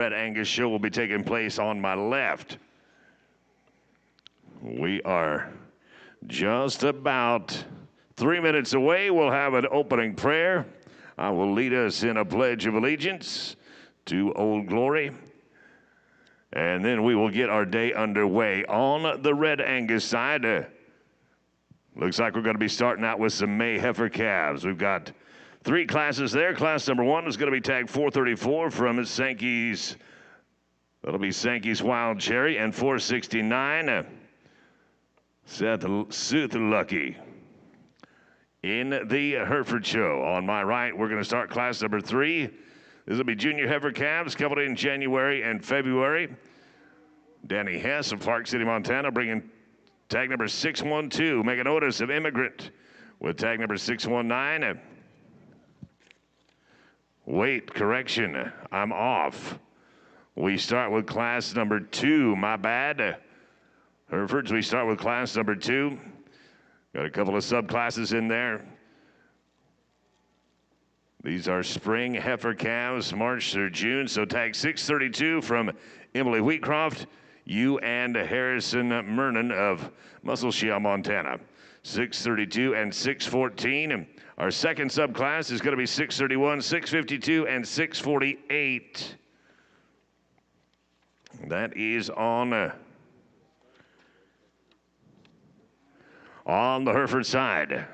Red Angus show will be taking place on my left. We are just about 3 minutes away. We'll have an opening prayer. I will lead us in a pledge of allegiance to Old Glory. And then we will get our day underway. On the Red Angus side, looks like we're going to be starting out with some May heifer calves. We've got 3 classes there. Class number 1 is going to be tagged 434 from Sankey's. That'll be Sankey's Wild Cherry, and 469 Seth Lucky. In the Hereford show. On my right, we're going to start class number 3. This will be junior heifer calves coming in January and February. Danny Hess of Park City, Montana, bringing tag number 612. Make a notice of Immigrant with tag number 619. Wait, correction, I'm off. We start with class number 2. My bad. Herefords, we start with class number 2. Got a couple of subclasses in there. These are spring heifer calves, March through June. So tag 632 from Emily Wheatcroft, you and Harrison Mernon of Musselshell, Montana. 632 and 614. Our second subclass is going to be 631, 652, and 648. That is on the Hereford side.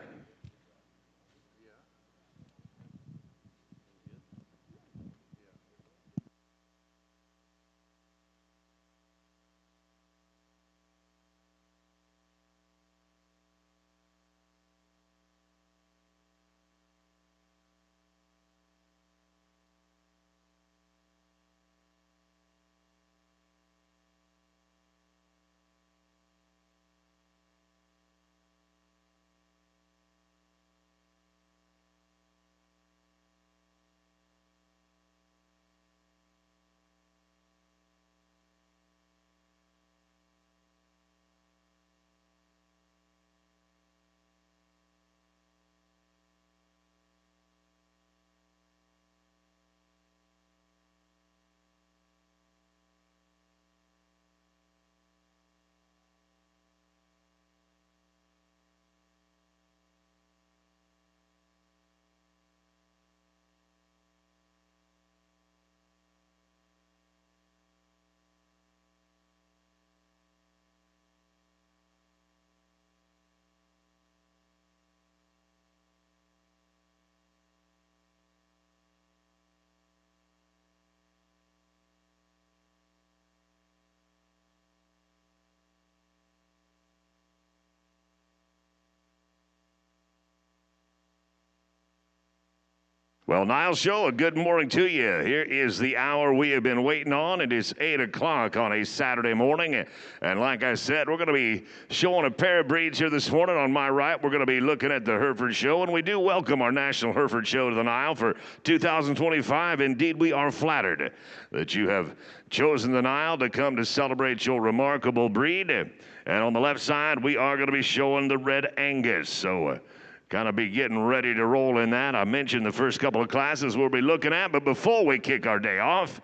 Well, NILE Show, a good morning to you. Here is the hour we have been waiting on. It is 8 o'clock on a Saturday morning. And like I said, we're going to be showing a pair of breeds here this morning. On my right, we're going to be looking at the Hereford Show. And we do welcome our National Hereford Show to the NILE for 2025. Indeed, we are flattered that you have chosen the NILE to come to celebrate your remarkable breed. And on the left side, we are going to be showing the Red Angus. So, kind of be getting ready to roll in that. I mentioned the first couple of classes we'll be looking at, but before we kick our day off,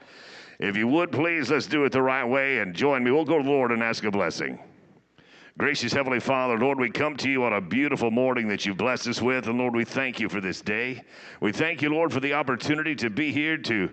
if you would please, let's do it the right way and join me. We'll go to the Lord and ask a blessing. Gracious Heavenly Father, Lord, we come to you on a beautiful morning that you've blessed us with, and Lord, we thank you for this day. We thank you, Lord, for the opportunity to be here to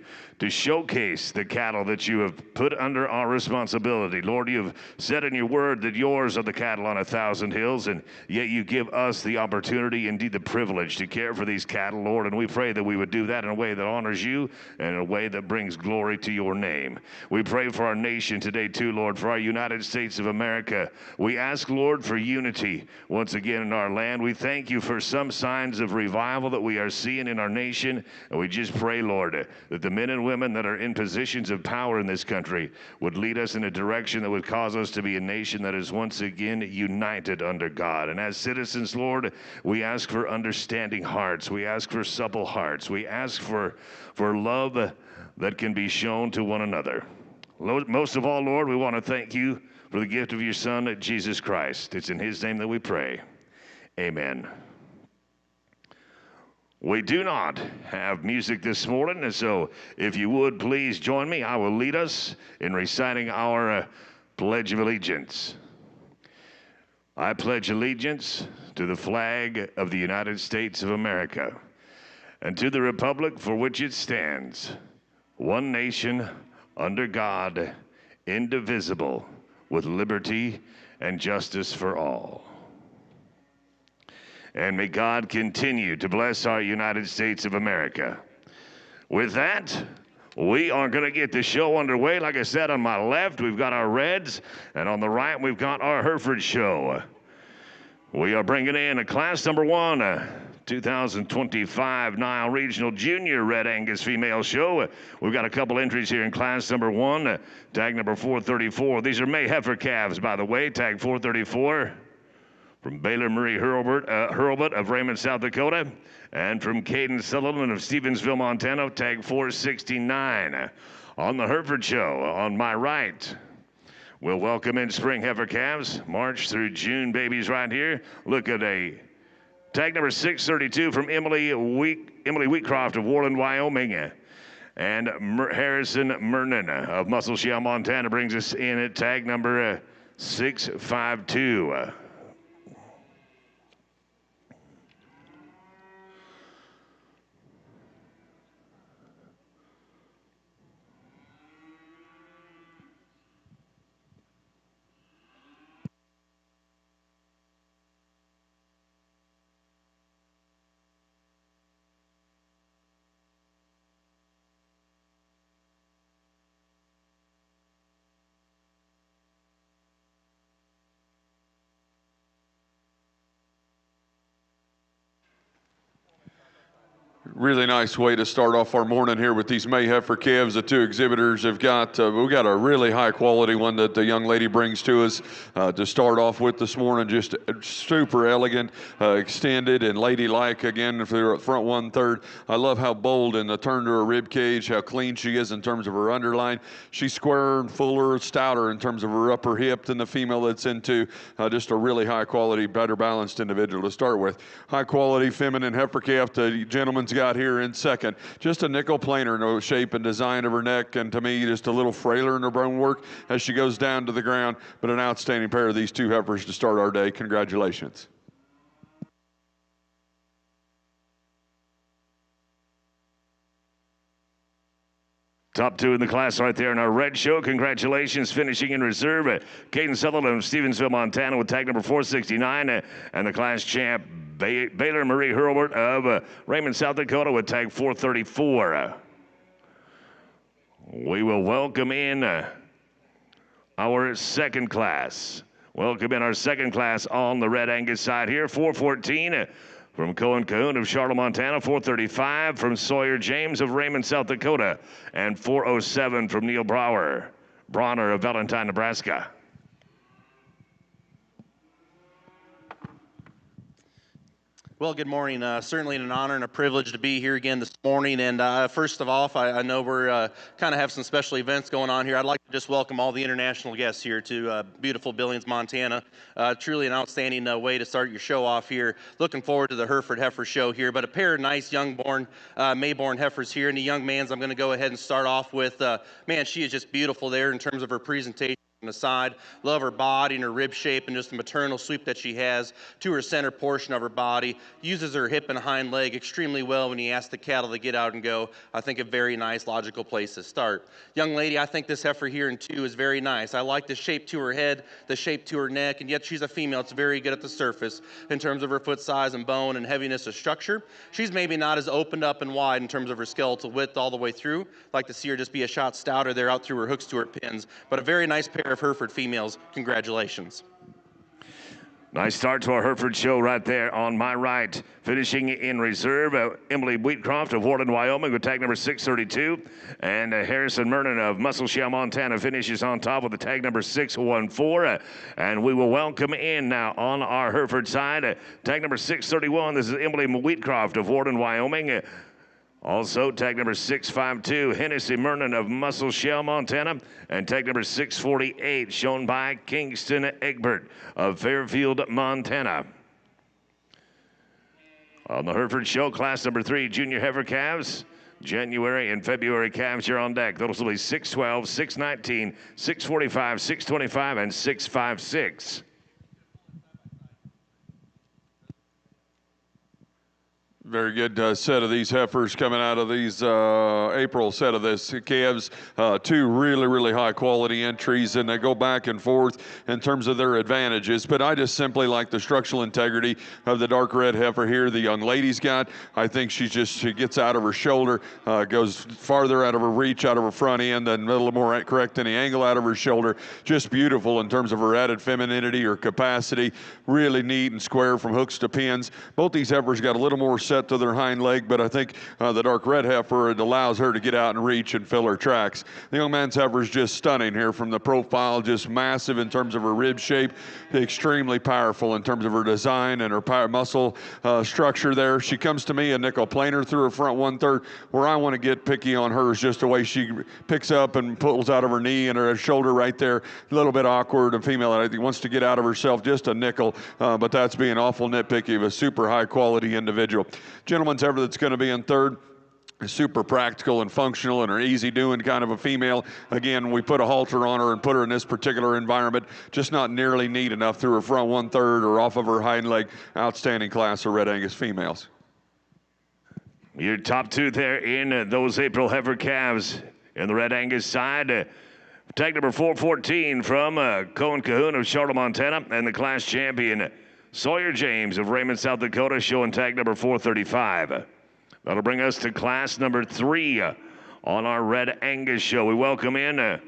showcase the cattle that you have put under our responsibility. Lord, you have said in your word that yours are the cattle on 1,000 hills, and yet you give us the opportunity, indeed the privilege, to care for these cattle, Lord, and we pray that we would do that in a way that honors you and in a way that brings glory to your name. We pray for our nation today, too, Lord, for our United States of America. We ask, Lord, for unity once again in our land. We thank you for some signs of revival that we are seeing in our nation, and we just pray, Lord, that the men and women that are in positions of power in this country would lead us in a direction that would cause us to be a nation that is once again united under God. And as citizens, Lord, we ask for understanding hearts. We ask for supple hearts. We ask for love that can be shown to one another. Most of all, Lord, we want to thank you for the gift of your Son, Jesus Christ. It's in his name that we pray. Amen. We do not have music this morning, and so if you would please join me, I will lead us in reciting our Pledge of Allegiance. I pledge allegiance to the flag of the United States of America and to the republic for which it stands, one nation, under God, indivisible, with liberty and justice for all. And may God continue to bless our United States of America. With that, we are going to get the show underway. Like I said, on my left, we've got our Reds, and on the right, we've got our Hereford show. We are bringing in a class number 1, 2025 NILE Regional Junior Red Angus Female Show. We've got a couple entries here in class number 1, tag number 434. These are May Heifer calves, by the way, tag 434. From Baylor Marie Hurlbut of Raymond, South Dakota, and from Caden Sullivan of Stevensville, Montana, tag 469. On the Hereford show, on my right, we'll welcome in spring heifer calves, March through June babies right here. Look at a tag number 632 from Emily Wheatcroft of Worland, Wyoming. And Harrison Mernon of Muscle Shell, Montana brings us in at tag number 652. Really nice way to start off our morning here with these May Heifer calves. The two exhibitors have got, we've got a really high quality one that the young lady brings to us to start off with this morning. Just super elegant, extended and ladylike again for the front 1/3. I love how bold in the turn to her rib cage, how clean she is in terms of her underline. She's squarer and fuller, stouter in terms of her upper hip than the female that's into. Just a really high quality, better balanced individual to start with. High quality feminine heifer calf the gentleman's got here in second. Just a nickel planer, no shape and design of her neck, and to me, just a little frailer in her bone work as she goes down to the ground, but an outstanding pair of these two heifers to start our day. Congratulations. Top 2 in the class right there in our red show. Congratulations, finishing in reserve. Caden Sutherland of Stevensville, Montana with tag number 469. And the class champ, Baylor Marie Hurlbut of Raymond, South Dakota with tag 434. We will welcome in our second class. Welcome in our second class on the Red Angus side here. 414. From Cohen Cahoon of Charlotte, Montana, 435 from Sawyer James of Raymond, South Dakota, and 407 from Neil Bronner of Valentine, Nebraska. Well, good morning. Certainly an honor and a privilege to be here again this morning. And first of all, I know we're kind of have some special events going on here. I'd like to just welcome all the international guests here to beautiful Billings, Montana. Truly an outstanding way to start your show off here. Looking forward to the Hereford Heifer show here. But a pair of nice young-born, Mayborn heifers here. And the young man's I'm going to go ahead and start off with. Man, she is just beautiful there in terms of her presentation. On the side. Love her body and her rib shape and just the maternal sweep that she has to her center portion of her body. Uses her hip and hind leg extremely well when you ask the cattle to get out and go. I think a very nice, logical place to start. Young lady, I think this heifer here in 2 is very nice. I like the shape to her head, the shape to her neck, and yet she's a female. It's very good at the surface in terms of her foot size and bone and heaviness of structure. She's maybe not as opened up and wide in terms of her skeletal width all the way through. Like to see her just be a shot stouter there out through her hooks to her pins. But a very nice pair of Hereford females. Congratulations. Nice start to our Hereford show right there on my right. Finishing in reserve, Emily Wheatcroft of Worland, Wyoming with tag number 632. And Harrison Mernon of Muscle Shell, Montana finishes on top with the tag number 614. And we will welcome in now on our Hereford side, tag number 631. This is Emily Wheatcroft of Worland, Wyoming. Also, tag number 652, Hennessy Mernon of Muscle Shell, Montana. And tag number 648, shown by Kingston Egbert of Fairfield, Montana. On the Hereford Show, class number 3, junior heifer calves. January and February calves here on deck. Those will be 612, 619, 645, 625, and 656. Very good set of these heifers coming out of these April set of this calves. 2 really, really high quality entries, and they go back and forth in terms of their advantages. But I just simply like the structural integrity of the dark red heifer here the young lady's got. I think she gets out of her shoulder, goes farther out of her reach, out of her front end, and a little more correct in the angle out of her shoulder. Just beautiful in terms of her added femininity or capacity. Really neat and square from hooks to pins. Both these heifers got a little more set to their hind leg, but I think the dark red heifer, it allows her to get out and reach and fill her tracks. The young man's heifer is just stunning here from the profile, just massive in terms of her rib shape, extremely powerful in terms of her design and her muscle structure there. She comes to me a nickel planer through her front 1/3. Where I want to get picky on her is just the way she picks up and pulls out of her knee and her shoulder right there, a little bit awkward. A female that I think wants to get out of herself, just a nickel, but that's being awful nitpicky of a super high quality individual. Gentleman's heifer that's going to be in 3rd, super practical and functional and an easy doing kind of a female. Again, we put a halter on her and put her in this particular environment, just not nearly neat enough through her front 1/3 or off of her hind leg. Outstanding class of Red Angus females. Your top 2 there in those April heifer calves in the Red Angus side. Tag number 414 from Cohen Cahoon of Charlotte, Montana, and the class champion Sawyer James of Raymond, South Dakota, showing tag number 435. That'll bring us to class number 3 on our Red Angus show. We welcome in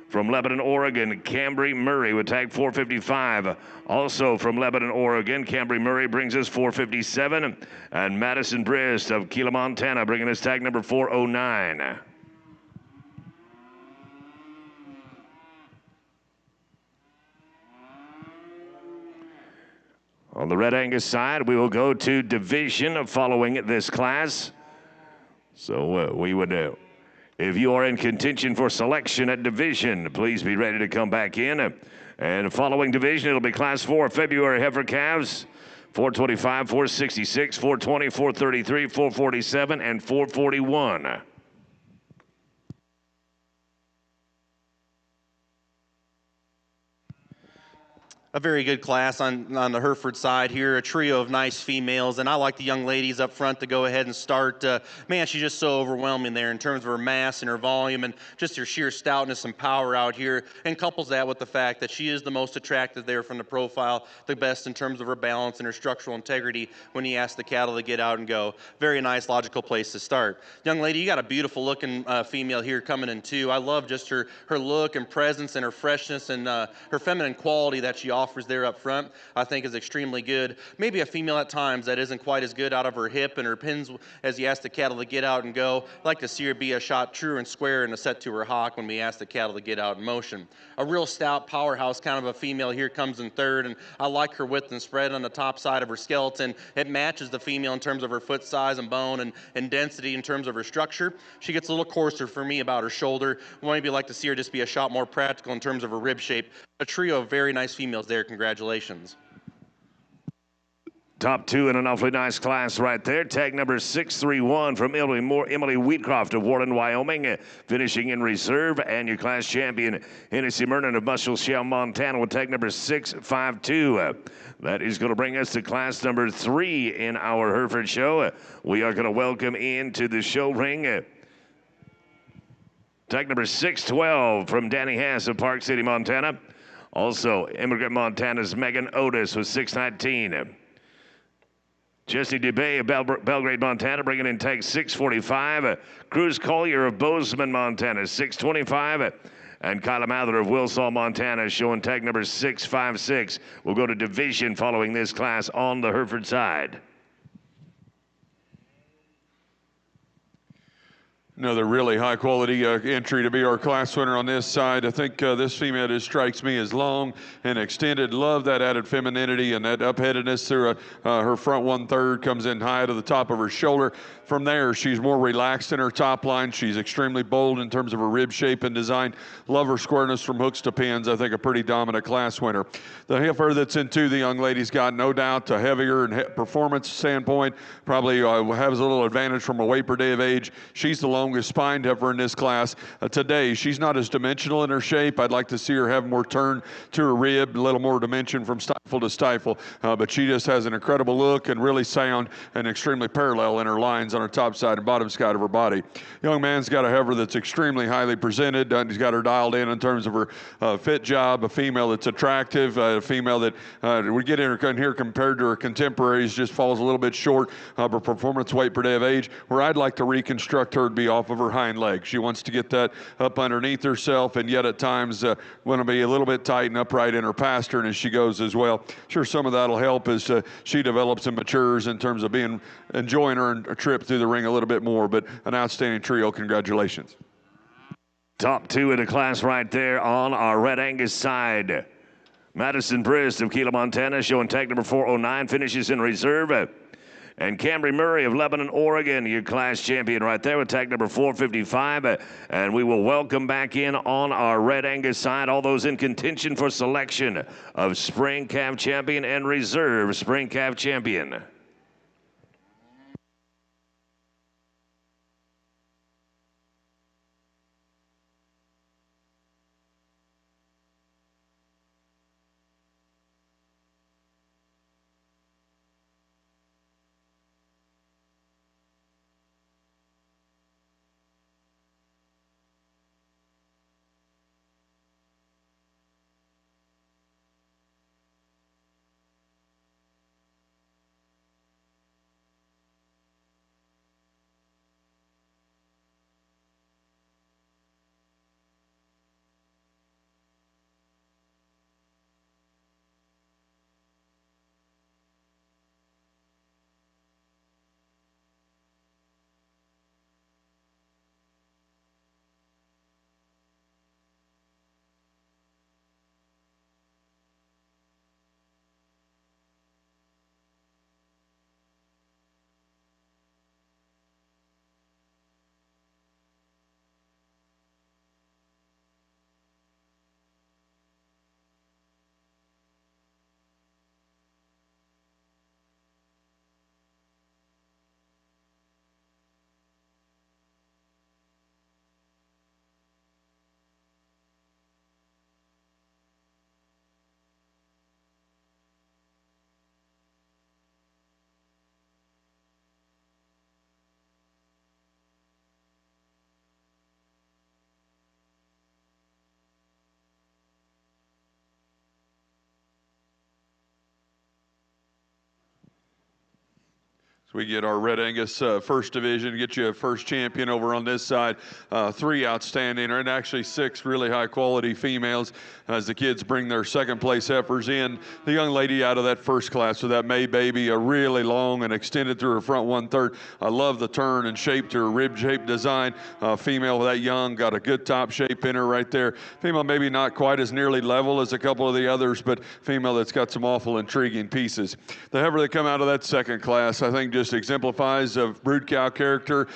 from Lebanon, Oregon, Cambry Murray with tag 455. Also from Lebanon, Oregon, Cambry Murray brings us 457. And Madison Brist of Keela, Montana, bringing us tag number 409. On the Red Angus side, we will go to division following this class. So we would, if you are in contention for selection at division, please be ready to come back in. And following division, it'll be class 4 February heifer calves, 425, 466, 420, 433, 447, and 441. A very good class on the Hereford side here, a trio of nice females, and I like the young ladies up front to go ahead and start. Man, she's just so overwhelming there in terms of her mass and her volume and just her sheer stoutness and power out here, and couples that with the fact that she is the most attractive there from the profile, the best in terms of her balance and her structural integrity when you ask the cattle to get out and go. Very nice, logical place to start. Young lady, you got a beautiful looking female here coming in too. I love just her look and presence and her freshness and her feminine quality that she offers there up front, I think is extremely good. Maybe a female at times that isn't quite as good out of her hip and her pins as you ask the cattle to get out and go. I'd like to see her be a shot true and square and a set to her hock when we ask the cattle to get out in motion. A real stout powerhouse kind of a female here comes in 3rd, and I like her width and spread on the top side of her skeleton. It matches the female in terms of her foot size and bone and density in terms of her structure. She gets a little coarser for me about her shoulder. Maybe like to see her just be a shot more practical in terms of her rib shape. A trio of very nice females there. Congratulations. Top 2 in an awfully nice class right there. Tag number 631 from Emily Wheatcroft of Warren, Wyoming, finishing in reserve. And your class champion, Hennessy Mernon of Muscle Shell, Montana, with tag number 652. That is going to bring us to class number 3 in our Hereford show. We are going to welcome into the show ring tag number 612 from Danny Hass of Park City, Montana. Also, Immigrant Montana's Megan Otis with 619. Jesse DeBay of Belgrade, Montana, bringing in tag 645. Cruz Collier of Bozeman, Montana, 625. And Kyla Mather of Wilsaw, Montana, showing tag number 656. We'll go to division following this class on the Hereford side. Another really high quality entry to be our class winner on this side. I think this female just strikes me as long and extended. Love that added femininity and that upheadedness through her front 1/3 comes in high to the top of her shoulder. From there, she's more relaxed in her top line. She's extremely bold in terms of her rib shape and design. Love her squareness from hooks to pins. I think a pretty dominant class winner. The heifer that's in two, the young lady's got no doubt a heavier and performance standpoint. Probably has a little advantage from a weight per day of age. She's the longest spined heifer in this class. Today, she's not as dimensional in her shape. I'd like to see her have more turn to her rib, a little more dimension from stifle to stifle. But she just has an incredible look and really sound and extremely parallel in her lines on her top side and bottom side of her body. Young man's got a heifer that's extremely highly presented. He's got her dialed in terms of her fit job, a female that's attractive, a female that we get in here compared to her contemporaries just falls a little bit short of her performance weight per day of age, where I'd like to reconstruct her to be off of her hind legs. She wants to get that up underneath herself, and yet at times want to be a little bit tight and upright in her pastern as she goes as well. Sure, some of that'll help as she develops and matures in terms of enjoying her trip through the ring a little bit more, but an outstanding trio. Congratulations. Top two in the class right there on our Red Angus side. Madison Brist of Keela, Montana, showing tag number 409, finishes in reserve. And Camry Murray of Lebanon, Oregon, your class champion right there with tag number 455. And we will welcome back in on our Red Angus side all those in contention for selection of Spring Calf Champion and Reserve Spring Calf Champion. We get our Red Angus first division, get you a first champion over on this side. 3 outstanding, and actually 6 really high quality females as the kids bring their second place heifers in. The young lady out of that first class with that May baby, a really long and extended through her front 1/3. I love the turn and shape to her rib shape design. Female that young, got a good top shape in her right there. Female maybe not quite as nearly level as a couple of the others, but female that's got some awful intriguing pieces. The heifer that come out of that second class, I think just exemplifies of brood cow character.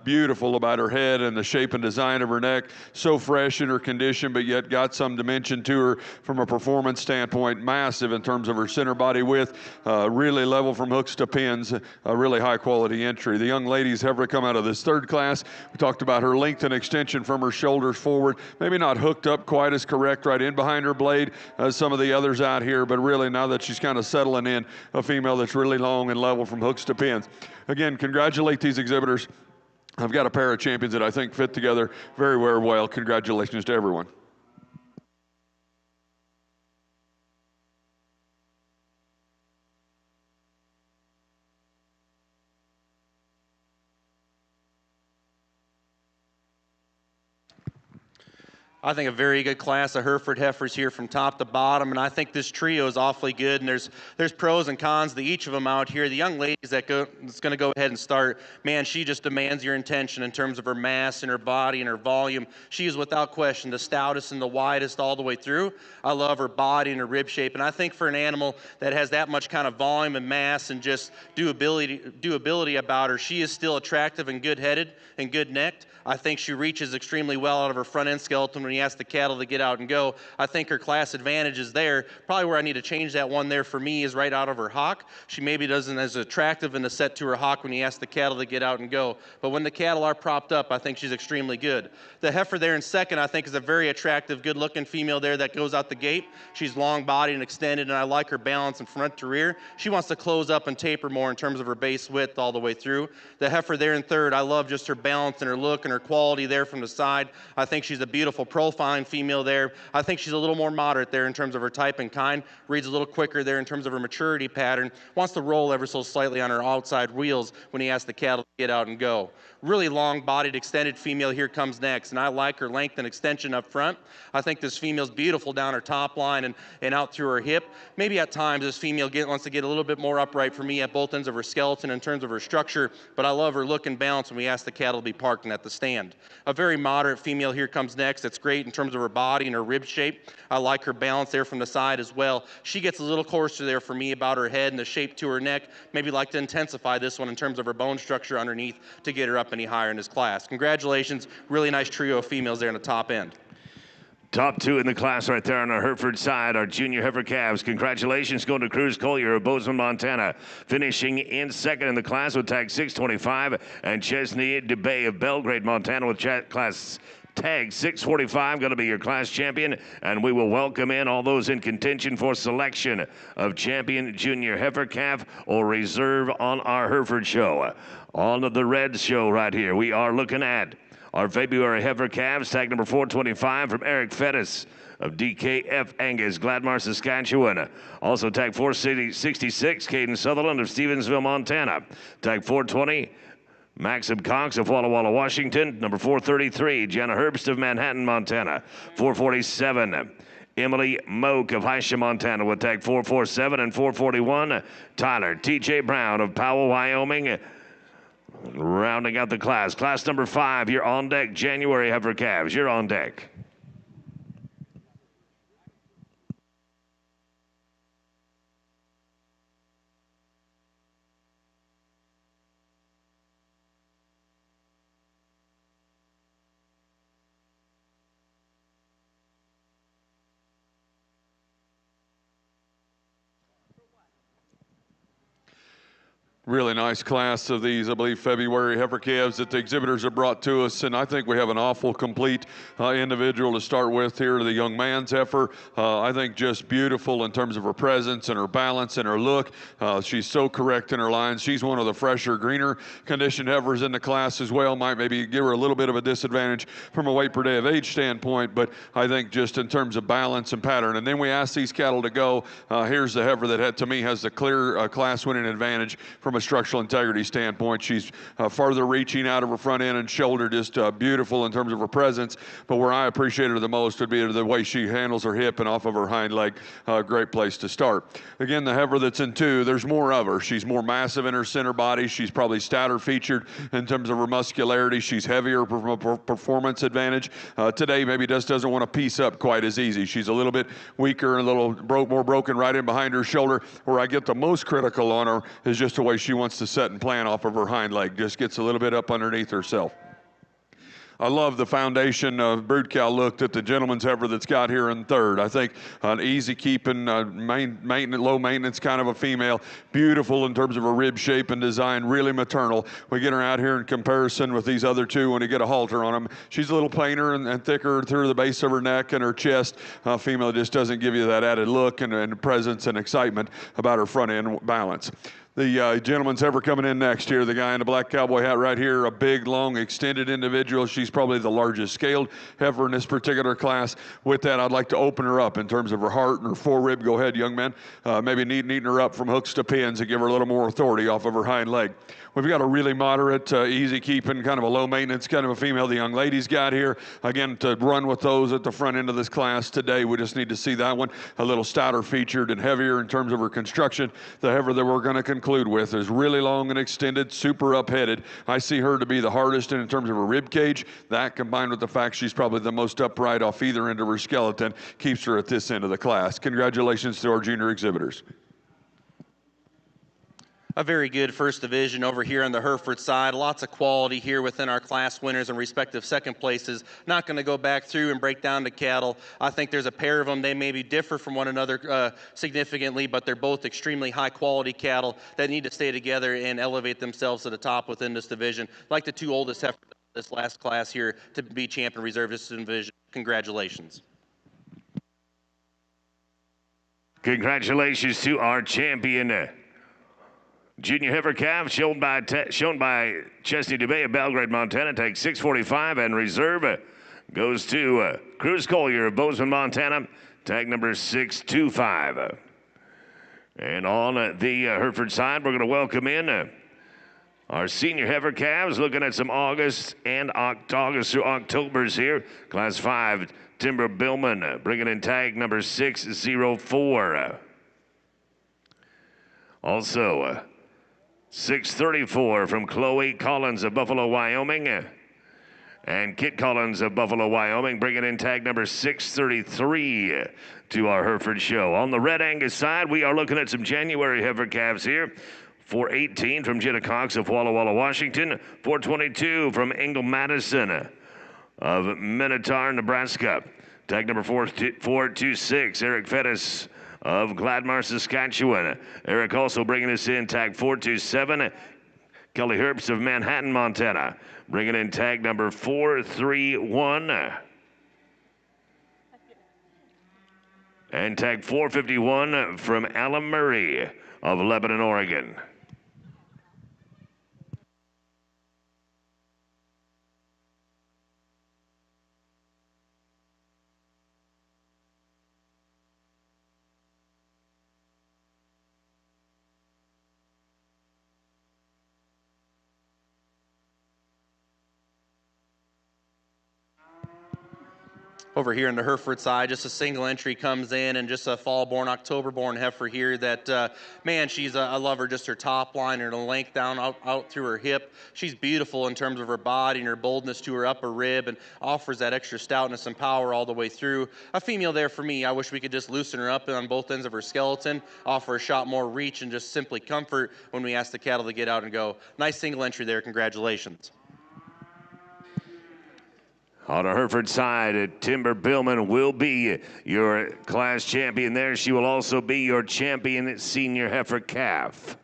Beautiful about her head and the shape and design of her neck. So fresh in her condition, but yet got some dimension to her from a performance standpoint. Massive in terms of her center body width. Really level from hooks to pins. A really high quality entry. The young ladies heifer come out of this third class. We talked about her length and extension from her shoulders forward. Maybe not hooked up quite as correct right in behind her blade as some of the others out here, but really now that she's kind of settling in, a female that's really long and level from hooks to pins. Again, congratulate these exhibitors. I've got a pair of champions that I think fit together very, very well. Congratulations to everyone. I think a very good class of Hereford heifers here from top to bottom, and I think this trio is awfully good. And there's pros and cons to each of them out here. The young lady that's going to go ahead and start, man, she just demands your attention in terms of her mass and her body and her volume. She is without question the stoutest and the widest all the way through. I love her body and her rib shape, and I think for an animal that has that much kind of volume and mass and just doability about her, she is still attractive and good-headed and good-necked. I think she reaches extremely well out of her front end skeleton when you ask the cattle to get out and go. I think her class advantage is there. Probably where I need to change that one there for me is right out of her hock. She maybe doesn't as attractive in the set to her hock when you ask the cattle to get out and go. But when the cattle are propped up, I think she's extremely good. The heifer there in second, I think, is a very attractive, good-looking female there that goes out the gate. She's long-bodied and extended, and I like her balance in front to rear. She wants to close up and taper more in terms of her base width all the way through. The heifer there in third, I love just her balance and her look and her quality there from the side. I think she's a beautiful profiling female there. I think she's a little more moderate there in terms of her type and kind. Reads a little quicker there in terms of her maturity pattern. Wants to roll ever so slightly on her outside wheels when he asks the cattle to get out and go. Really long-bodied, extended female here comes next, and I like her length and extension up front. I think this female's beautiful down her top line and out through her hip. Maybe at times this female wants to get a little bit more upright for me at both ends of her skeleton in terms of her structure, but I love her look and balance when we ask the cattle to be parked at the stand. A very moderate female here comes next. That's great in terms of her body and her rib shape. I like her balance there from the side as well. She gets a little coarser there for me about her head and the shape to her neck. Maybe like to intensify this one in terms of her bone structure underneath to get her up any higher in this class. Congratulations. Really nice trio of females there in the top end. Top two in the class right there on the Hereford side, our junior heifer calves. Congratulations going to Cruz Collier of Bozeman, Montana. Finishing in second in the class with tag 625, and Chesney DeBay of Belgrade, Montana with class tag 645, going to be your class champion, and we will welcome in all those in contention for selection of champion junior heifer calf or reserve on our Hereford show. On to the Red show right here. We are looking at our February heifer calves, tag number 425 from Eric Fettis of DKF Angus, Gladmar, Saskatchewan. Also tag 466, Caden Sutherland of Stevensville, Montana. Tag 420, Maxim Cox of Walla Walla, Washington. Number 433, Jenna Herbst of Manhattan, Montana. 447, Emily Moak of Hysham, Montana with tag 447, and 441, Tyler T.J. Brown of Powell, Wyoming. Rounding out the class. Class number 5, you're on deck. January heifer calves, you're on deck. Really nice class of these, I believe, February heifer calves that the exhibitors have brought to us, and I think we have an awful complete individual to start with here, the young man's heifer. I think just beautiful in terms of her presence and her balance and her look. She's so correct in her lines. She's one of the fresher, greener conditioned heifers in the class as well. Might maybe give her a little bit of a disadvantage from a weight per day of age standpoint, but I think just in terms of balance and pattern. And then we ask these cattle to go. Here's the heifer that to me has the clear class winning advantage from a structural integrity standpoint. She's farther reaching out of her front end and shoulder, just beautiful in terms of her presence. But where I appreciate her the most would be the way she handles her hip and off of her hind leg. Great place to start. Again, the heifer that's in 2, there's more of her. She's more massive in her center body. She's probably stouter featured in terms of her muscularity. She's heavier from a performance advantage. Today maybe just doesn't want to piece up quite as easy. She's a little bit weaker and a little more broken right in behind her shoulder. Where I get the most critical on her is just the way she wants to set and plan off of her hind leg. Just gets a little bit up underneath herself. I love the foundation brood cow look that the gentleman's heifer that's got here in third. I think an easy keeping, low maintenance kind of a female. Beautiful in terms of her rib shape and design, really maternal. We get her out here in comparison with these other two when you get a halter on them. She's a little plainer and thicker through the base of her neck and her chest. Female just doesn't give you that added look and presence and excitement about her front end balance. The gentleman's heifer coming in next here, the guy in the black cowboy hat right here, a big, long, extended individual. She's probably the largest scaled heifer in this particular class. With that, I'd like to open her up in terms of her heart and her forerib. Go ahead, young man. Maybe neaten her up from hooks to pins and give her a little more authority off of her hind leg. We've got a really moderate, easy keeping, kind of a low maintenance kind of a female the young lady's got here. Again, to run with those at the front end of this class today, we just need to see that one a little stouter featured and heavier in terms of her construction. The heifer that we're going to conclude with is really long and extended, super up-headed. I see her to be the hardest in terms of her rib cage. That, combined with the fact she's probably the most upright off either end of her skeleton, keeps her at this end of the class. Congratulations to our junior exhibitors. A very good first division over here on the Hereford side. Lots of quality here within our class winners and respective second places. Not going to go back through and break down the cattle. I think there's a pair of them. They maybe differ from one another significantly, but they're both extremely high quality cattle that need to stay together and elevate themselves to the top within this division. Like the two oldest heifers in this last class here to be champion reserve this division. Congratulations. Congratulations to our champion junior heifer calf, shown by Chesney DeBay of Belgrade, Montana. Tag 645, and reserve goes to Cruz Collier of Bozeman, Montana. Tag number 625. And on the Hereford side, we're going to welcome in our senior heifer calves, looking at some August through Octobers here. Class 5, Timber Billman, bringing in tag number 604. Also, 634 from Chloe Collins of Buffalo, Wyoming. And Kit Collins of Buffalo, Wyoming, bringing in tag number 633 to our Hereford show. On the Red Angus side, we are looking at some January heifer calves here. 418 from Jenna Cox of Walla Walla, Washington. 422 from Engel Madison of Minotaur, Nebraska. Tag number 426, Eric Fettis of Gladmar, Saskatchewan. Eric also bringing us in tag 427. Kelly Herbst of Manhattan, Montana, bringing in tag number 431. And tag 451 from Alan Murray of Lebanon, Oregon. Over here on the Hereford side, just a single entry comes in, and just a fall-born, October-born heifer here that, man, I love her, just her top line, her length down out through her hip. She's beautiful in terms of her body and her boldness to her upper rib, and offers that extra stoutness and power all the way through. A female there for me. I wish we could just loosen her up on both ends of her skeleton, offer a shot more reach, and just simply comfort when we ask the cattle to get out and go. Nice single entry there. Congratulations. On the Hereford side, Timber Billman will be your class champion there. She will also be your champion senior heifer calf.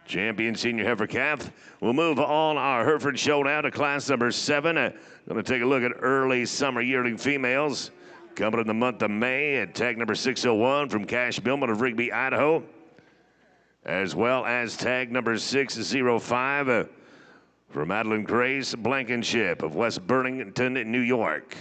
Champion senior heifer calf. We'll move on our Hereford show now to class number 7. Going to take a look at early summer yearling females. Coming in the month of May at tag number 601 from Cash Billman of Rigby, Idaho. As well as tag number 605 from Madeline Grace Blankenship of West Burlington, New York.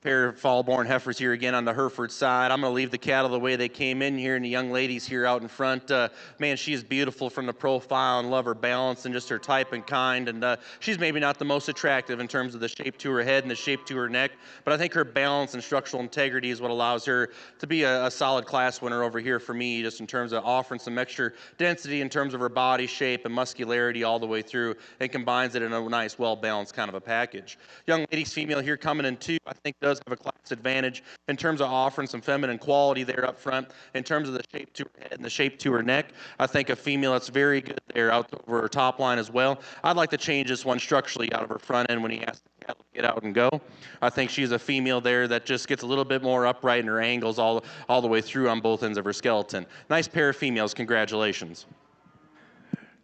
pair of fall-born heifers here again on the Hereford side. I'm going to leave the cattle the way they came in here, and the young ladies here out in front. Man, she is beautiful from the profile, and love her balance and just her type and kind. And she's maybe not the most attractive in terms of the shape to her head and the shape to her neck, but I think her balance and structural integrity is what allows her to be a solid class winner over here for me, just in terms of offering some extra density in terms of her body shape and muscularity all the way through, and combines it in a nice, well-balanced kind of a package. Young ladies female here coming in two, I think does have a class advantage in terms of offering some feminine quality there up front. In terms of the shape to her head and the shape to her neck, I think a female that's very good there out over her top line as well. I'd like to change this one structurally out of her front end when he asks the cattle to get out and go. I think she's a female there that just gets a little bit more upright in her angles all the way through on both ends of her skeleton. Nice pair of females. Congratulations.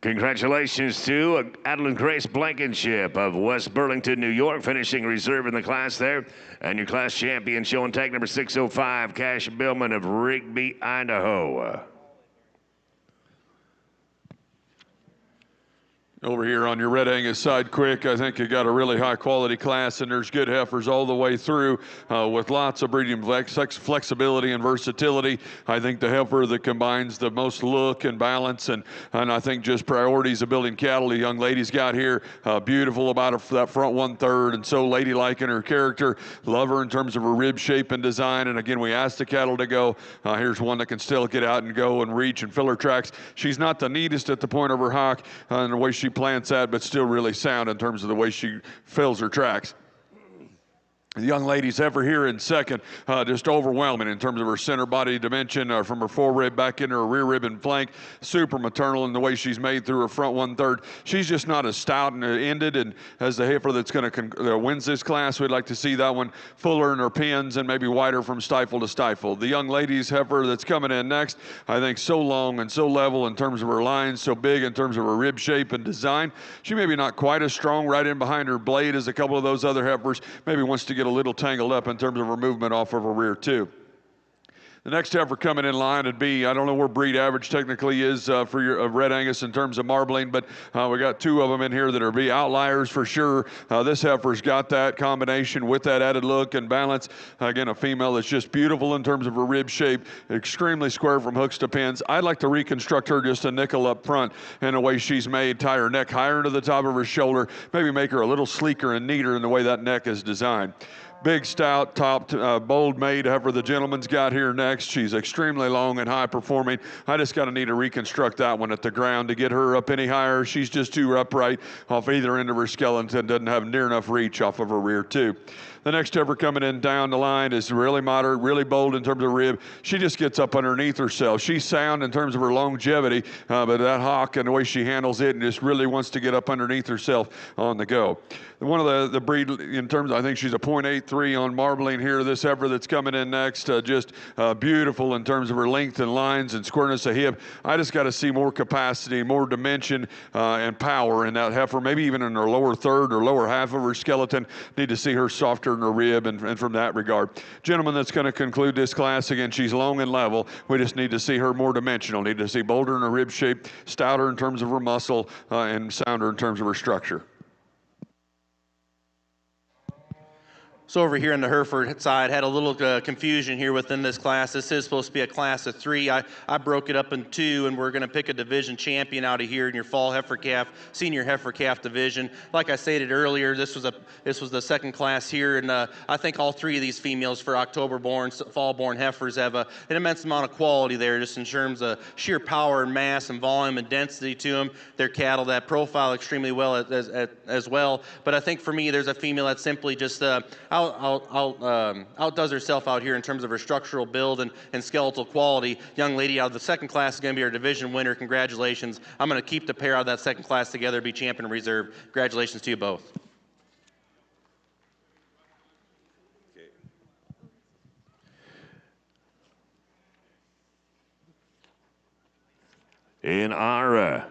Congratulations to Adeline Grace Blankenship of West Burlington, New York, finishing reserve in the class there. And your class champion showing tag number 605, Cash Billman of Rigby, Idaho. Over here on your Red Angus side quick, I think you got a really high quality class, and there's good heifers all the way through with lots of breeding flexibility and versatility. I think the heifer that combines the most look and balance and I think just priorities of building cattle the young lady's got here. Beautiful about that front 1/3 and so ladylike in her character. Love her in terms of her rib shape and design. And again, we asked the cattle to go. Here's one that can still get out and go and reach and fill her tracks. She's not the neatest at the point of her hock and the way she plants that, but still really sound in terms of the way she fills her tracks. The young lady's ever here in second, just overwhelming in terms of her center body dimension from her forerib back into her rear rib and flank. Super maternal in the way she's made through her front 1/3. She's just not as stout and ended, and as the heifer that's going to wins this class, we'd like to see that one fuller in her pins and maybe wider from stifle to stifle. The young lady's heifer that's coming in next, I think so long and so level in terms of her lines, so big in terms of her rib shape and design. She maybe not quite as strong right in behind her blade as a couple of those other heifers. Maybe wants to get a little tangled up in terms of her movement off of her rear too. The next heifer coming in line would be, I don't know where breed average technically is for your Red Angus in terms of marbling, but we got two of them in here that are be outliers for sure. This heifer's got that combination with that added look and balance. Again, a female that's just beautiful in terms of her rib shape, extremely square from hooks to pins. I'd like to reconstruct her just a nickel up front in the way she's made, tie her neck higher into the top of her shoulder, maybe make her a little sleeker and neater in the way that neck is designed. Big, stout, topped, bold made heifer the gentleman's got here next. She's extremely long and high performing. I just got to need to reconstruct that one at the ground to get her up any higher. She's just too upright off either end of her skeleton. Doesn't have near enough reach off of her rear too. The next heifer coming in down the line is really moderate, really bold in terms of rib. She just gets up underneath herself. She's sound in terms of her longevity, but that hock and the way she handles it and just really wants to get up underneath herself on the go. One of the breed in terms, I think she's a 0.83 on marbling here. This heifer that's coming in next, just beautiful in terms of her length and lines and squareness of hip. I just got to see more capacity, more dimension and power in that heifer, maybe even in her lower third or lower half of her skeleton. Need to see her softer in her rib and from that regard. Gentleman that's going to conclude this class, again, she's long and level. We just need to see her more dimensional. Need to see bolder in her rib shape, stouter in terms of her muscle, and sounder in terms of her structure. So over here on the Hereford side, had a little confusion here within this class. This is supposed to be a class of 3. I broke it up in 2, and we're going to pick a division champion out of here in your fall heifer calf, senior heifer calf division. Like I stated earlier, this was the second class here, and I think all 3 of these females for October-born, fall-born heifers have an immense amount of quality there, just in terms of sheer power and mass and volume and density to them. Their cattle that profile extremely well as well. But I think for me, there's a female that simply just outdoes herself out here in terms of her structural build and skeletal quality. Young lady out of the second class is going to be our division winner. Congratulations. I'm going to keep the pair out of that second class together, be champion reserve. Congratulations to you both. In our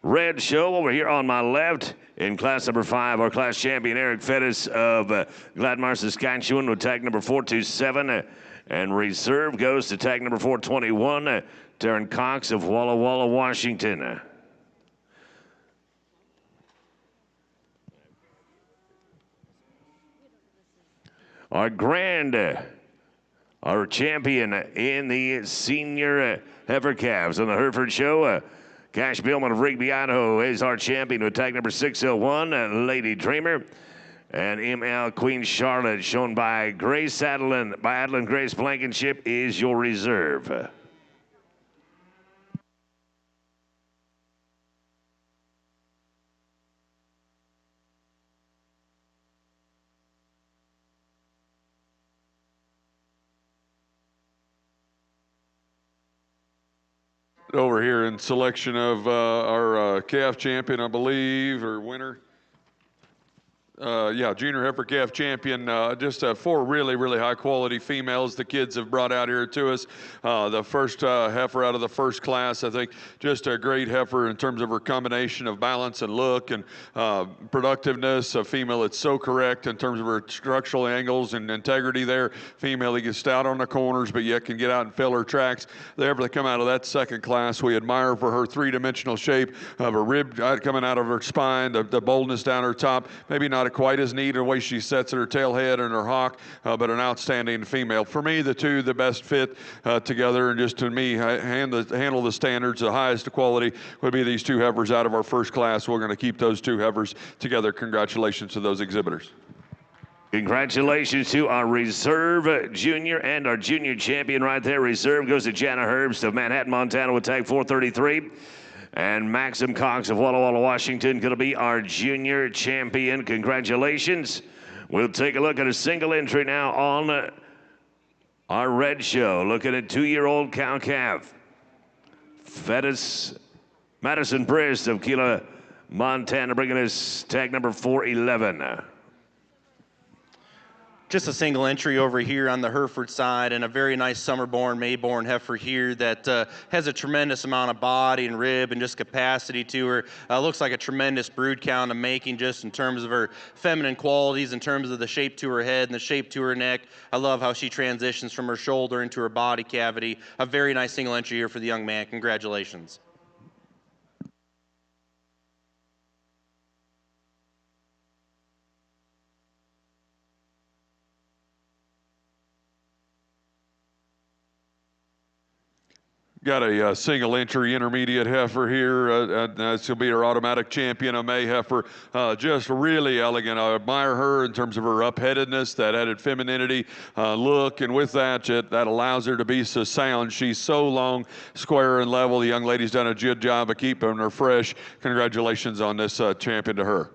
red show over here on my left, in class number 5, our class champion Eric Fettis of Gladmar, Saskatchewan, with tag number 427. And reserve goes to tag number 421, Darren Cox of Walla Walla, Washington. our champion in the senior heifer calves on the Hereford Show. Cash Billman of Rigby, Idaho is our champion with tag number 601, Lady Dreamer. And ML Queen Charlotte, shown by Grace Adeline, by Adeline Grace Blankenship, is your reserve. Over here in selection of our calf champion, I believe, or winner. Junior heifer calf champion. Just 4 really, really high quality females the kids have brought out here to us. The first heifer out of the first class, I think, just a great heifer in terms of her combination of balance and look and productiveness. A female that's so correct in terms of her structural angles and integrity there. Female that gets stout on the corners, but yet can get out and fill her tracks. The heifer that come out of that second class, we admire for her 3-dimensional shape of her rib coming out of her spine, the boldness down her top. Maybe not quite as neat in the way she sets at her tail head and her hock, but an outstanding female. For me, the two the best fit together, and just to me handle the standards, the highest quality would be these 2 heifers out of our first class. We're going to keep those 2 heifers together. Congratulations to those exhibitors. Congratulations to our reserve junior and our junior champion right there. Reserve goes to Jana Herbst of Manhattan, Montana with tag 433. And Maxim Cox of Walla Walla, Washington, going to be our junior champion. Congratulations. We'll take a look at a single entry now on our red show. Looking at 2-year-old cow-calf. Madison Brist of Gila, Montana, bringing us tag number 411. Just a single entry over here on the Hereford side, and a very nice summer-born, May-born heifer here that has a tremendous amount of body and rib and just capacity to her. Looks like a tremendous brood cow in the making, just in terms of her feminine qualities, in terms of the shape to her head and the shape to her neck. I love how she transitions from her shoulder into her body cavity. A very nice single entry here for the young man. Congratulations. Got a single entry intermediate heifer here. This will be her automatic champion, a May heifer. Just really elegant. I admire her in terms of her upheadedness, that added femininity look, and with that, that allows her to be so sound. She's so long, square, and level. The young lady's done a good job of keeping her fresh. Congratulations on this champion to her.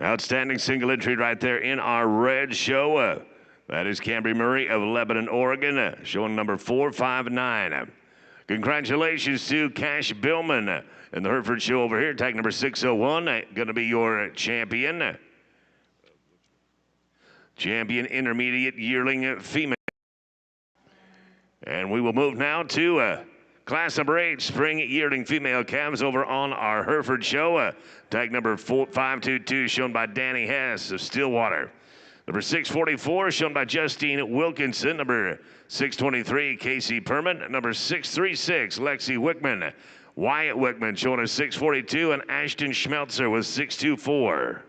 Outstanding single entry right there in our red show. That is Cambry Murray of Lebanon, Oregon, showing number 459. Congratulations to Cash Billman in the Hereford Show over here. Tag number 601, going to be your champion. Champion intermediate yearling female. And we will move now to class number 8, spring yearling female calves over on our Hereford Show. Tag number 522, shown by Danny Hess of Stillwater. Number 644, shown by Justine Wilkinson. Number 623, Casey Perman. Number 636, Lexi Wickman. Wyatt Wickman showing us 642, and Ashton Schmelzer with 624.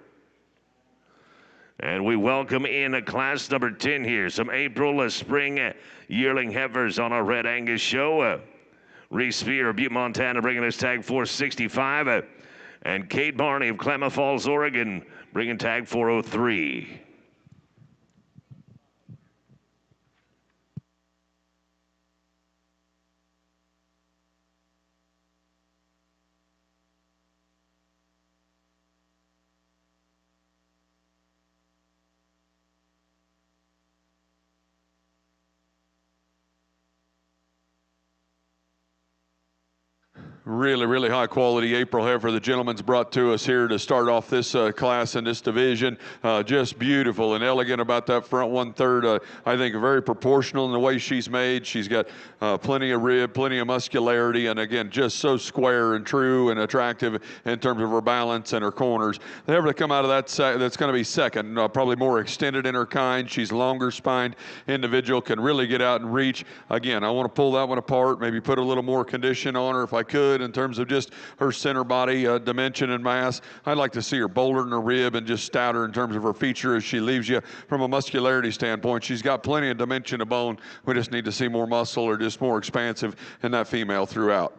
And we welcome in class number 10 here. Some April spring yearling heifers on our Red Angus show. Reese Spear of Butte, Montana, bringing us tag 465. And Kate Barney of Klamath Falls, Oregon, bringing tag 403. Really, really high quality April heifer the gentleman's brought to us here to start off this class in this division. Just beautiful and elegant about that front 1/3. I think very proportional in the way she's made. She's got plenty of rib, plenty of muscularity, and again, just so square and true and attractive in terms of her balance and her corners. The heifer to come out of that, that's going to be second, probably more extended in her kind. She's longer spined individual, can really get out and reach. Again, I want to pull that one apart, maybe put a little more condition on her if I could. good in terms of just her center body dimension and mass. I'd like to see her bolder in her rib and just stouter in terms of her feature as she leaves you. From a muscularity standpoint, she's got plenty of dimension of bone. We just need to see more muscle or just more expansive in that female throughout.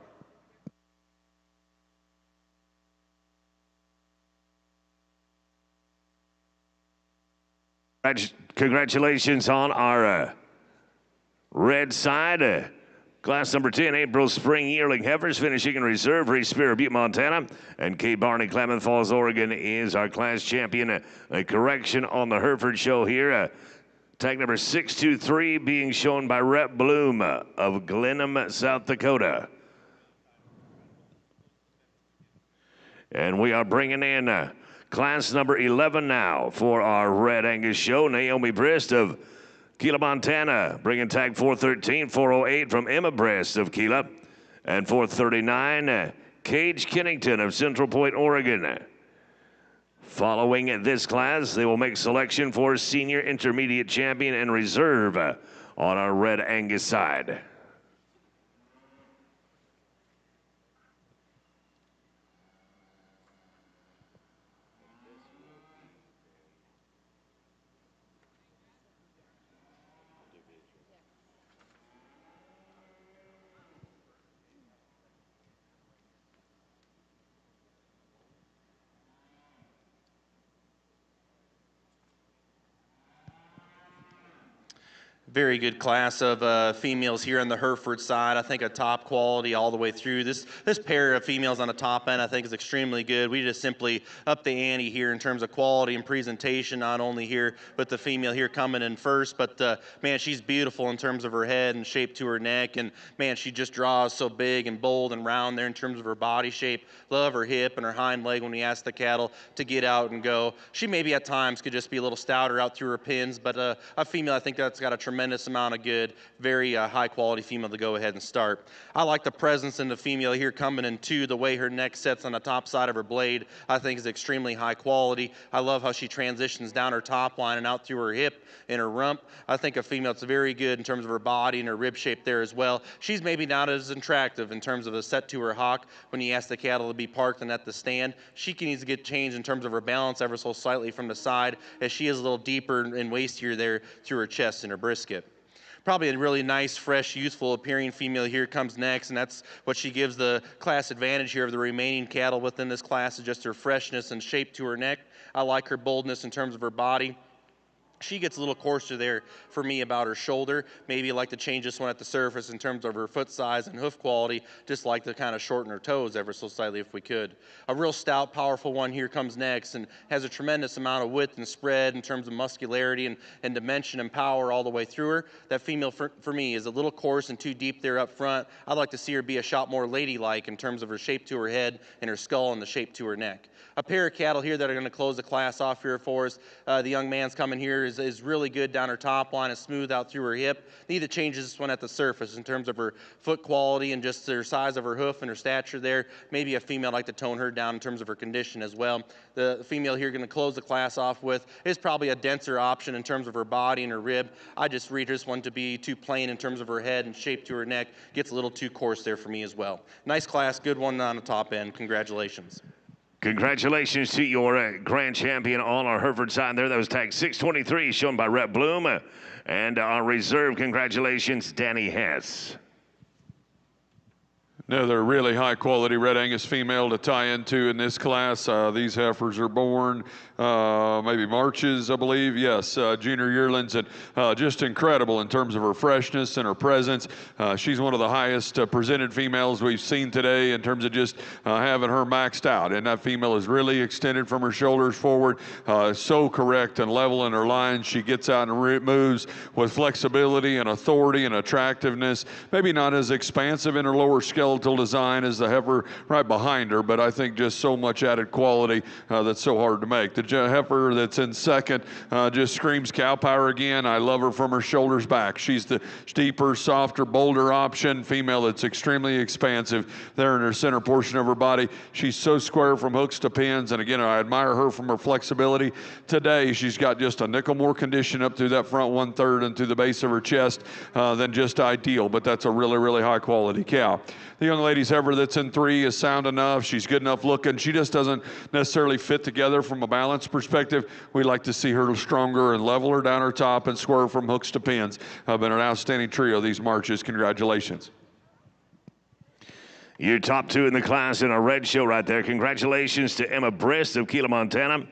Congratulations on our red side. Class number 10, April Spring Yearling Heifers, finishing in reserve. Reese Spear, Butte, Montana. And Kate Barney, Klamath Falls, Oregon, is our class champion. A correction on the Hereford show here. Tag number 623 being shown by Rep Bloom of Glenham, South Dakota. And we are bringing in class number 11 now for our Red Angus show. Naomi Brist of Keela, Montana, bringing tag 413, 408 from Emma Brist of Keela. And 439, Cage Kennington of Central Point, Oregon. Following this class, they will make selection for senior intermediate champion and reserve on our Red Angus side. Very good class of females here on the Hereford side. I think a top quality all the way through. This pair of females on the top end I think is extremely good. We just simply up the ante here in terms of quality and presentation, not only here with the female here coming in first, but man, she's beautiful in terms of her head and shape to her neck, and man, she just draws so big and bold and round there in terms of her body shape. Love her hip and her hind leg when we ask the cattle to get out and go. She maybe at times could just be a little stouter out through her pins, but a female I think that's got a tremendous amount of good, very high quality female to go ahead and start. I like the presence in the female here coming in two. The way her neck sets on the top side of her blade I think is extremely high quality. I love how she transitions down her top line and out through her hip and her rump. I think a female that's very good in terms of her body and her rib shape there as well. She's maybe not as attractive in terms of a set to her hock when you ask the cattle to be parked and at the stand. She needs to get changed in terms of her balance ever so slightly from the side, as she is a little deeper and wastier there through her chest and her brisket. Probably a really nice, fresh, youthful appearing female here comes next, and that's what she gives the class advantage here of the remaining cattle within this class, is just her freshness and shape to her neck. I like her boldness in terms of her body. She gets a little coarser there for me about her shoulder. Maybe I'd like to change this one at the surface in terms of her foot size and hoof quality, just like to kind of shorten her toes ever so slightly if we could. A real stout, powerful one here comes next and has a tremendous amount of width and spread in terms of muscularity and dimension and power all the way through her. That female for me is a little coarse and too deep there up front. I'd like to see her be a shot more ladylike in terms of her shape to her head and her skull and the shape to her neck. A pair of cattle here that are going to close the class off here for us. The young man's coming here is really good down her top line and smooth out through her hip. Need to change this one at the surface in terms of her foot quality and just her size of her hoof and her stature there. Maybe a female like to tone her down in terms of her condition as well. The female here going to close the class off with is probably a denser option in terms of her body and her rib. I just read this one to be too plain in terms of her head and shape to her neck. Gets a little too coarse there for me as well. Nice class, good one on the top end. Congratulations. Congratulations to your grand champion on our Hereford side there. That was tag 623, shown by Rep Bloom. And our reserve, congratulations, Danny Hess. Another really high quality Red Angus female to tie into in this class. These heifers are born maybe Marches, I believe. Yes, junior yearlings, and just incredible in terms of her freshness and her presence. She's one of the highest presented females we've seen today in terms of just having her maxed out. And that female is really extended from her shoulders forward, so correct and level in her lines. She gets out and moves with flexibility and authority and attractiveness. Maybe not as expansive in her lower skeletal design as the heifer right behind her, but I think just so much added quality that's so hard to make. The heifer that's in second just screams cow power again. I love her from her shoulders back. She's the steeper, softer, bolder option female that's extremely expansive there in her center portion of her body. She's so square from hooks to pins, and again, I admire her from her flexibility. Today, she's got just a nickel more condition up through that front 1/3 and to the base of her chest than just ideal, but that's a really, really high quality cow. The young lady's heifer that's in 3 is sound enough. She's good enough looking. She just doesn't necessarily fit together from a balance perspective. We like to see her stronger and level her down her top and swerve from hooks to pins. Been an outstanding trio these marches. Congratulations. Your top 2 in the class in a red show right there. Congratulations to Emma Brist of Keela, Montana,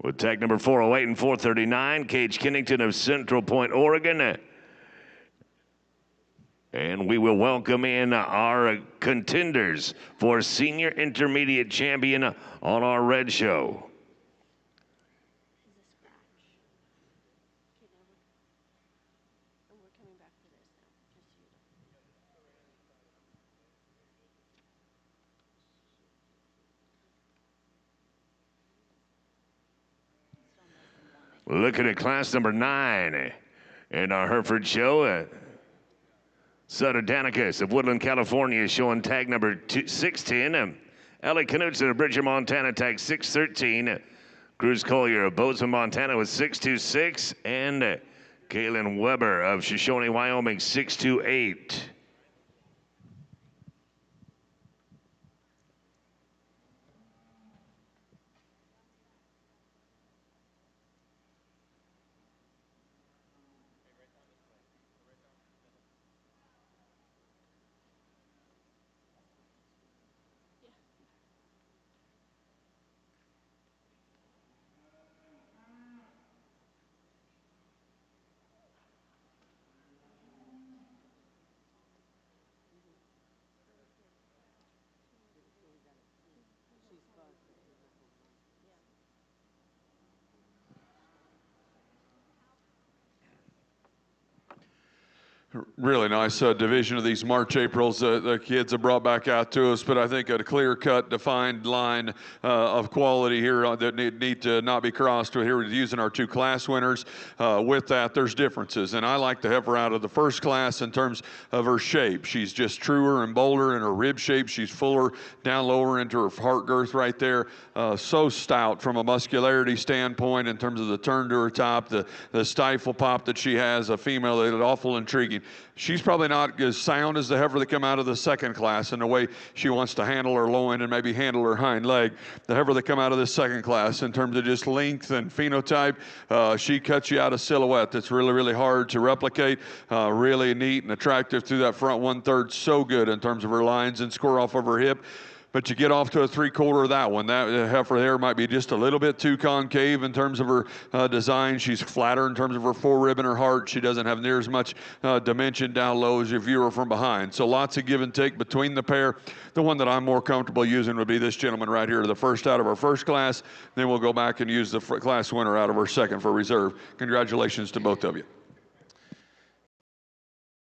with tag number 408 and 439. Cage Kennington of Central Point, Oregon. And we will welcome in our contenders for Senior Intermediate Champion on our red show. Looking at class number 9 in our Hereford show. Sutter Danicus of Woodland, California is showing tag number 610. Ellie Knutson of Bridger, Montana, tag 613. Cruz Collier of Bozeman, Montana with 626. And Kaylin Weber of Shoshone, Wyoming, 628. Really nice division of these March Aprils the kids have brought back out to us, but I think a clear-cut, defined line of quality here that need to not be crossed. Here we're using our 2 class winners. With that, there's differences, and I like to have her out of the first class in terms of her shape. She's just truer and bolder in her rib shape. She's fuller down lower into her heart girth right there. So stout from a muscularity standpoint in terms of the turn to her top, the stifle pop that she has, a female that is awful intriguing. She's probably not as sound as the heifer that come out of the second class in the way she wants to handle her loin and maybe handle her hind leg. The heifer that come out of the second class in terms of just length and phenotype, she cuts you out a silhouette that's really, really hard to replicate. Really neat and attractive through that front 1/3. So good in terms of her lines and score off of her hip. But you get off to a 3/4 of that one. That heifer there might be just a little bit too concave in terms of her design. She's flatter in terms of her forerib and her heart. She doesn't have near as much dimension down low as you view her from behind. So lots of give and take between the pair. The one that I'm more comfortable using would be this gentleman right here, the first out of our first class. Then we'll go back and use the class winner out of our second for reserve. Congratulations to both of you.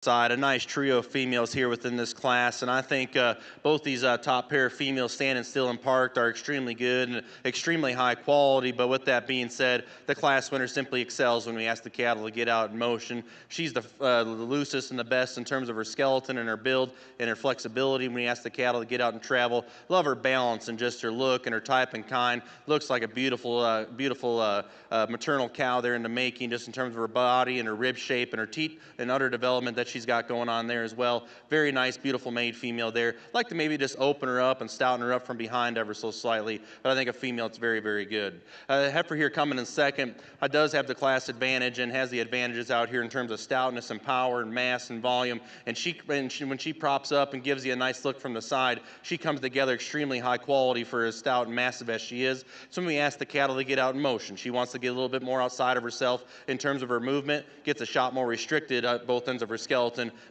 A nice trio of females here within this class, and I think both these top pair of females standing still and parked are extremely good and extremely high quality. But with that being said, the class winner simply excels when we ask the cattle to get out in motion. She's the loosest and the best in terms of her skeleton and her build and her flexibility when we ask the cattle to get out and travel. Love her balance and just her look and her type and kind. Looks like a beautiful maternal cow there in the making, just in terms of her body and her rib shape and her teat and udder development that she's got going on there as well. Very nice, beautiful made female there. Like to maybe just open her up and stouten her up from behind ever so slightly, but I think a female it's very, very good. Heifer here coming in second does have the class advantage and has the advantages out here in terms of stoutness and power and mass and volume. And when she props up and gives you a nice look from the side, she comes together extremely high quality for as stout and massive as she is. So when we ask the cattle to get out in motion, she wants to get a little bit more outside of herself in terms of her movement, gets a shot more restricted at both ends of her skeleton,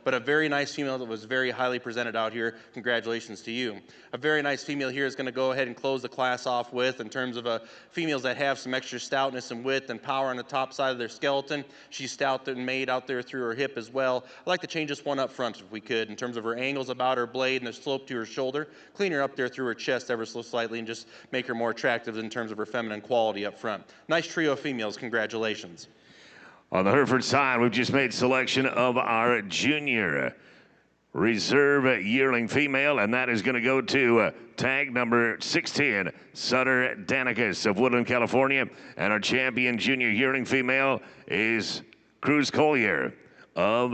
but a very nice female that was very highly presented out here. Congratulations to you. A very nice female here is going to go ahead and close the class off with in terms of females that have some extra stoutness and width and power on the top side of their skeleton. She's stout and made out there through her hip as well. I'd like to change this one up front if we could in terms of her angles about her blade and the slope to her shoulder. Clean her up there through her chest ever so slightly and just make her more attractive in terms of her feminine quality up front. Nice trio of females. Congratulations. On the Hereford side, we've just made selection of our junior reserve yearling female, and that is going to go to tag number 610, Sutter Danicus of Woodland, California. And our champion junior yearling female is Cruz Collier of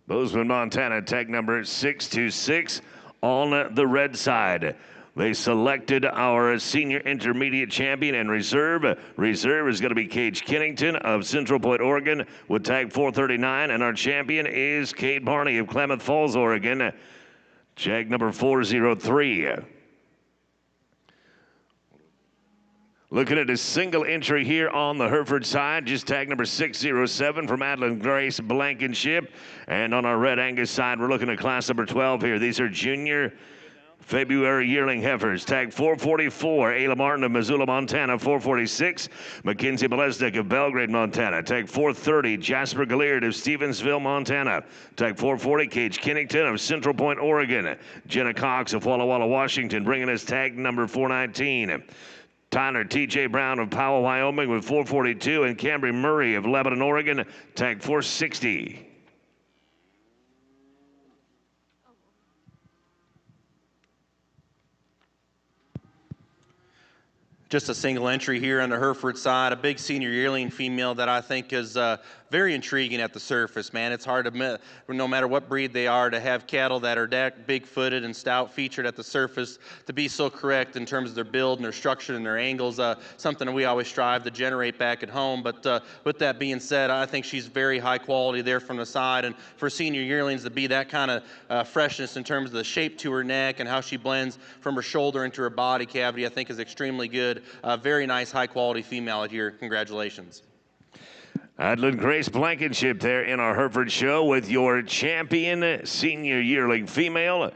Bozeman, Montana, tag number 626 on the red side. They selected our senior intermediate champion and reserve. Reserve is going to be Cage Kennington of Central Point, Oregon, with tag 439. And our champion is Cade Barney of Klamath Falls, Oregon, tag number 403. Looking at a single entry here on the Hereford side, just tag number 607 from Adeline Grace Blankenship. And on our red Angus side, we're looking at class number 12 here. These are junior February yearling heifers. Tag 444, Ayla Martin of Missoula, Montana. 446, Mackenzie Malesnik of Belgrade, Montana. Tag 430, Jasper Galliard of Stevensville, Montana. Tag 440, Cage Kennington of Central Point, Oregon. Jenna Cox of Walla Walla, Washington, bringing us tag number 419. Tyler T.J. Brown of Powell, Wyoming with 442, and Cambry Murray of Lebanon, Oregon, tag 460. Just a single entry here on the Hereford side, a big senior yearling female that I think is very intriguing at the surface, man. It's hard to, no matter what breed they are, to have cattle that are that big-footed and stout featured at the surface to be so correct in terms of their build and their structure and their angles, something that we always strive to generate back at home. But with that being said, I think she's very high quality there from the side, and for senior yearlings to be that kind of freshness in terms of the shape to her neck and how she blends from her shoulder into her body cavity, I think is extremely good. Very nice, high-quality female here. Congratulations. Adeline Grace Blankenship there in our Hereford show with your champion senior yearling female.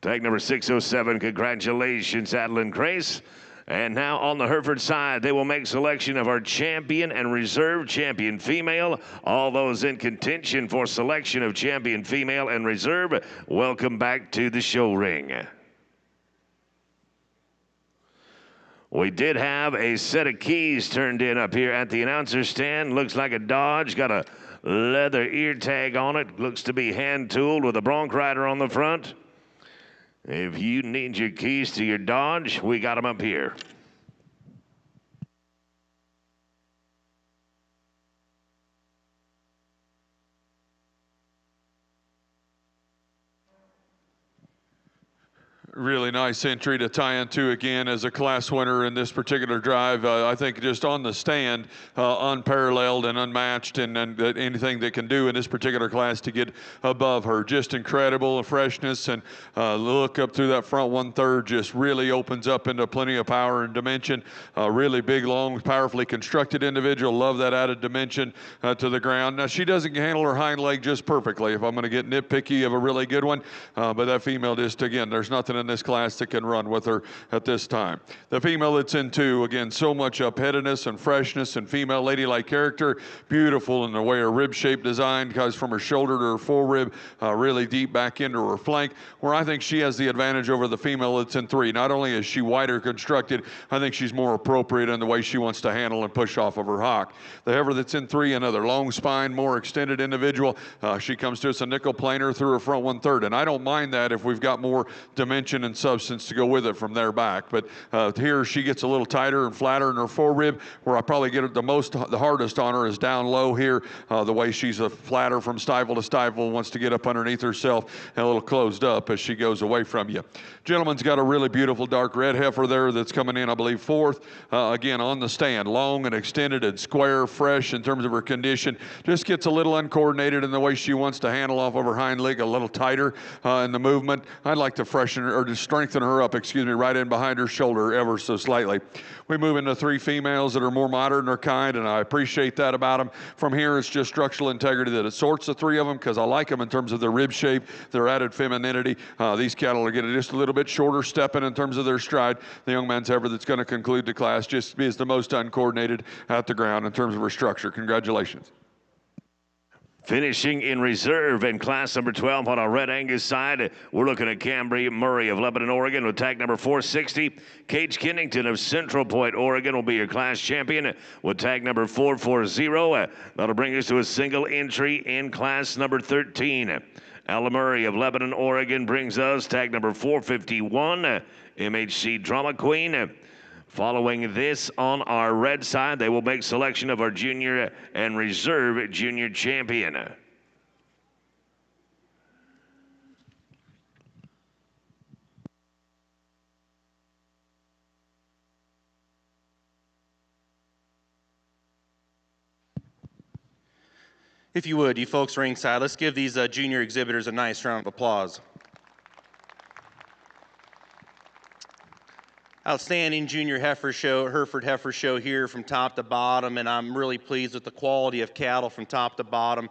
Tag number 607. Congratulations, Adeline Grace. And now on the Hereford side, they will make selection of our champion and reserve champion female. All those in contention for selection of champion female and reserve, welcome back to the show ring. We did have a set of keys turned in up here at the announcer stand. Looks like a Dodge, got a leather ear tag on it. Looks to be hand-tooled with a bronc rider on the front. If you need your keys to your Dodge, we got them up here. Really nice entry to tie into again as a class winner in this particular drive. I think just on the stand, unparalleled and unmatched, and anything that can do in this particular class to get above her. Just incredible freshness, and look up through that front 1/3 just really opens up into plenty of power and dimension. Really big, long, powerfully constructed individual. Love that added dimension to the ground. Now, she doesn't handle her hind leg just perfectly, if I'm going to get nitpicky of a really good one, but that female just, again, there's nothing in this class that can run with her at this time. The female that's in 2, again, so much upheadedness and freshness and female ladylike character. Beautiful in the way her rib shape design goes from her shoulder to her forerib, really deep back into her flank, where I think she has the advantage over the female that's in 3. Not only is she wider constructed, I think she's more appropriate in the way she wants to handle and push off of her hock. The heifer that's in 3, another long spine, more extended individual. She comes to us a nickel planer through her front 1/3, and I don't mind that if we've got more dimension and substance to go with it from there back. But here she gets a little tighter and flatter in her forerib. Where I probably get it the hardest on her is down low here. The way she's a flatter from stifle to stifle, wants to get up underneath herself and a little closed up as she goes away from you. Gentleman's got a really beautiful dark red heifer there that's coming in, I believe, 4th. Again, on the stand, long and extended and square, fresh in terms of her condition. Just gets a little uncoordinated in the way she wants to handle off of her hind leg, a little tighter in the movement. I'd like to freshen her, or to strengthen her up, right in behind her shoulder ever so slightly. We move into 3 females that are more modern in their kind, and I appreciate that about them. From here, it's just structural integrity that it sorts the 3 of them, because I like them in terms of their rib shape, their added femininity. These cattle are getting just a little bit shorter stepping in terms of their stride. The young man's heifer that's going to conclude the class just is the most uncoordinated at the ground in terms of her structure. Congratulations. Finishing in reserve in class number 12 on our red Angus side, we're looking at Cambry Murray of Lebanon, Oregon with tag number 460. Cage Kennington of Central Point, Oregon will be your class champion with tag number 440. That'll bring us to a single entry in class number 13. Ella Murray of Lebanon, Oregon brings us tag number 451. MHC Drama Queen. Following this on our red side, they will make selection of our junior and reserve junior champion. If you would, you folks ringside, let's give these junior exhibitors a nice round of applause. Outstanding junior Hereford heifer show here from top to bottom, and I'm really pleased with the quality of cattle from top to bottom,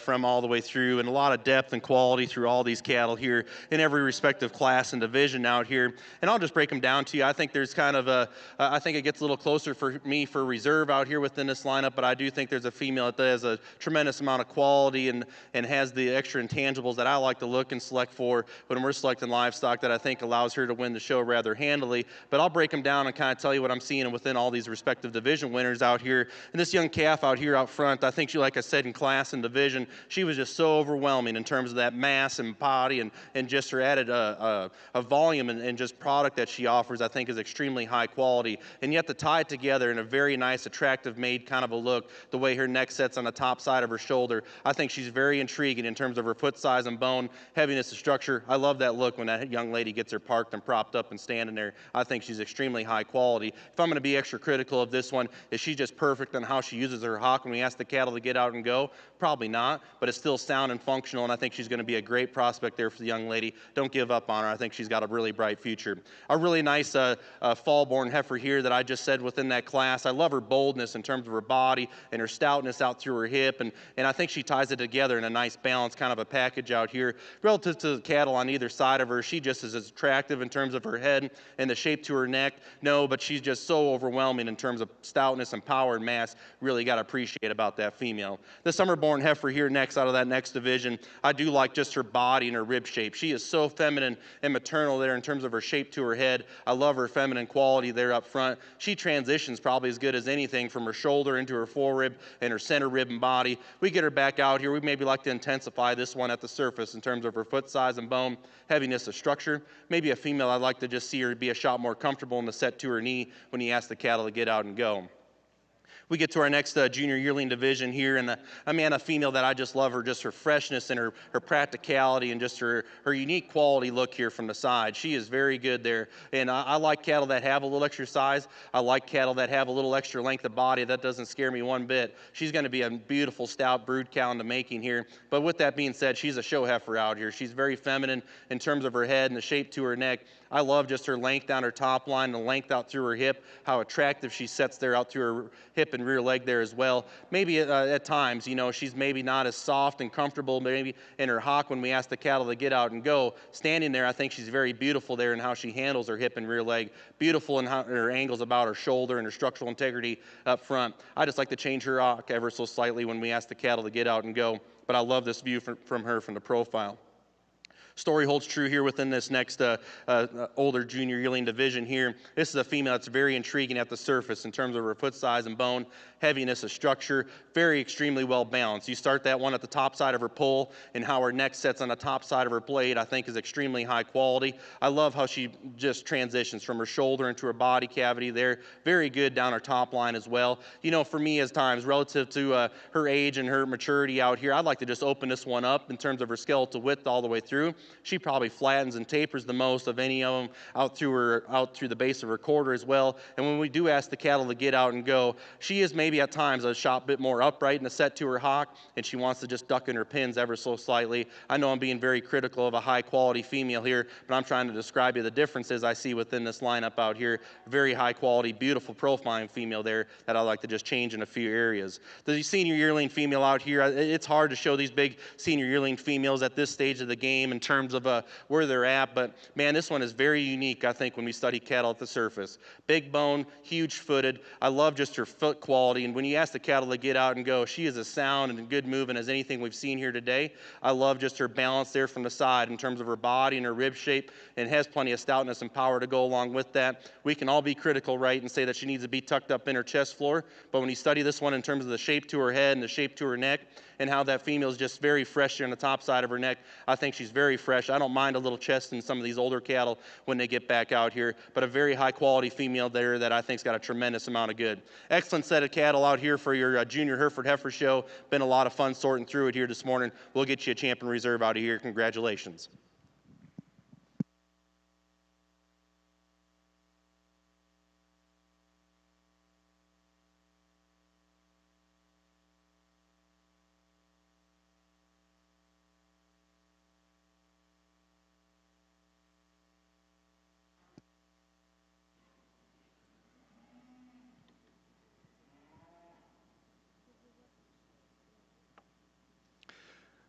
from all the way through, and a lot of depth and quality through all these cattle here in every respective class and division out here. And I'll just break them down to you. I think there's kind of I think it gets a little closer for me for reserve out here within this lineup, but I do think there's a female that has a tremendous amount of quality and has the extra intangibles that I like to look and select for when we're selecting livestock that I think allows her to win the show rather handily. But I'll break them down and kind of tell you what I'm seeing within all these respective division winners out here. And this young calf out here out front, I think she, like I said, in class and division, she was just so overwhelming in terms of that mass and body and just her added a volume and just product that she offers, I think is extremely high quality. And yet to tie it together in a very nice, attractive made kind of a look, the way her neck sets on the top side of her shoulder, I think she's very intriguing in terms of her foot size and bone, heaviness of structure. I love that look when that young lady gets her parked and propped up and standing there. I think she's extremely high quality. If I'm going to be extra critical of this one, is she just perfect on how she uses her hock when we ask the cattle to get out and go? Probably not, but it's still sound and functional, and I think she's going to be a great prospect there for the young lady. Don't give up on her. I think she's got a really bright future. A really nice fall-born heifer here that I just said within that class. I love her boldness in terms of her body and her stoutness out through her hip, and I think she ties it together in a nice balance, kind of a package out here. Relative to the cattle on either side of her, she just is as attractive in terms of her head and the shape to her neck. No, but she's just so overwhelming in terms of stoutness and power and mass. Really got to appreciate about that female. The summer-born heifer here next out of that next division, I do like just her body and her rib shape. She is so feminine and maternal there in terms of her shape to her head. I love her feminine quality there up front. She transitions probably as good as anything from her shoulder into her forerib and her center rib and body. We get her back out here. We maybe like to intensify this one at the surface in terms of her foot size and bone, heaviness of structure. Maybe a female, I'd like to just see her be a shot more comfortable in the set to her knee when you ask the cattle to get out and go. We get to our next junior yearling division here, and a female that I just love her, just her freshness and her practicality and just her unique quality look here from the side. She is very good there, and I like cattle that have a little extra size. I like cattle that have a little extra length of body. That doesn't scare me one bit. She's going to be a beautiful stout brood cow in the making here, but with that being said, she's a show heifer out here. She's very feminine in terms of her head and the shape to her neck. I love just her length down her top line, the length out through her hip, how attractive she sets there out through her hip and rear leg there as well. Maybe at times, she's maybe not as soft and comfortable maybe in her hock when we ask the cattle to get out and go. Standing there, I think she's very beautiful there in how she handles her hip and rear leg. Beautiful in how her angles about her shoulder and her structural integrity up front. I just like to change her hock ever so slightly when we ask the cattle to get out and go, but I love this view from her from the profile. Story holds true here within this next older junior yearling division here. This is a female that's very intriguing at the surface in terms of her foot size and bone, heaviness of structure, very extremely well balanced. You start that one at the top side of her poll, and how her neck sets on the top side of her blade, I think, is extremely high quality. I love how she just transitions from her shoulder into her body cavity there. Very good down her top line as well. For me, as times, relative to her age and her maturity out here, I'd like to just open this one up in terms of her skeletal width all the way through. She probably flattens and tapers the most of any of them out through the base of her quarter as well. And when we do ask the cattle to get out and go, she is maybe at times a shot bit more upright in the set to her hock, and she wants to just duck in her pins ever so slightly. I know I'm being very critical of a high quality female here, but I'm trying to describe you the differences I see within this lineup out here. Very high quality, beautiful profiling female there that I like to just change in a few areas. The senior yearling female out here, it's hard to show these big senior yearling females at this stage of the game in terms of where they're at, but man, this one is very unique, I think, when we study cattle at the surface. Big bone, huge footed. I love just her foot quality, and when you ask the cattle to get out and go, she is as sound and good moving as anything we've seen here today. I love just her balance there from the side in terms of her body and her rib shape, and has plenty of stoutness and power to go along with that. We can all be critical, right, and say that she needs to be tucked up in her chest floor, but when you study this one in terms of the shape to her head and the shape to her neck, and how that female is just very fresh here on the top side of her neck, I think she's very fresh. I don't mind a little chest in some of these older cattle when they get back out here, but a very high quality female there that I think's got a tremendous amount of good. Excellent set of cattle out here for your junior Hereford heifer show. Been a lot of fun sorting through it here this morning. We'll get you a champion reserve out of here. Congratulations.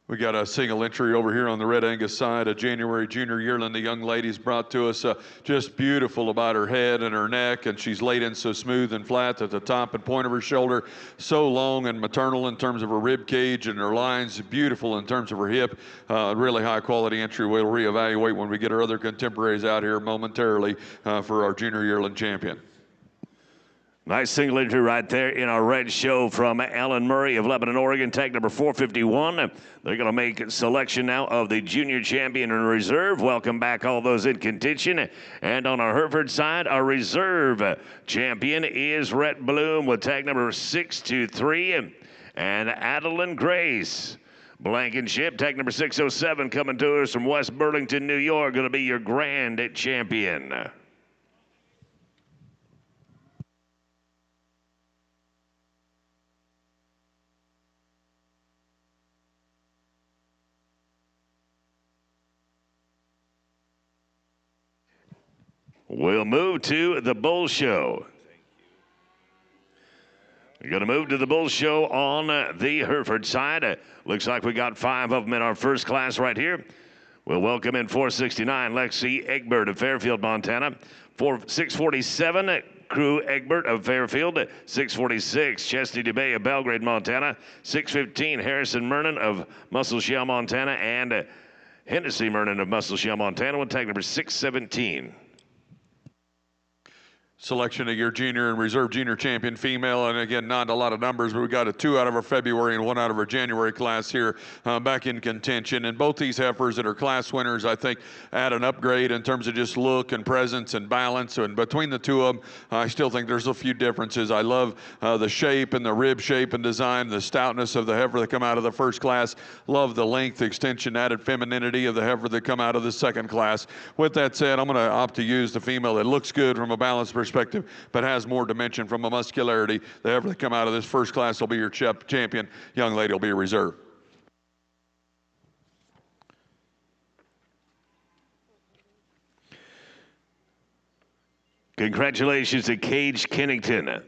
We got a single entry over here on the Red Angus side, a January junior yearling the young ladies brought to us. Just beautiful about her head and her neck, and she's laid in so smooth and flat at the top and point of her shoulder. So long and maternal in terms of her rib cage and her lines. Beautiful in terms of her hip. Really high quality entry. We'll reevaluate when we get our other contemporaries out here momentarily for our junior yearling champion. Nice single entry right there in our red show from Ellen Murray of Lebanon, Oregon, tag number 451. They're going to make selection now of the junior champion in reserve. Welcome back all those in contention. And on our Hereford side, our reserve champion is Rhett Bloom with tag number 623 and Adeline Grace. Blankenship, tag number 607, coming to us from West Burlington, New York, going to be your grand champion. We'll move to the Bull Show. We're going to move to the Bull Show on the Hereford side. Looks like we got 5 of them in our first class right here. We'll welcome in 469, Lexi Egbert of Fairfield, Montana. 647, Crew Egbert of Fairfield. 646, Chesney DeBay of Belgrade, Montana. 615, Harrison Mernon of Muscle Shell, Montana. And Hennessy Mernon of Muscle Shell, Montana with tag number 617. Selection of your junior and reserve junior champion female, and again, not a lot of numbers, but we got a 2 out of our February and 1 out of our January class here back in contention. And both these heifers that are class winners, I think, add an upgrade in terms of just look and presence and balance. And between the two of them, I still think there's a few differences. I love the shape and the rib shape and design, the stoutness of the heifer that come out of the first class. Love the length, extension, added femininity of the heifer that come out of the second class. With that said, I'm going to opt to use the female that looks good from a balance perspective, but has more dimension from a muscularity. The heifer that come out of this first class will be your champion. Young lady will be a reserve. Congratulations to Cage Kennington.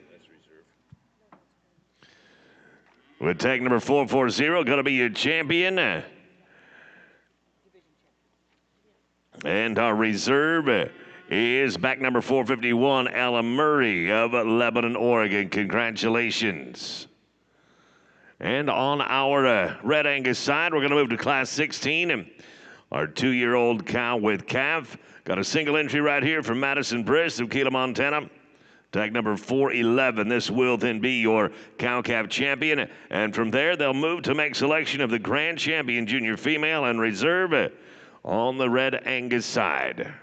With tag number 440, going to be your champion. And our reserve is back number 451, Ella Murray of Lebanon, Oregon. Congratulations. And on our Red Angus side, we're going to move to Class 16. And our 2-year-old cow with calf. Got a single entry right here from Madison Briss of Keela, Montana. Tag number 411. This will then be your cow-calf champion. And from there, they'll move to make selection of the grand champion junior female and reserve on the Red Angus side.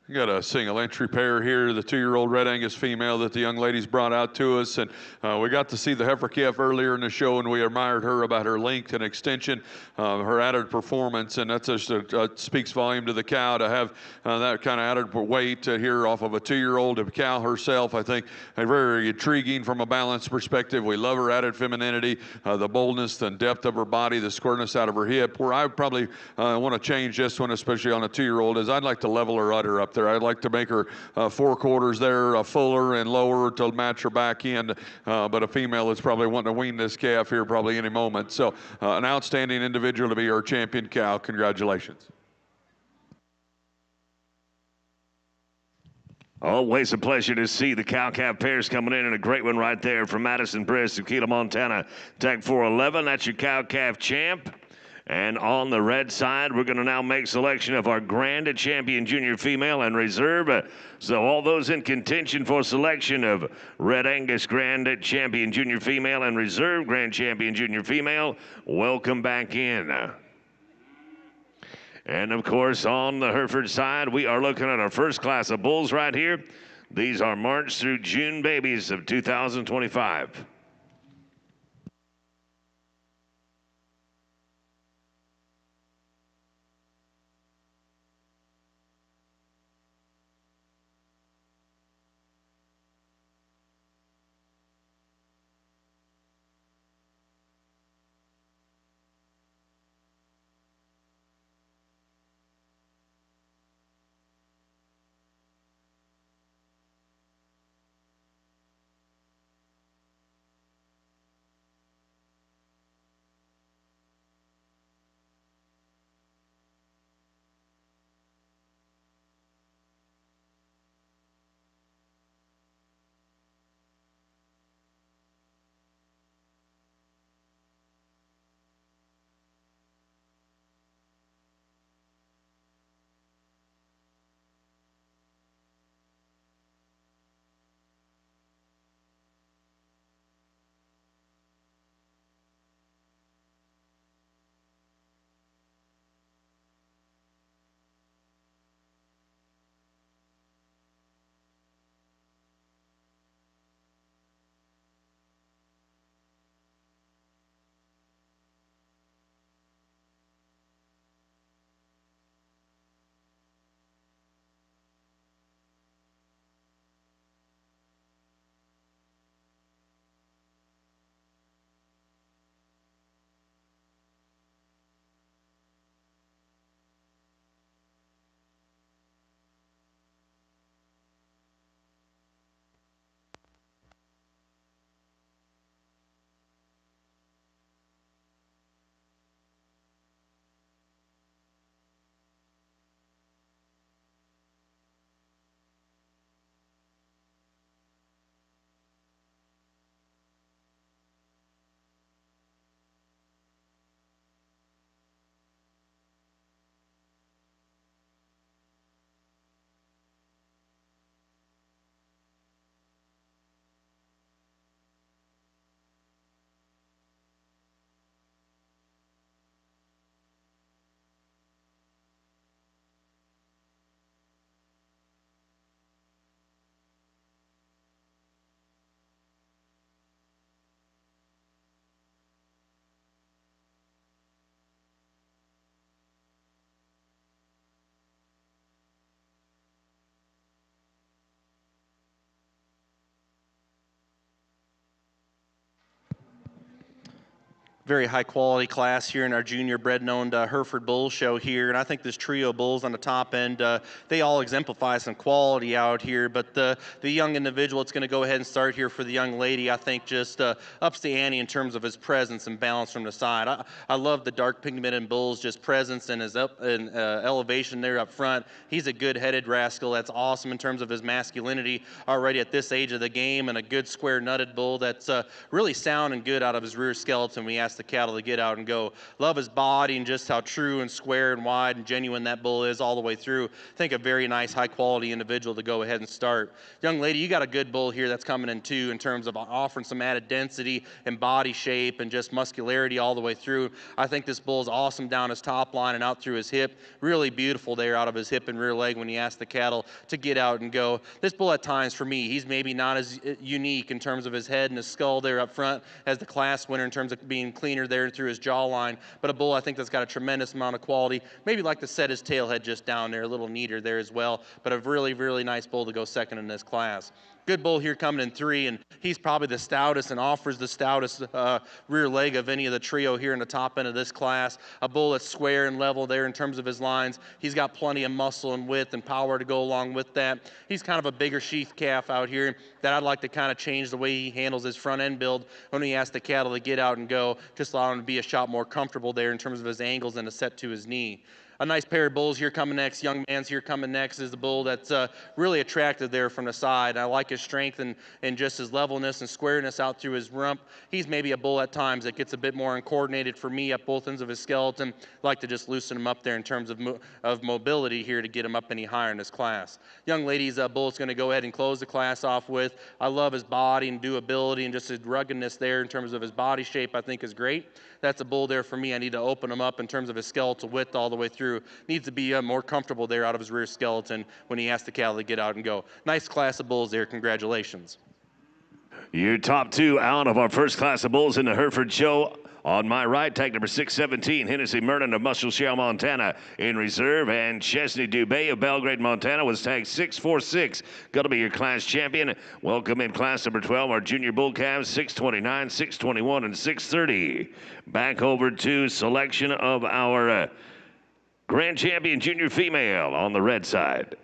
We got a single entry pair here, the 2-year-old Red Angus female that the young ladies brought out to us. And we got to see the heifer calf earlier in the show, and we admired her about her length and extension, her added performance. And that just speaks volume to the cow to have that kind of added weight here off of a 2-year-old cow herself. I think very intriguing from a balance perspective. We love her added femininity, the boldness and depth of her body, the squareness out of her hip. Where I probably want to change this one, especially on a 2-year-old, is I'd like to level her udder up there. I'd like to make her 4 quarters there, fuller and lower to match her back end. But a female is probably wanting to wean this calf here probably any moment. So an outstanding individual to be our champion cow. Congratulations. Always a pleasure to see the cow-calf pairs coming in, and a great one right there from Madison Briss of Keela, Montana. Tag 411, that's your cow-calf champ. And on the red side, we're going to now make selection of our grand champion junior female and reserve. So all those in contention for selection of Red Angus grand champion junior female and reserve grand champion junior female, welcome back in. And of course, on the Hereford side, we are looking at our first class of bulls right here. These are March through June babies of 2025. Very high quality class here in our junior bred-owned Hereford Bull Show here, and I think this trio of bulls on the top end, they all exemplify some quality out here. But the young individual that's going to go ahead and start here for the young lady, I think just ups the ante in terms of his presence and balance from the side. I love the dark pigmented bull's just presence and his elevation there up front. He's a good-headed rascal. That's awesome in terms of his masculinity already at this age of the game, and a good square nutted bull that's really sound and good out of his rear skeleton. We ask the cattle to get out and go. Love his body and just how true and square and wide and genuine that bull is all the way through. I think a very nice, high-quality individual to go ahead and start. Young lady, you got a good bull here that's coming in too in terms of offering some added density and body shape and just muscularity all the way through. I think this bull is awesome down his top line and out through his hip. Really beautiful there out of his hip and rear leg when you ask the cattle to get out and go. This bull at times, for me, he's maybe not as unique in terms of his head and his skull there up front as the class winner in terms of being cleaner there through his jawline, but a bull I think that's got a tremendous amount of quality. Maybe like to set his tail head just down there, a little neater there as well, but a really, really nice bull to go second in this class. Good bull here coming in 3, and he's probably the stoutest and offers the stoutest rear leg of any of the trio here in the top end of this class. A bull that's square and level there in terms of his lines. He's got plenty of muscle and width and power to go along with that. He's kind of a bigger sheath calf out here that I'd like to kind of change the way he handles his front end build when he asks the cattle to get out and go, just allow him to be a shot more comfortable there in terms of his angles and a set to his knee. A nice pair of bulls here coming next. Young man's here coming next is the bull that's really attractive there from the side. I like his strength and just his levelness and squareness out through his rump. He's maybe a bull at times that gets a bit more uncoordinated for me at both ends of his skeleton. I like to just loosen him up there in terms of mobility here to get him up any higher in this class. Young lady's bull is going to go ahead and close the class off with. I love his body and doability and just his ruggedness there in terms of his body shape I think is great. That's a bull there for me. I need to open him up in terms of his skeletal width all the way through through, needs to be more comfortable there out of his rear skeleton when he has the cattle to get out and go. Nice class of bulls there. Congratulations. Your top two out of our first class of bulls in the Hereford Show. On my right, tag number 617, Hennessy Mernon of Muscle Shell, Montana, in reserve. And Chesney Dubé of Belgrade, Montana, was tagged 646. Going to be your class champion. Welcome in class number 12, our junior bull calves, 629, 621, and 630. Back over to selection of our grand champion junior female on the red side.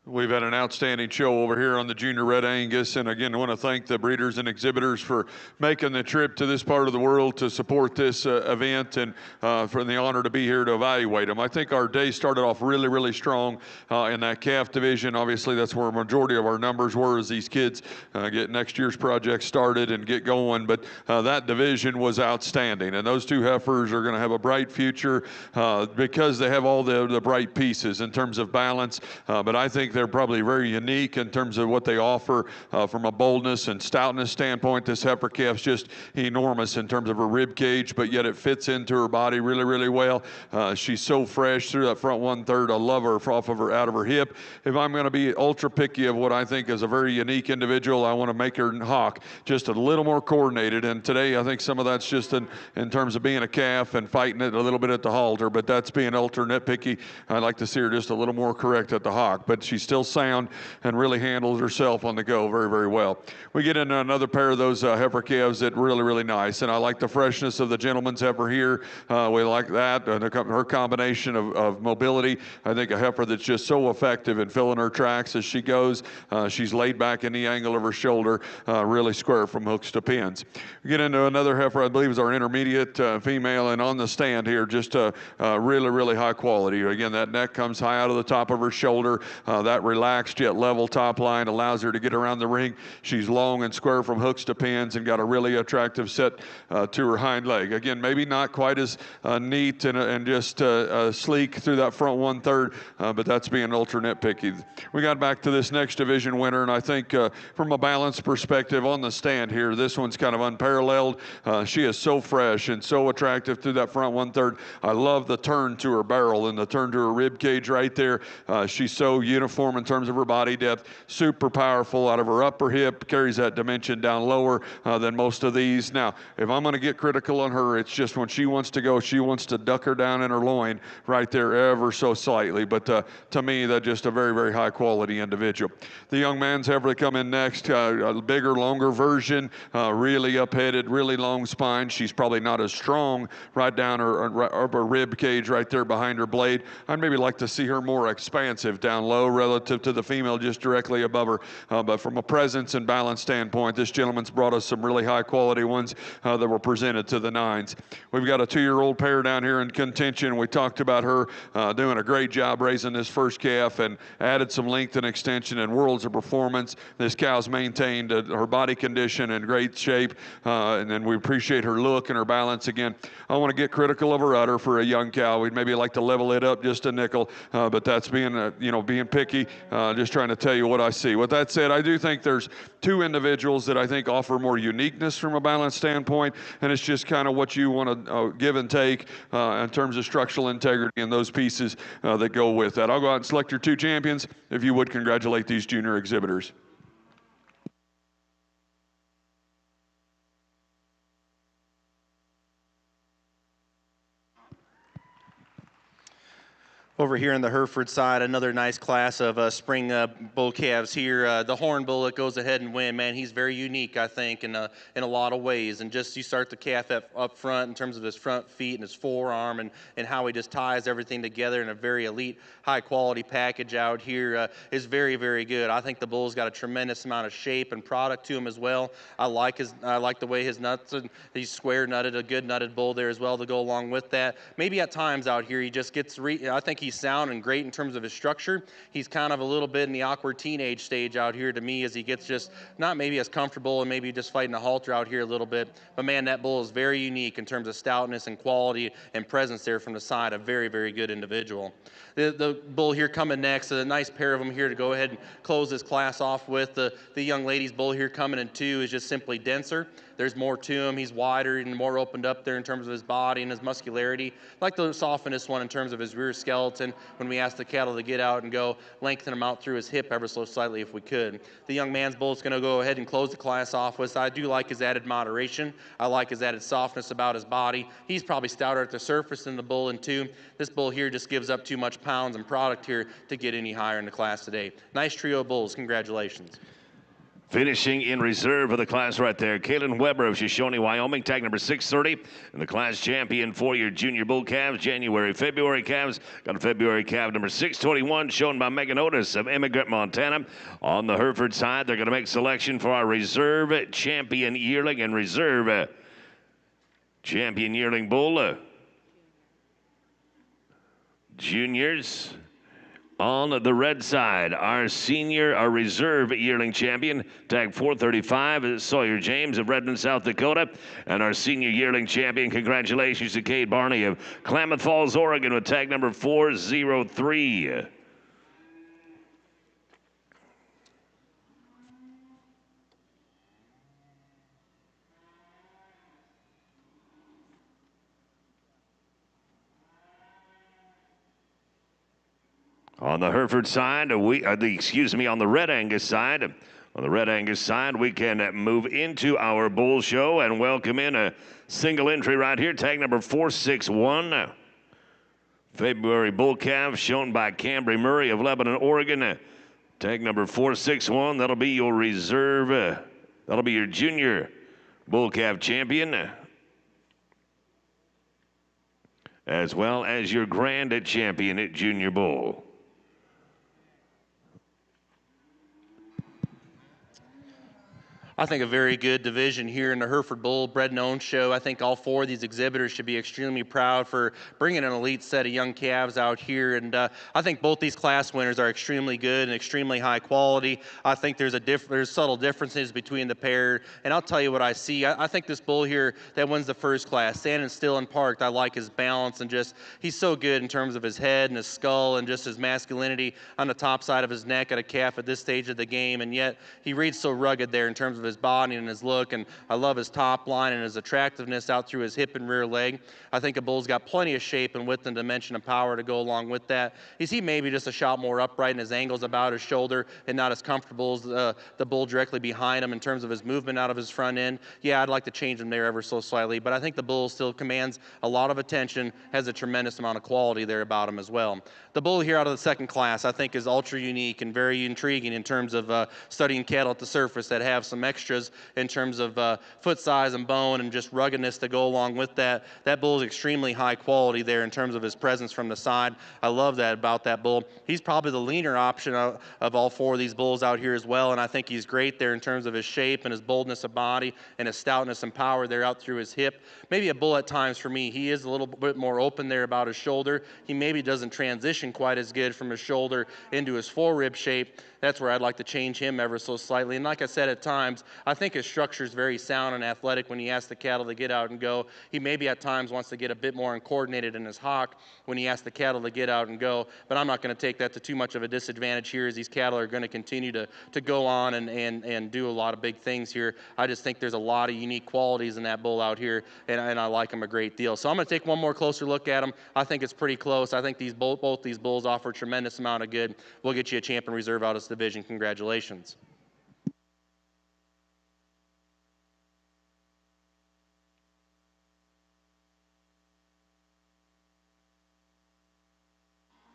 We've had an outstanding show over here on the Junior Red Angus, and again, I want to thank the breeders and exhibitors for making the trip to this part of the world to support this event, and for the honor to be here to evaluate them. I think our day started off really, really strong in that calf division. Obviously, that's where a majority of our numbers were as these kids get next year's project started and get going, but that division was outstanding, and those two heifers are going to have a bright future because they have all the bright pieces in terms of balance, but I think they're probably very unique in terms of what they offer from a boldness and stoutness standpoint. This heifer calf's just enormous in terms of her rib cage, but yet it fits into her body really, really well. She's so fresh through that front 1/3. I love her off of her, out of her hip. If I'm going to be ultra picky of what I think is a very unique individual, I want to make her hock just a little more coordinated. And today, I think some of that's just in terms of being a calf and fighting it a little bit at the halter, but that's being ultra nitpicky. I'd like to see her just a little more correct at the hock, but she's still sound and really handles herself on the go very, very well. We get into another pair of those heifer calves that really, really nice, and I like the freshness of the gentleman's heifer here. We like that, and her combination of mobility. I think a heifer that's just so effective in filling her tracks as she goes. She's laid back in the angle of her shoulder, really square from hooks to pins. We get into another heifer, I believe is our intermediate female, and on the stand here, just really, really high quality. Again, that neck comes high out of the top of her shoulder. That relaxed yet level top line allows her to get around the ring. She's long and square from hooks to pins and got a really attractive set to her hind leg. Again, maybe not quite as neat and just sleek through that front 1/3, but that's being ultra nitpicky. We got back to this next division winner, and I think from a balance perspective on the stand here, this one's kind of unparalleled. She is so fresh and so attractive through that front 1/3. I love the turn to her barrel and the turn to her rib cage right there. She's so uniform in terms of her body depth, super powerful out of her upper hip, carries that dimension down lower than most of these. Now, if I'm going to get critical on her, it's just when she wants to go, she wants to duck her down in her loin right there ever so slightly. But to me, that's just a very, very high quality individual. The young man's heifer to come in next, a bigger, longer version, really upheaded, really long spine. She's probably not as strong right down her rib cage right there behind her blade. I'd maybe like to see her more expansive down low relative to the female just directly above her. But from a presence and balance standpoint, this gentleman's brought us some really high quality ones that were presented to the nines. We've got a 2-year-old pair down here in contention. We talked about her doing a great job raising this first calf and added some length and extension and worlds of performance. This cow's maintained her body condition in great shape, and then we appreciate her look and her balance. Again, I want to get critical of her udder for a young cow. We'd maybe like to level it up just a nickel, but that's being being picky, just trying to tell you what I see. With that said, I do think there's two individuals that I think offer more uniqueness from a balance standpoint, and it's just kind of what you want to give and take in terms of structural integrity and those pieces that go with that. I'll go out and select your two champions. If you would, congratulate these junior exhibitors. Over here on the Hereford side, another nice class of spring bull calves here. The horn bull that goes ahead and win, man, he's very unique, I think, in a lot of ways. And just you start the calf up front in terms of his front feet and his forearm and how he just ties everything together in a very elite, high-quality package out here is very, very good. I think the bull's got a tremendous amount of shape and product to him as well. I like the way his nuts, he's square nutted, a good nutted bull there as well to go along with that. Maybe at times out here he just gets, I think he's sound and great in terms of his structure. He's kind of a little bit in the awkward teenage stage out here to me as he gets just not maybe as comfortable and maybe just fighting a halter out here a little bit. But man, that bull is very unique in terms of stoutness and quality and presence there from the side. A very, very good individual. The bull here coming next, a nice pair of them here to go ahead and close this class off with. The young lady's bull here coming in two is just simply denser. There's more to him. He's wider and more opened up there in terms of his body and his muscularity. I'd like to soften this one in terms of his rear skeleton when we ask the cattle to get out and go lengthen him out through his hip ever so slightly if we could. The young man's bull is going to go ahead and close the class off with. I do like his added moderation. I like his added softness about his body. He's probably stouter at the surface than the bull in two. This bull here just gives up too much pounds and product here to get any higher in the class today. Nice trio of bulls. Congratulations. Finishing in reserve of the class right there, Kalen Weber of Shoshone, Wyoming, tag number 630, and the class champion for your junior bull calves, February calves. Got a February calf number 621, shown by Megan Otis of Immigrant, Montana. On the Hereford side, they're going to make selection for our reserve champion yearling and reserve champion yearling bull juniors. On the red side, our reserve yearling champion, tag 435, Sawyer James of Redmond, South Dakota. And our senior yearling champion, congratulations to Cade Barney of Klamath Falls, Oregon, with tag number 403. On the Hereford side, on the Red Angus side, we can move into our bull show and welcome in a single entry right here, tag number 461. February bull calf shown by Cambry Murray of Lebanon, Oregon. Tag number 461. That'll be your reserve. That'll be your junior bull calf champion, as well as your grand champion at junior bull. I think a very good division here in the Hereford Bull Bred and Owned show. I think all four of these exhibitors should be extremely proud for bringing an elite set of young calves out here. And I think both these class winners are extremely good and extremely high quality. I think there's subtle differences between the pair. And I'll tell you what I see. I think this bull here that wins the first class, standing still and parked, I like his balance and just he's so good in terms of his head and his skull and just his masculinity on the top side of his neck at a calf at this stage of the game. And yet he reads so rugged there in terms of his body and his look, and I love his top line and his attractiveness out through his hip and rear leg. I think a bull's got plenty of shape and width and dimension and power to go along with that. Is he maybe just a shot more upright and his angle's about his shoulder and not as comfortable as the bull directly behind him in terms of his movement out of his front end? Yeah, I'd like to change him there ever so slightly, but I think the bull still commands a lot of attention, has a tremendous amount of quality there about him as well. The bull here out of the second class I think is ultra unique and very intriguing in terms of studying cattle at the surface that have some extras in terms of foot size and bone and just ruggedness to go along with that. That bull is extremely high quality there in terms of his presence from the side. I love that about that bull. He's probably the leaner option of all four of these bulls out here as well, and I think he's great there in terms of his shape and his boldness of body and his stoutness and power there out through his hip. Maybe a bull at times for me, he is a little bit more open there about his shoulder. He maybe doesn't transition quite as good from his shoulder into his forerib shape. That's where I'd like to change him ever so slightly. And like I said, at times, I think his structure is very sound and athletic when he asks the cattle to get out and go. He maybe at times wants to get a bit more coordinated in his hock when he asks the cattle to get out and go. But I'm not going to take that to too much of a disadvantage here, as these cattle are going to continue to go on and do a lot of big things here. I just think there's a lot of unique qualities in that bull out here, and I like him a great deal. So I'm going to take one more closer look at him. I think it's pretty close. I think both these bulls offer a tremendous amount of good. We'll get you a champion reserve out of this division. Congratulations.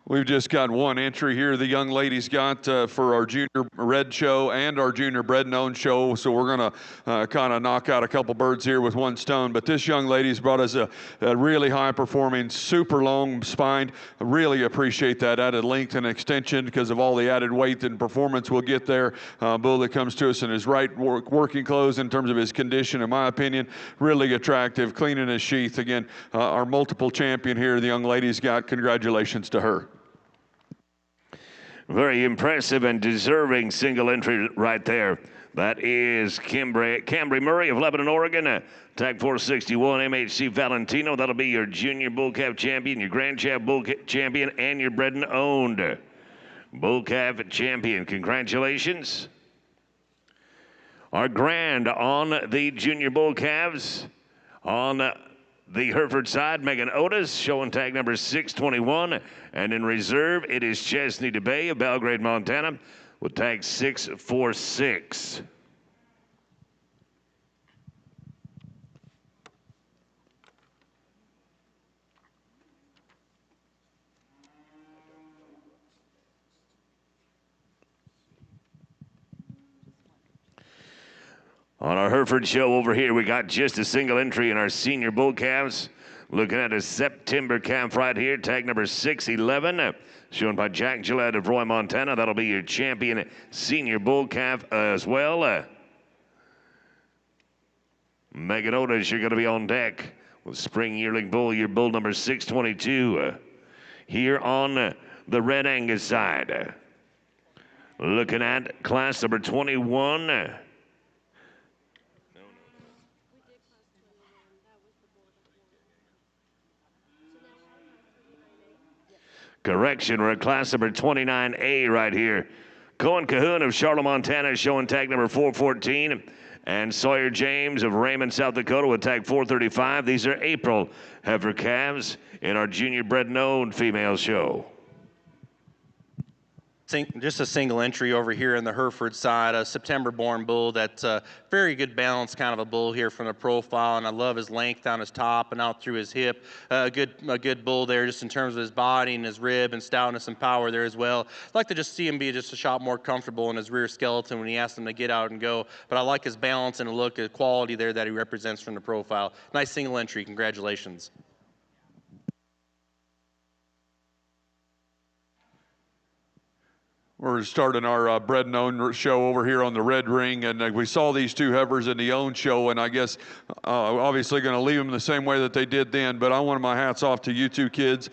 We've just got one entry here the young ladies got for our junior red show and our junior bred and owned show, so we're going to kind of knock out a couple birds here with one stone. But this young lady's brought us a really high-performing, super long spine. I really appreciate that added length and extension because of all the added weight and performance we'll get there. Bull that comes to us in his right working clothes in terms of his condition, in my opinion, really attractive, clean in his sheath. Again, our multiple champion here the young lady's got. Congratulations to her. Very impressive and deserving single entry right there. That is Cambry Murray of Lebanon, Oregon. Tag 461, MHC Valentino. That'll be your junior bull calf champion, your grand calf bull champion, and your bred and owned bull calf champion. Congratulations. Our grand on the junior bull calves. On the Hereford side, Megan Otis showing tag number 621. And in reserve, it is Chesney DeBay of Belgrade, Montana with tag 646. On our Hereford show over here, we got just a single entry in our senior bull calves. Looking at a September calf right here, tag number 611, shown by Jack Gillette of Roy, Montana. That'll be your champion senior bull calf as well. Megan Otis, you're going to be on deck with spring yearling bull, your bull number 622. Here on the Red Angus side. Looking at class number 21. Correction, we're at class number 29A right here. Cohen Cahoon of Charlotte, Montana showing tag number 414. And Sawyer James of Raymond, South Dakota with tag 435. These are April heifer calves in our junior bred known female show. Just a single entry over here in the Hereford side, a September-born bull that's a very good balance kind of a bull here from the profile, and I love his length down his top and out through his hip. A good bull there just in terms of his body and his rib and stoutness and power there as well. I'd like to just see him be just a shot more comfortable in his rear skeleton when he asks him to get out and go, but I like his balance and the look, the quality there that he represents from the profile. Nice single entry. Congratulations. We're starting our bred and owned show over here on the Red Ring, and we saw these two heifers in the owned show, and I guess obviously going to leave them the same way that they did then, but I want my hats off to you two kids.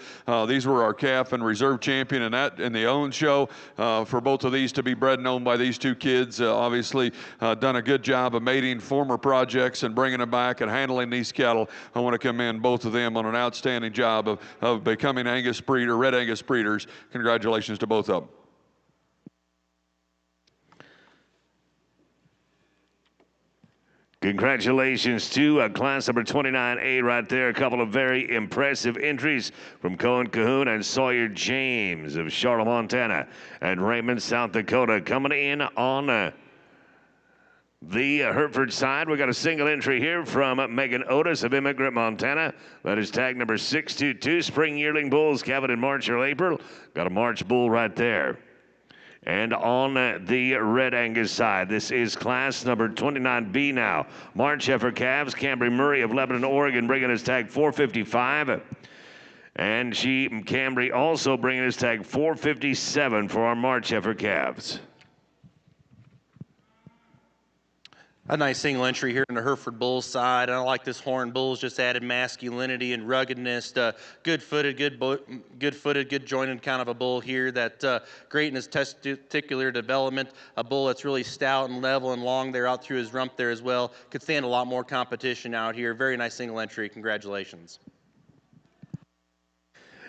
These were our calf and reserve champion in the owned show. For both of these to be bred and owned by these two kids, obviously done a good job of mating former projects and bringing them back and handling these cattle. I want to commend both of them on an outstanding job of becoming Angus breeder, Red Angus breeders. Congratulations to both of them. Congratulations to class number 29A right there. A couple of very impressive entries from Cohen Cahoon and Sawyer James of Charlotte, Montana, and Raymond, South Dakota. Coming in on the Hereford side, we got a single entry here from Megan Otis of Immigrant, Montana. That is tag number 622. Spring yearling bulls, calved in March or April. Got a March bull right there. And on the Red Angus side, this is class number 29B now. March heifer calves, Cambry Murray of Lebanon, Oregon, bringing his tag 455. And Cambry also bringing his tag 457 for our March heifer calves. A nice single entry here in the Hereford Bulls side. I like this horn bull's just added masculinity and ruggedness. Good-footed, good jointed kind of a bull here. That great in his testicular development. A bull that's really stout and level and long there out through his rump there as well. Could stand a lot more competition out here. Very nice single entry. Congratulations.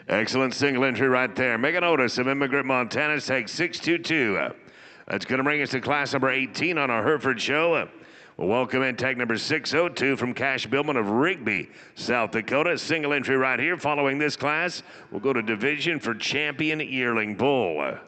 Excellent single entry right there. Megan Otis of Immigrant, Montana, tag 622. That's going to bring us to class number 18 on our Hereford show. We'll welcome in tag number 602 from Cash Billman of Rigby, South Dakota. Single entry right here. Following this class, we'll go to division for champion yearling bull.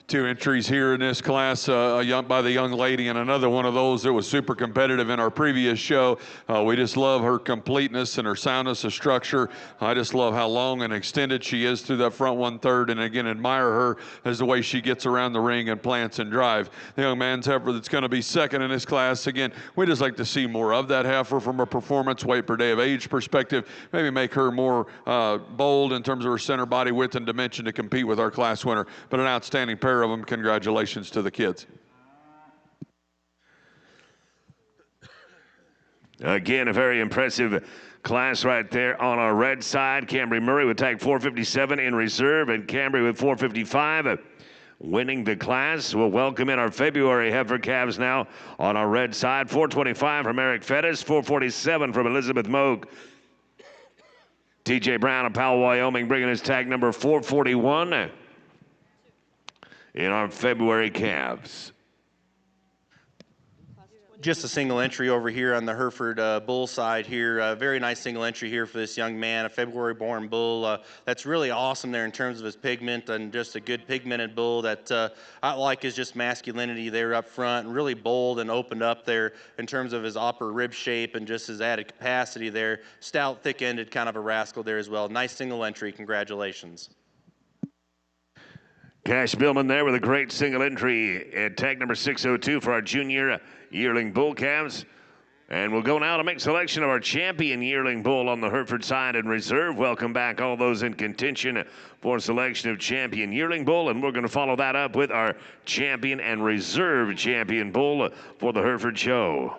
Two entries here in this class by the young lady, and another one of those that was super competitive in our previous show. We just love her completeness and her soundness of structure. I just love how long and extended she is through that front 1/3, and again, admire her as the way she gets around the ring and plants and drive. The young man's heifer that's going to be second in this class, again, we just like to see more of that heifer from a performance weight per day of age perspective, maybe make her more bold in terms of her center body width and dimension to compete with our class winner, but an outstanding pair of them. Congratulations to the kids. Again, a very impressive class right there on our red side. Cambry Murray with tag 457 in reserve, and Cambry with 455 winning the class. We'll welcome in our February heifer calves now on our red side. 425 from Eric Fettis, 447 from Elizabeth Moog. TJ Brown of Powell, Wyoming, bringing his tag number 441 in our February calves. Just a single entry over here on the Hereford bull side here. Very nice single entry here for this young man, a February-born bull. That's really awesome there in terms of his pigment, and just a good pigmented bull that I like his just masculinity there up front, and really bold and opened up there in terms of his upper rib shape and just his added capacity there. Stout, thick-ended, kind of a rascal there as well. Nice single entry. Congratulations. Cash Billman there with a great single entry at tag number 602 for our junior yearling bull calves. And we'll go now to make selection of our champion yearling bull on the Hereford side in reserve. Welcome back all those in contention for selection of champion yearling bull. And we're going to follow that up with our champion and reserve champion bull for the Hereford show.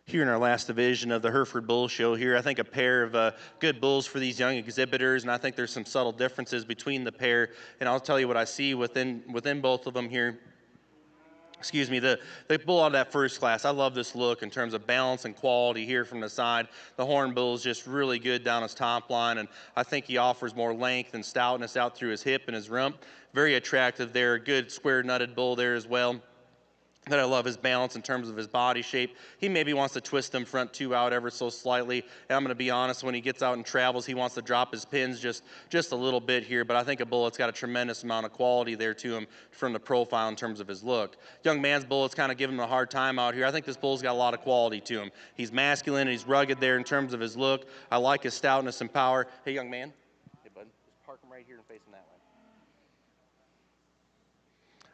Here in our last division of the Hereford Bull Show here, I think a pair of good bulls for these young exhibitors, and I think there's some subtle differences between the pair, and I'll tell you what I see within both of them here. Excuse me, the bull out of that first class, I love this look in terms of balance and quality here from the side. The horn bull is just really good down his top line, and I think he offers more length and stoutness out through his hip and his rump. Very attractive there, good square nutted bull there as well. That I love his balance in terms of his body shape. He maybe wants to twist them front two out ever so slightly. And I'm going to be honest, when he gets out and travels, he wants to drop his pins just a little bit here. But I think a bull that's got a tremendous amount of quality there to him from the profile in terms of his look. Young man's bull is kind of giving him a hard time out here. I think this bull's got a lot of quality to him. He's masculine and he's rugged there in terms of his look. I like his stoutness and power. Hey, young man. Hey, bud. Just park him right here and face him that way.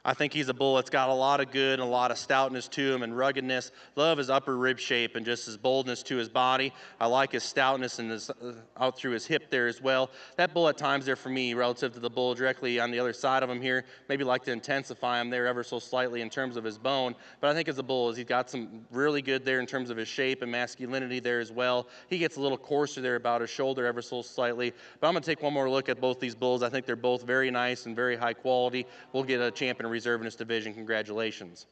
I think he's a bull that's got a lot of good and a lot of stoutness to him and ruggedness. Love his upper rib shape and just his boldness to his body. I like his stoutness and his out through his hip there as well. That bull at times there for me relative to the bull directly on the other side of him here. Maybe like to intensify him there ever so slightly in terms of his bone. But I think as a bull, he's got some really good there in terms of his shape and masculinity there as well. He gets a little coarser there about his shoulder ever so slightly. But I'm going to take one more look at both these bulls. I think they're both very nice and very high quality. We'll get a champion reserve in this division. Congratulations.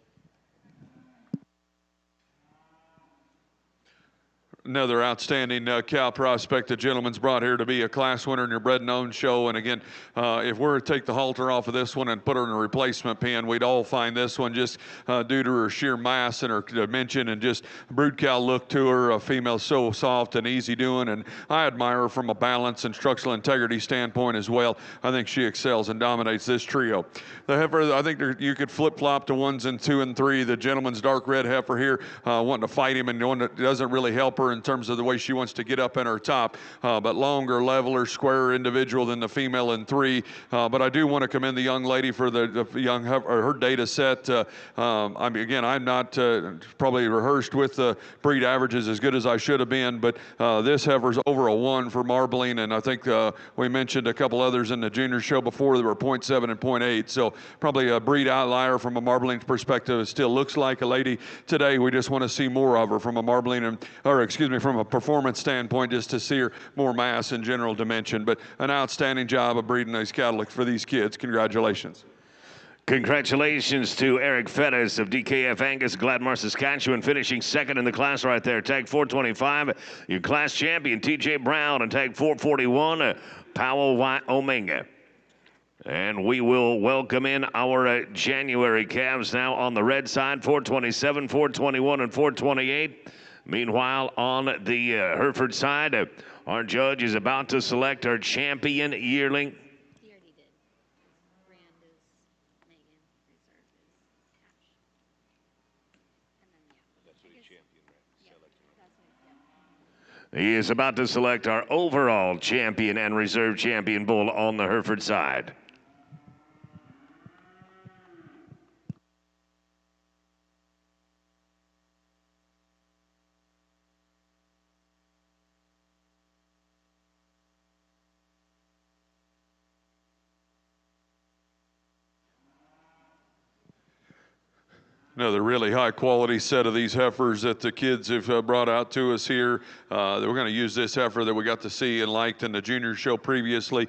Another outstanding cow prospect the gentleman's brought here to be a class winner in your bred and owned show. And again, if we're to take the halter off of this one and put her in a replacement pen, we'd all find this one just due to her sheer mass and her dimension and just brood cow look to her. A female so soft and easy doing, and I admire her from a balance and structural integrity standpoint as well. I think she excels and dominates this trio. The heifer, I think you could flip-flop to 1s and 2 and 3. The gentleman's dark red heifer here wanting to fight him, and one that doesn't really help her in terms of the way she wants to get up in her top, but longer, leveler, squarer individual than the female in 3. But I do want to commend the young lady for the young her data set. I mean, again, I'm not probably rehearsed with the breed averages as good as I should have been, but this heifer's over a 1 for marbling, and I think we mentioned a couple others in the junior show before that were 0.7 and 0.8. So probably a breed outlier from a marbling perspective. It still looks like a lady today. We just want to see more of her from a marbling from a performance standpoint, just to see her more mass and general dimension. But an outstanding job of breeding these cattle for these kids. Congratulations. Congratulations to Eric Fettis of DKF Angus, Gladmar, Saskatchewan, finishing second in the class right there. Tag 425, your class champion, TJ Brown, and tag 441, Powell Wyoming. And we will welcome in our January calves now on the red side, 427, 421, and 428. Meanwhile, on the Hereford side, our judge is about to select our champion yearling. He already did. Brand is Megan, reserve is Cash. And then, yeah. That's what champion, right? Yep. That's what, yep. He is about to select our overall champion and reserve champion bull on the Hereford side. Another really high quality set of these heifers that the kids have brought out to us here. We're going to use this heifer that we got to see and liked in the junior show previously.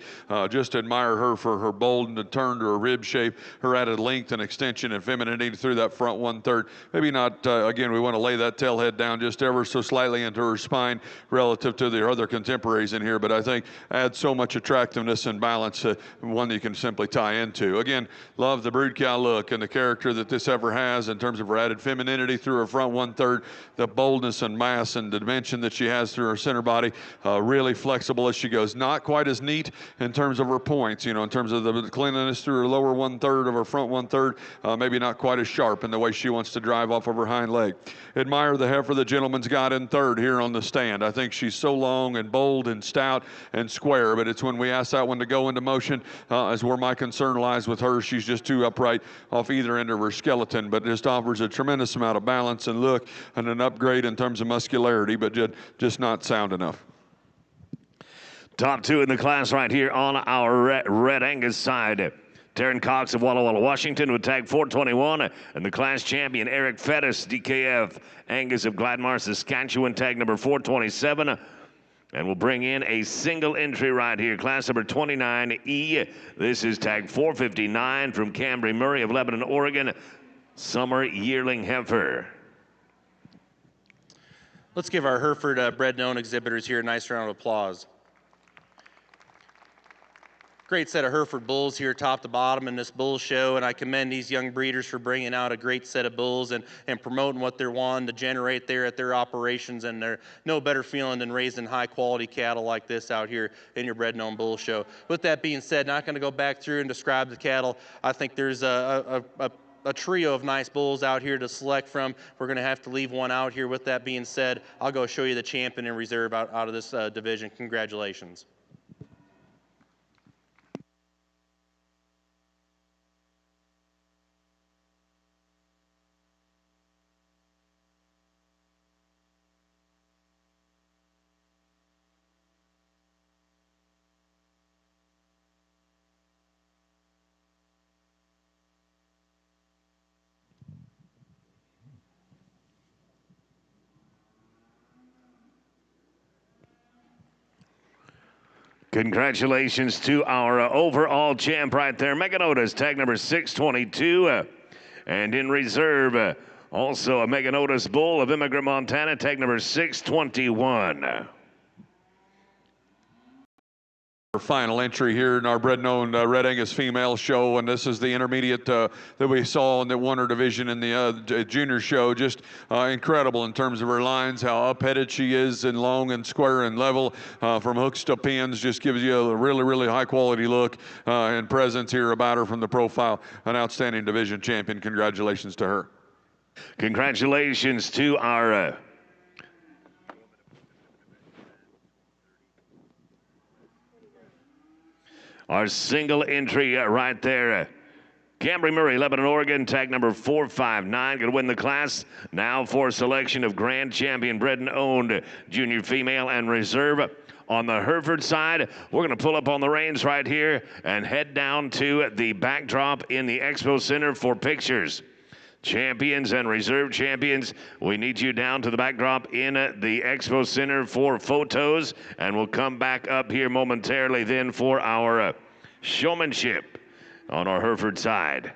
Just admire her for her bold and turn to her rib shape, her added length and extension and femininity through that front 1/3. Maybe not, again, we want to lay that tail head down just ever so slightly into her spine relative to the other contemporaries in here, but I think adds so much attractiveness and balance, one that you can simply tie into. Again, love the brood cow look and the character that this heifer has in terms of her added femininity through her front 1/3, the boldness and mass and the dimension that she has through her center body, really flexible as she goes. Not quite as neat in terms of her points, in terms of the cleanliness through her lower 1/3 of her front 1/3, maybe not quite as sharp in the way she wants to drive off of her hind leg. Admire the heifer the gentleman's got in third here on the stand. I think she's so long and bold and stout and square, but it's when we ask that one to go into motion is where my concern lies with her. She's just too upright off either end of her skeleton, but just offers a tremendous amount of balance and look and an upgrade in terms of muscularity, but just not sound enough. Top two in the class right here on our Red Angus side. Taryn Cox of Walla Walla, Washington with tag 421, and the class champion Eric Fettis, DKF Angus of Gladmar, Saskatchewan, tag number 427. And we'll bring in a single entry right here, class number 29E. This is tag 459 from Cambry Murray of Lebanon, Oregon, summer yearling heifer. Let's give our Hereford bred known exhibitors here a nice round of applause. Great set of Hereford bulls here top to bottom in this bull show, and I commend these young breeders for bringing out a great set of bulls and promoting what they're wanting to generate there at their operations, and they're no better feeling than raising high quality cattle like this out here in your bred known bull show. With that being said, not going to go back through and describe the cattle. I think there's a trio of nice bulls out here to select from. We're going to have to leave one out here. With that being said, I'll go show you the champion in reserve out of this division. Congratulations. Congratulations to our overall champ right there, Meganota's tag number 622. And in reserve, also a Meganota's bull of Immigrant, Montana, tag number 621. Our final entry here in our bred-known Red Angus female show, and this is the intermediate that we saw in the Warner division in the junior show. Just incredible in terms of her lines, how up-headed she is and long and square and level from hooks to pins. Just gives you a really, really high-quality look and presence here about her from the profile. An outstanding division champion. Congratulations to her. Congratulations to our single entry right there. Cambry Murray, Lebanon, Oregon, tag number 459. Going to win the class now for selection of Grand Champion bred and owned junior female and reserve. On the Hereford side, we're going to pull up on the reins right here and head down to the backdrop in the Expo Center for pictures. Champions and reserve champions, we need you down to the backdrop in the Expo Center for photos, and we'll come back up here momentarily then for our showmanship on our Hereford side.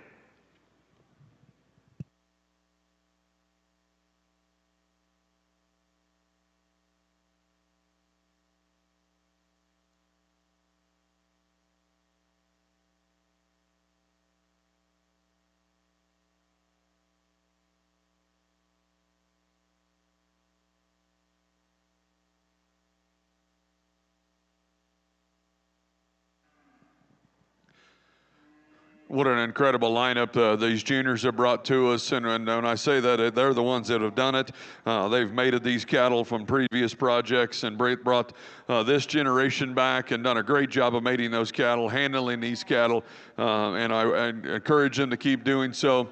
What an incredible lineup these juniors have brought to us. And when I say that, they're the ones that have done it. They've mated these cattle from previous projects and brought this generation back and done a great job of mating those cattle, handling these cattle. And I encourage them to keep doing so.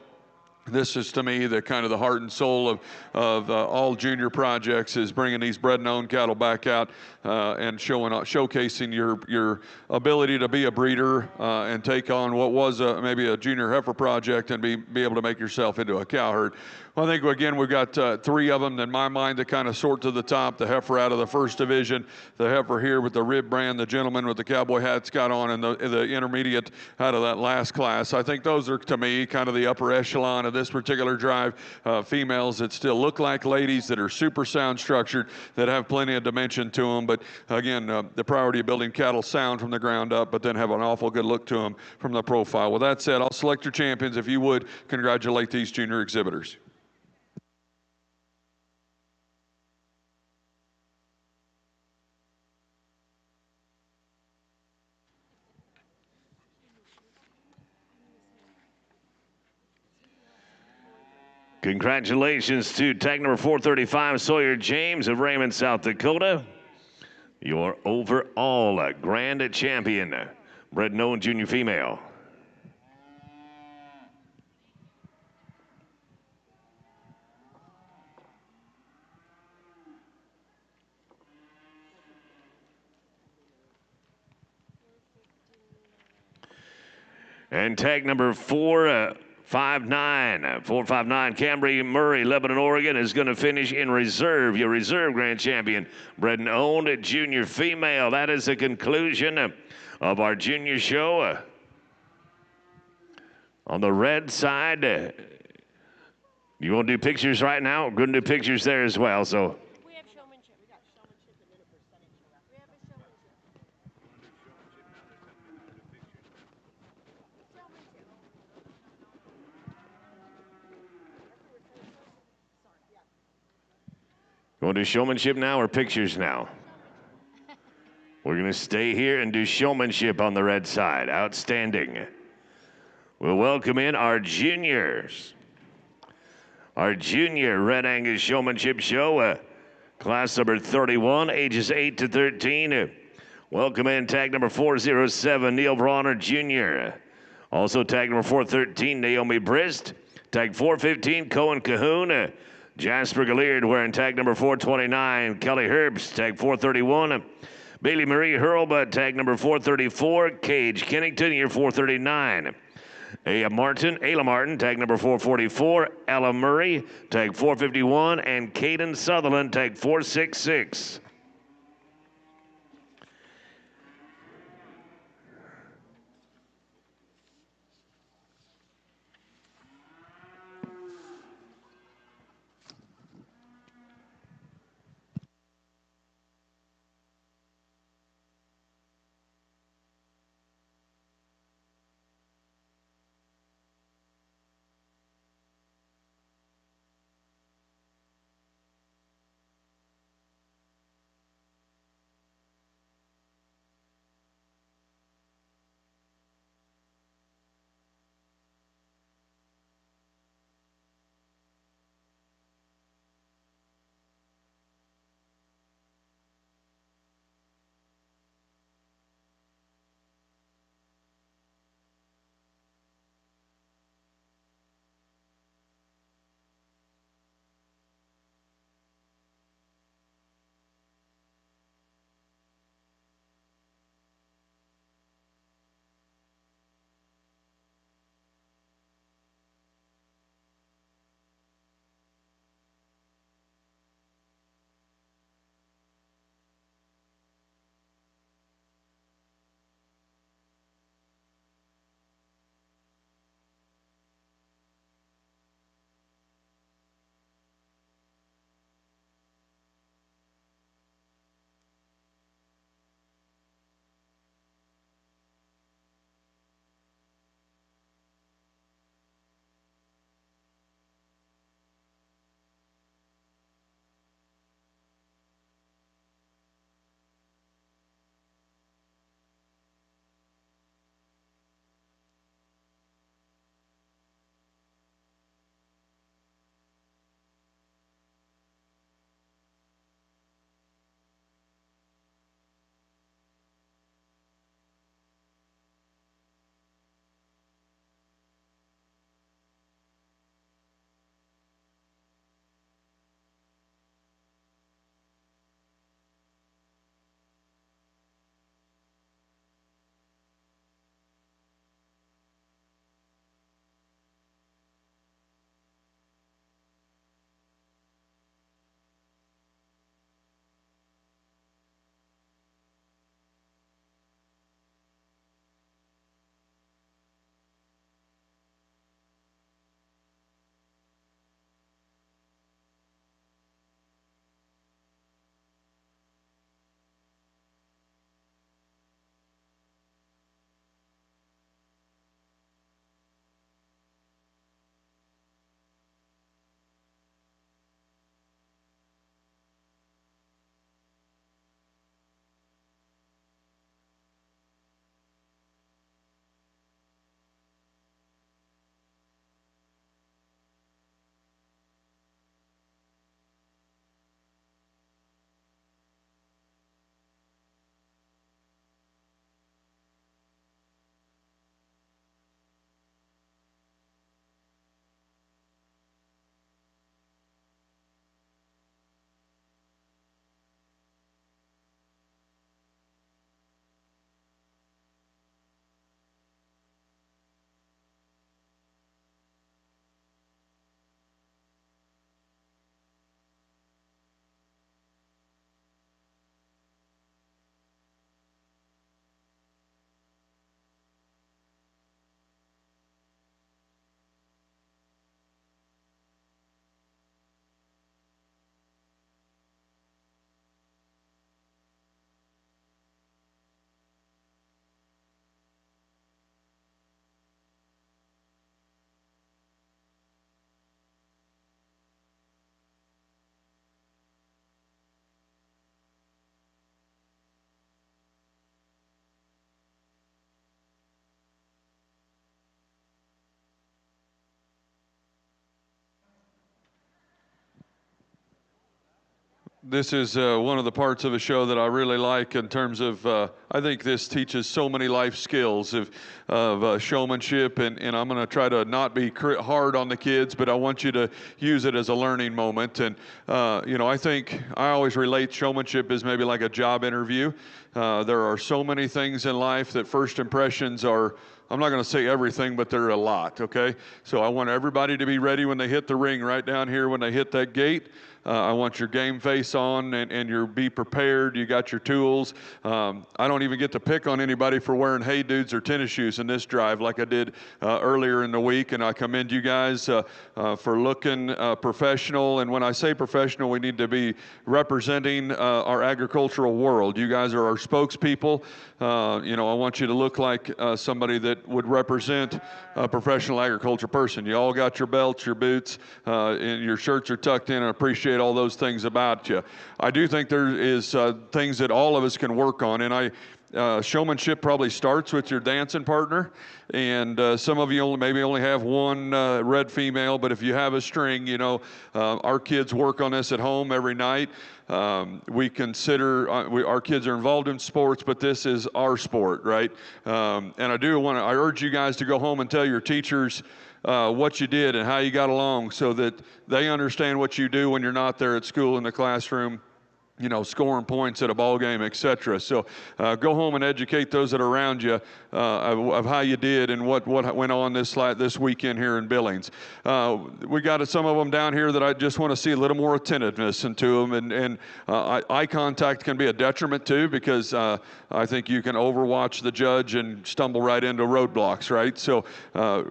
This is to me the kind of the heart and soul of all junior projects, is bringing these bred and owned cattle back out and showcasing your ability to be a breeder and take on what was maybe a junior heifer project and be able to make yourself into a cow herd. Well, I think again we've got 3 of them in my mind that kind of sort to the top. The heifer out of the first division, the heifer here with the rib brand, the gentleman with the cowboy hat's got on, and the intermediate out of that last class. I think those are, to me, kind of the upper echelon of this particular drive. Females that still look like ladies, that are super sound structured, that have plenty of dimension to them. But again, the priority of building cattle sound from the ground up, but then have an awful good look to them from the profile. With that said, I'll select your champions. If you would, congratulate these junior exhibitors. Congratulations to tag number 435, Sawyer James of Raymond, South Dakota. Your overall grand champion, bred and owned junior female. And tag number 459, Camry Murray, Lebanon, Oregon, is going to finish in reserve. Your reserve grand champion, bred and owned junior female. That is the conclusion of our junior show. On the red side, you want to do pictures right now? We're going to do pictures there as well. So. We have showmanship. We got showmanship and then a percentage. We have a showmanship. You want to do showmanship now or pictures now? We're going to stay here and do showmanship on the red side. Outstanding. We'll welcome in our juniors. Our junior Red Angus Showmanship Show, class number 31, ages 8 to 13. Welcome in tag number 407, Neil Bronner Jr. Also tag number 413, Naomi Brist. Tag 415, Cohen Cahoon. Jasper Galliard wearing tag number 429, Kelly Herbst. Tag 431, Bailey Marie Hurlbut. Tag number 434, Cage Kennington, year 439. Ayla Martin, tag number 444, Ella Murray, tag 451, and Caden Sutherland, tag 466. This is one of the parts of a show that I really like in terms of, I think this teaches so many life skills of showmanship, and I'm going to try to not be hard on the kids, but I want you to use it as a learning moment. And, I think I always relate showmanship as maybe like a job interview. There are so many things in life that first impressions are, I'm not going to say everything, but they're a lot, okay? So I want everybody to be ready when they hit the ring right down here when they hit that gate. I want your game face on and you're be prepared. You got your tools. I don't even get to pick on anybody for wearing hey dudes or tennis shoes in this drive like I did earlier in the week. And I commend you guys for looking professional. And when I say professional, we need to be representing our agricultural world. You guys are our spokespeople. I want you to look like somebody that would represent a professional agriculture person. You all got your belts, your boots, and your shirts are tucked in. I appreciate all those things about you. I do think there is things that all of us can work on, and showmanship probably starts with your dancing partner, and some of you maybe only have one red female, but if you have a string, our kids work on this at home every night. We consider our kids are involved in sports, but this is our sport, right? And I urge you guys to go home and tell your teachers what you did and how you got along so that they understand what you do when you're not there at school in the classroom, scoring points at a ball game, etc. So go home and educate those that are around you of how you did and what went on this weekend here in Billings. We got some of them down here that I just want to see a little more attentiveness into them, and eye contact can be a detriment too, because I think you can overwatch the judge and stumble right into roadblocks, right? So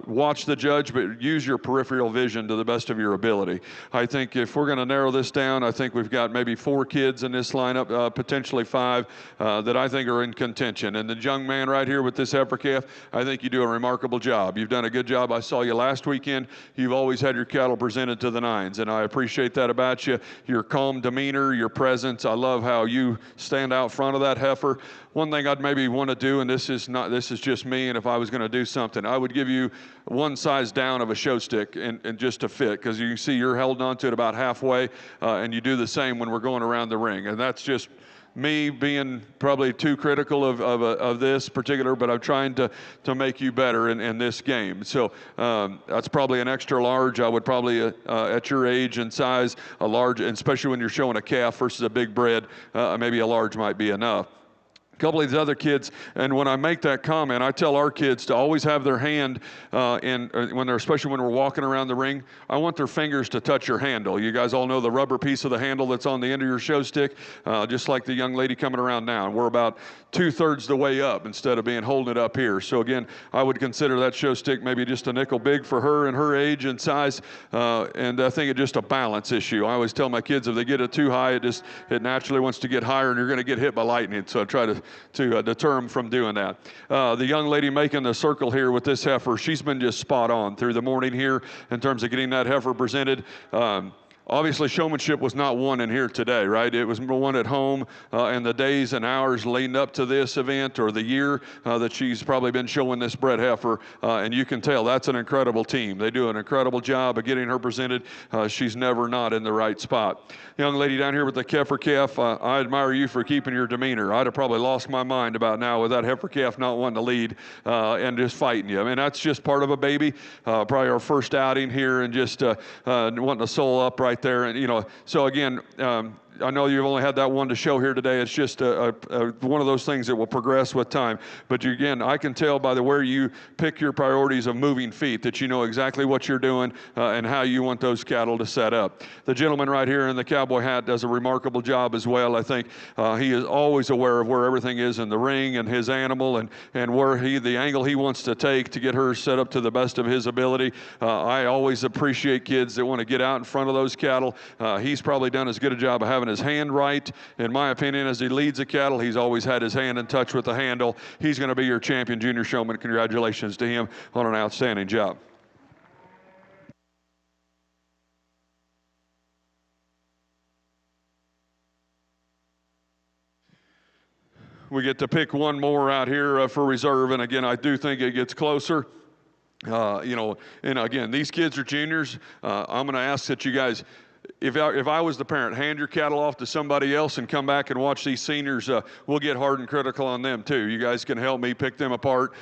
watch the judge, but use your peripheral vision to the best of your ability. I think if we're going to narrow this down, I think we've got maybe 4 kids in this lineup, potentially 5, that I think are in contention. And the young man right here with this heifer calf, I think you do a remarkable job. You've done a good job. I saw you last weekend. You've always had your cattle presented to the nines, and I appreciate that about you. Your calm demeanor, your presence. I love how you stand out front of that heifer. One thing I'd maybe want to do, and this is just me, and if I was going to do something, I would give you one size down of a show stick and just to fit, because you can see you're held onto it about halfway, and you do the same when we're going around the ring. And that's just me being probably too critical of this particular, but I'm trying to make you better in this game. So that's probably an extra large. I would probably, at your age and size, a large, and especially when you're showing a calf versus a big bred, maybe a large might be enough. A couple of these other kids, and when I make that comment, I tell our kids to always have their hand especially when we're walking around the ring, I want their fingers to touch your handle. You guys all know the rubber piece of the handle that's on the end of your show stick, just like the young lady coming around now. And we're about 2/3 the way up instead of being holding it up here. So again, I would consider that show stick maybe just a nickel big for her and her age and size, and I think it's just a balance issue. I always tell my kids if they get it too high, it naturally wants to get higher, and you're going to get hit by lightning. So I try to deter them from doing that. The young lady making the circle here with this heifer, she's been just spot on through the morning here in terms of getting that heifer presented. Obviously, showmanship was not won in here today, right? It was won at home in the days and hours leading up to this event, or the year that she's probably been showing this bred heifer, and you can tell that's an incredible team. They do an incredible job of getting her presented. She's never not in the right spot. Young lady down here with the heifer calf, I admire you for keeping your demeanor. I'd have probably lost my mind about now with that heifer calf not wanting to lead and just fighting you. I mean, that's just part of a baby, probably our first outing here, and just wanting to soul up right there. And so again, I know you've only had that one to show here today. It's just one of those things that will progress with time. But again, I can tell by the way you pick your priorities of moving feet that you know exactly what you're doing and how you want those cattle to set up. The gentleman right here in the cowboy hat does a remarkable job as well. I think he is always aware of where everything is in the ring and his animal and where the angle he wants to take to get her set up to the best of his ability. I always appreciate kids that want to get out in front of those cattle. He's probably done as good a job of having his hand right, in my opinion, as he leads the cattle. He's always had his hand in touch with the handle. He's going to be your champion junior showman. Congratulations to him on an outstanding job. We get to pick one more out here for reserve, and again, I do think it gets closer. And again, these kids are juniors. I'm going to ask that you guys if I was the parent, hand your cattle off to somebody else and come back and watch these seniors. We'll get hard and critical on them too. You guys can help me pick them apart.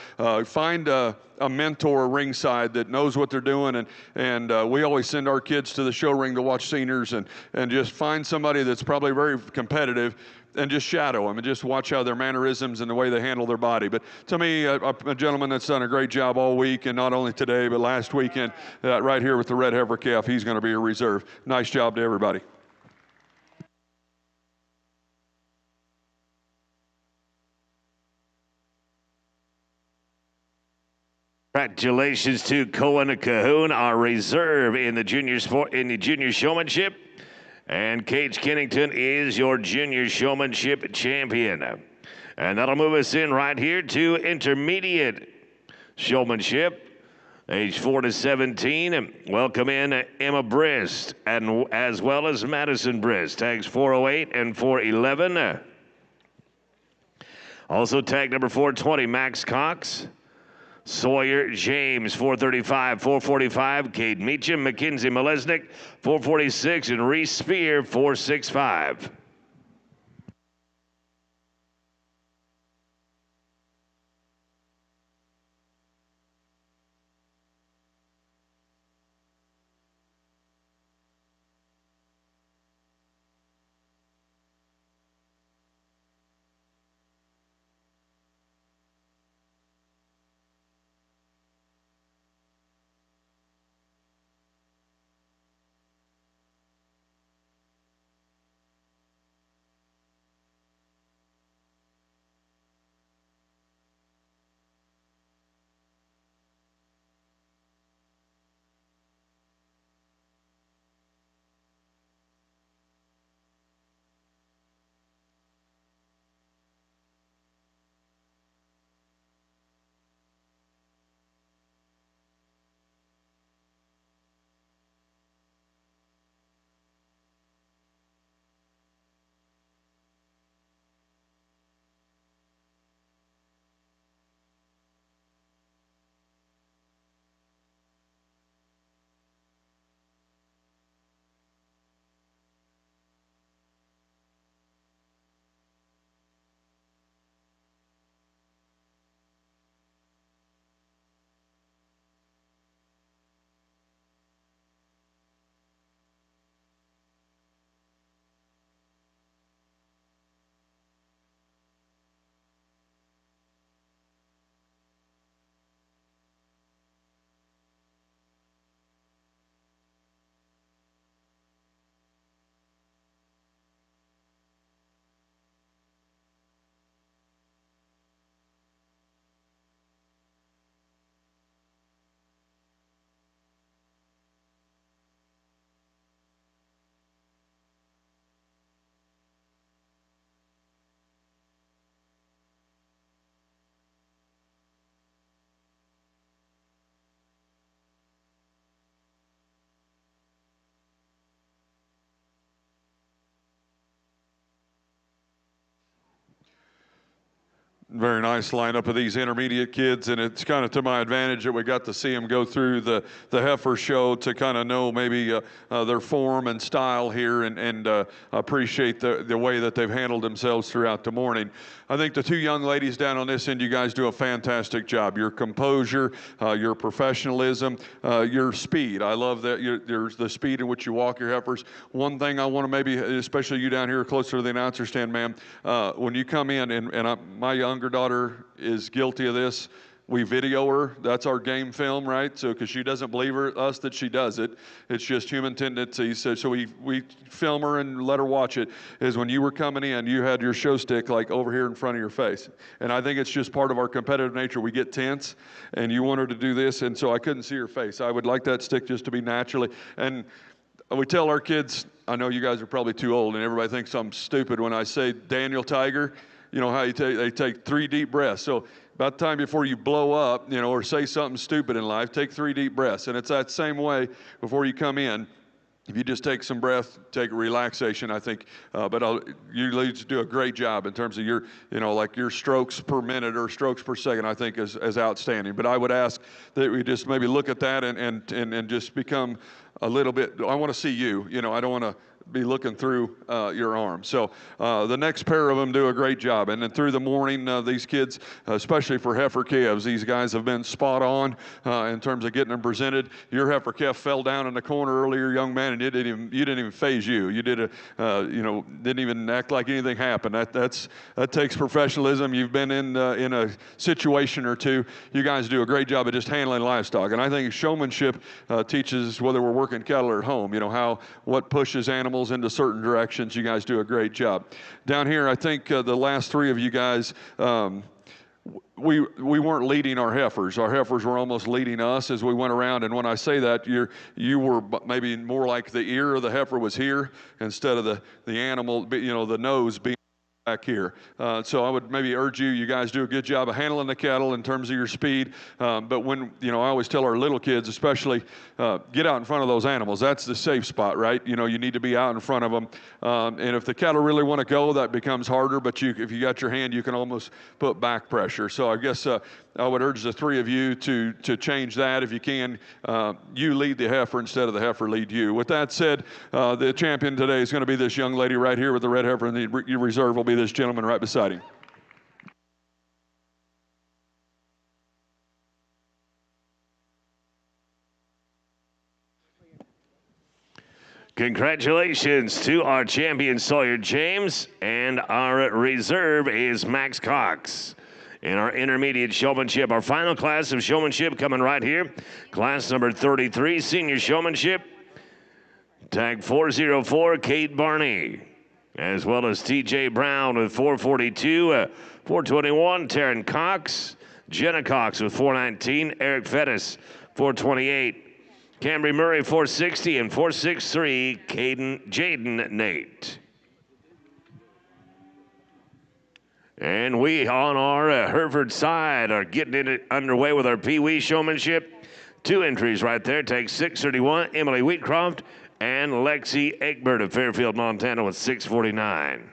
Find a mentor ringside that knows what they're doing, and we always send our kids to the show ring to watch seniors, and just find somebody that's probably very competitive and just shadow them and just watch how their mannerisms and the way they handle their body. But to me, a gentleman that's done a great job all week, and not only today, but last weekend, right here with the red heifer calf, he's going to be a reserve. Nice job to everybody. Congratulations to Cohen Cahoon, our reserve in the junior showmanship. And Cage Kennington is your junior showmanship champion. And that'll move us in right here to intermediate showmanship, age 4 to 17. Welcome in Emma Brist, and as well as Madison Brist, tags 408 and 411. Also tag number 420, Max Cox. Sawyer James, 435, 445. Cade Meacham, Mackenzie Malesnik, 446. And Reese Spear, 465. Very nice lineup of these intermediate kids, and it's kind of to my advantage that we got to see them go through the heifer show to kind of know maybe their form and style here, and appreciate the way that they've handled themselves throughout the morning. I think the two young ladies down on this end, you guys do a fantastic job. Your composure, your professionalism, your speed. I love that there's the speed in which you walk your heifers. One thing I want to maybe, especially you down here closer to the announcer stand, ma'am, when you come in, and my younger daughter is guilty of this. We video her. That's our game film, right? So, because she doesn't believe us that she does it. It's just human tendencies. So we film her and let her watch it. Is when you were coming in, you had your show stick like over here in front of your face. And I think it's just part of our competitive nature. We get tense, and you want her to do this, and so I couldn't see her face. I would like that stick just to be naturally. And we tell our kids, I know you guys are probably too old, and everybody thinks I'm stupid when I say Daniel Tiger. You know how they take 3 deep breaths. So about the time before you blow up, or say something stupid in life, take 3 deep breaths. And it's that same way before you come in. if you just take some breath, take a relaxation, I think, you ladies do a great job in terms of your, like your strokes per minute or strokes per second, I think is outstanding. But I would ask that we just maybe look at that and just become a little bit, I want to see you, I don't want to be looking through your arm. So the next pair of them do a great job. And then through the morning, these kids, especially for heifer calves, these guys have been spot on in terms of getting them presented. Your heifer calf fell down in the corner earlier, young man, and you didn't even phase you. You didn't even act like anything happened. That takes professionalism. You've been in a situation or two. You guys do a great job of just handling livestock. And I think showmanship teaches, whether we're working cattle or at home, what pushes animals into certain directions. You guys do a great job. Down here, I think the last three of you guys, we weren't leading our heifers. Our heifers were almost leading us as we went around. And when I say that, you were maybe more like the ear of the heifer was here instead of the animal, the nose being back here. So I would maybe urge you guys do a good job of handling the cattle in terms of your speed. But when, I always tell our little kids, especially, get out in front of those animals. That's the safe spot, right? You need to be out in front of them. And if the cattle really want to go, that becomes harder. But if you got your hand, you can almost put back pressure. So I guess I would urge the three of you to change that if you can. You lead the heifer instead of the heifer lead you. With that said, the champion today is going to be this young lady right here with the red heifer, and the reserve will be this gentleman right beside him. Congratulations to our champion Sawyer James, and our reserve is Max Cox. In our intermediate showmanship, our final class of showmanship coming right here, class number 33, senior showmanship, tag 404, Kate Barney, as well as TJ Brown with 442, 421, Taryn Cox, Jenna Cox with 419, Eric Fettis, 428, Cambry Murray, 460, and 463, Jaden Nate. And we, on our Hereford side, are getting it underway with our Pee Wee showmanship. Two entries right there. Take 631, Emily Wheatcroft, and Lexi Egbert of Fairfield, Montana with 649.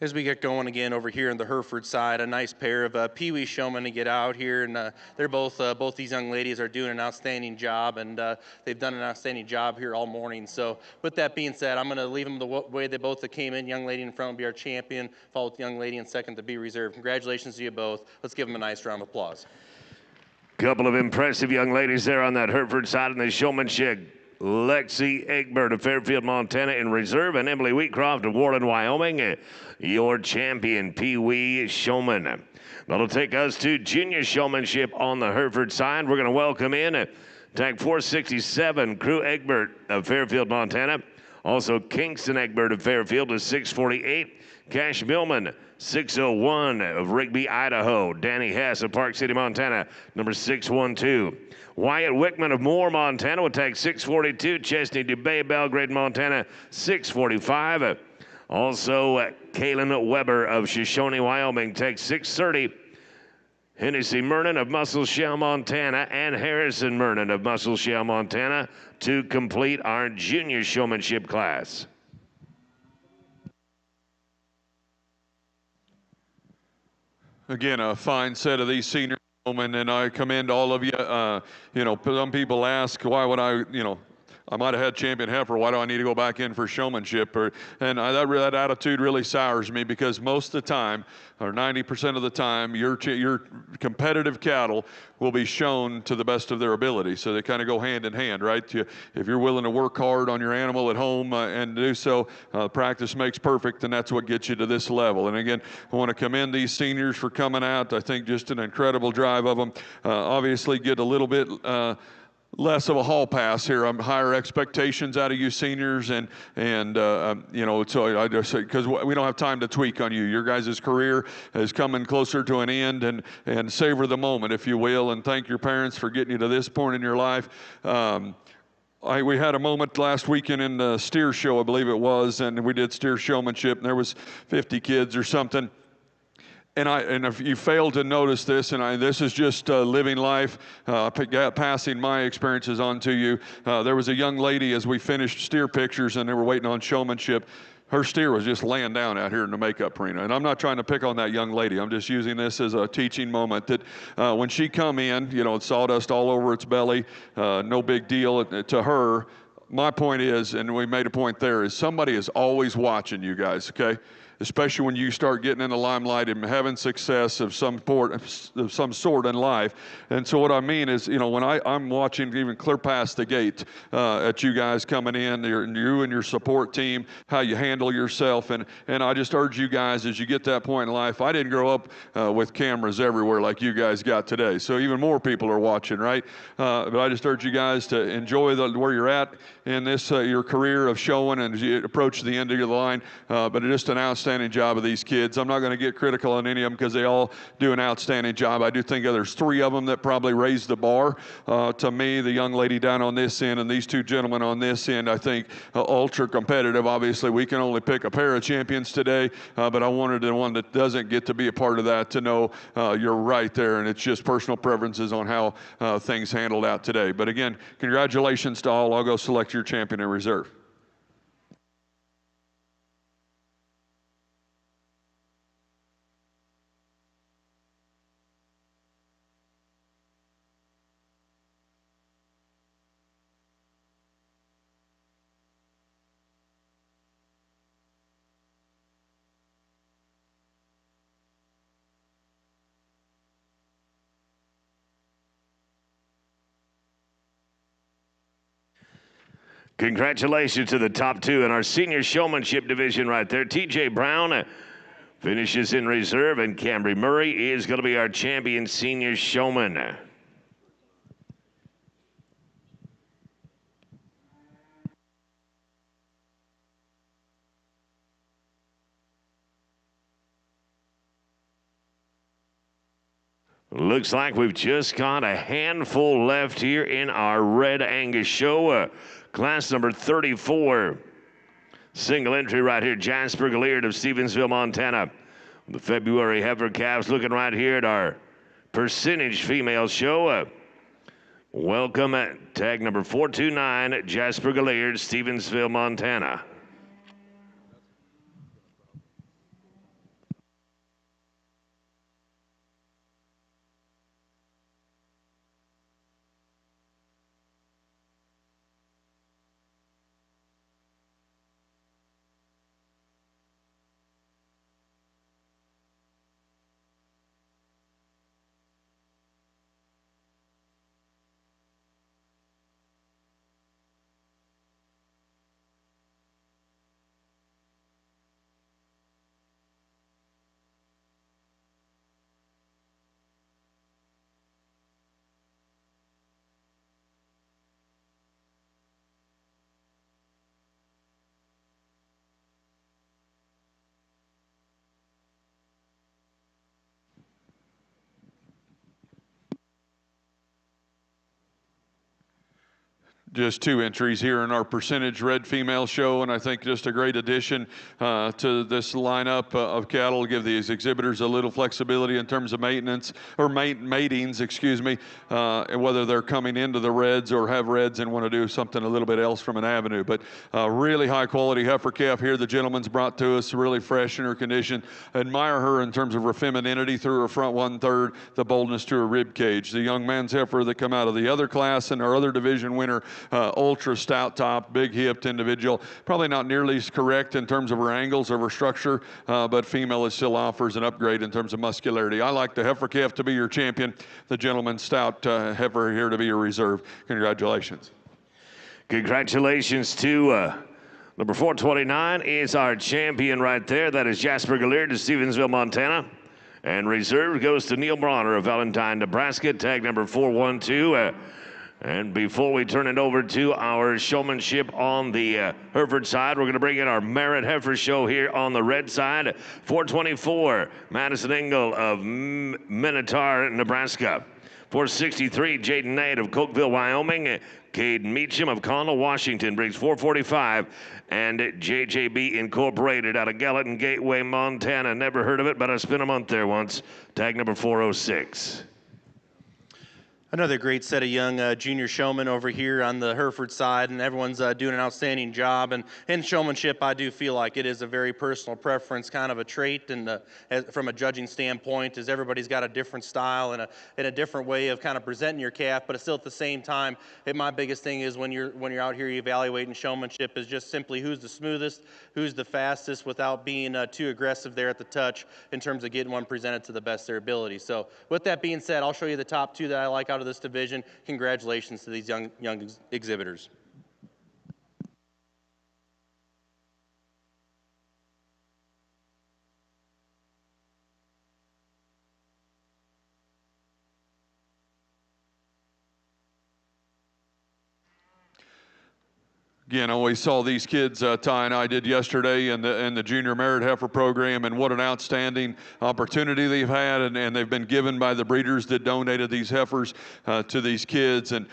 As we get going again over here on the Hereford side, a nice pair of Pee Wee showmen to get out here, and they're both these young ladies are doing an outstanding job, and they've done an outstanding job here all morning. So with that being said, I'm going to leave them the way they both came in. Young lady in front will be our champion, followed with young lady in second to be reserved. Congratulations to you both. Let's give them a nice round of applause. Couple of impressive young ladies there on that Hereford side in the showmanship. Lexi Egbert of Fairfield, Montana in reserve, and Emily Wheatcroft of Warren, Wyoming, your champion Pee Wee showman. That'll take us to junior showmanship on the Hereford side. We're going to welcome in tag 467, Crew Egbert of Fairfield, Montana. Also, Kingston Egbert of Fairfield is 648. Cash Millman, 601 of Rigby, Idaho. Danny Hess of Park City, Montana, number 612. Wyatt Wickman of Moore, Montana, will take 642. Chesney DeBay, Belgrade, Montana, 645. Also, Kalen Weber of Shoshone, Wyoming, takes 630. Hennessy Mernon of Muscle Shell, Montana, and Harrison Mernon of Muscle Shell, Montana, to complete our junior showmanship class. Again, a fine set of these senior gentlemen, and I commend all of you. Some people ask, why would I might have had champion heifer. Why do I need to go back in for showmanship? That attitude really sours me, because most of the time, or 90% of the time, your competitive cattle will be shown to the best of their ability. So they kind of go hand in hand, right? If you're willing to work hard on your animal at home and do so, practice makes perfect, and that's what gets you to this level. And again, I want to commend these seniors for coming out. I think just an incredible drive of them. Obviously, get a little bit less of a hall pass here. I'm higher expectations out of you seniors, so I just because we don't have time to tweak on you. Your guys' career is coming closer to an end, and savor the moment, if you will, and thank your parents for getting you to this point in your life. We had a moment last weekend in the steer show, I believe it was, and we did steer showmanship, and there was 50 kids or something. And if you fail to notice this, this is just living life, passing my experiences on to you. There was a young lady as we finished steer pictures, and they were waiting on showmanship. Her steer was just laying down out here in the makeup arena. And I'm not trying to pick on that young lady. I'm just using this as a teaching moment that when she come in, it's sawdust all over its belly, no big deal to her. My point is, and we made a point there, is somebody is always watching you guys, okay? Especially when you start getting in the limelight and having success of some sort in life. And so what I mean is, when I'm watching even clear past the gate at you guys coming in, you and your support team, how you handle yourself. And I just urge you guys, as you get that point in life, I didn't grow up with cameras everywhere like you guys got today. So even more people are watching, right? But I just urge you guys to enjoy where you're at in this, your career of showing, and as you approach the end of your line. But it's just an outstanding job of these kids. I'm not going to get critical on any of them because they all do an outstanding job. I do think there's 3 of them that probably raised the bar. To me, the young lady down on this end and these 2 gentlemen on this end, I think ultra competitive. Obviously, we can only pick a pair of champions today, but I wanted the one that doesn't get to be a part of that to know you're right there, and it's just personal preferences on how things handled out today. But again, congratulations to all. I'll go select your champion in reserve. Congratulations to the top 2 in our senior showmanship division right there. TJ Brown finishes in reserve, and Camry Murray is going to be our champion senior showman. Looks like we've just got a handful left here in our Red Angus show. Class number 34. Single entry right here, Jasper Galliard of Stevensville, Montana. The February heifer calves looking right here at our percentage female show. Welcome at tag number 429, Jasper Galliard, Stevensville, Montana. just 2 entries here in our percentage red female show, and I think just a great addition to this lineup of cattle. Give these exhibitors a little flexibility in terms of maintenance or matings, excuse me, and whether they're coming into the reds or have reds and want to do something a little bit else from an avenue. But really high quality heifer calf here. The gentleman's brought to us, really fresh in her condition. Admire her in terms of her femininity through her front 1/3, the boldness to her rib cage. The young man's heifer that come out of the other class and our other division winner, ultra stout top, big hipped individual. Probably not nearly as correct in terms of her angles of her structure, but female is still offers an upgrade in terms of muscularity. I like the heifer calf to be your champion. The gentleman's stout heifer here to be your reserve. Congratulations. Congratulations to number 429 is our champion right there. That is Jasper Galliard of Stevensville, Montana. And reserve goes to Neil Bronner of Valentine, Nebraska, tag number 412. And before we turn it over to our showmanship on the Hereford side, we're going to bring in our Merit Heifer show here on the red side. 424, Madison Engel of Minotaur, Nebraska. 463, Jaden Knight of Cokeville, Wyoming. Cade Meacham of Connell, Washington brings 445. And JJB Incorporated out of Gallatin Gateway, Montana. Never heard of it, but I spent a month there once. Tag number 406. Another great set of young junior showmen over here on the Hereford side, and everyone's doing an outstanding job. And in showmanship, I do feel like it is a very personal preference, kind of a trait, and from a judging standpoint, is everybody's got a different style and a different way of kind of presenting your calf. But still, at the same time, my biggest thing is when you're out here evaluating showmanship is just simply who's the smoothest, who's the fastest, without being too aggressive there at the touch in terms of getting one presented to the best of their ability. So, with that being said, I'll show you the top 2 that I like out of this division. Congratulations to these young exhibitors. Again, I always saw these kids, Ty and I did yesterday in the Junior Merit Heifer program, and what an outstanding opportunity they've had, and they've been given by the breeders that donated these heifers to these kids, and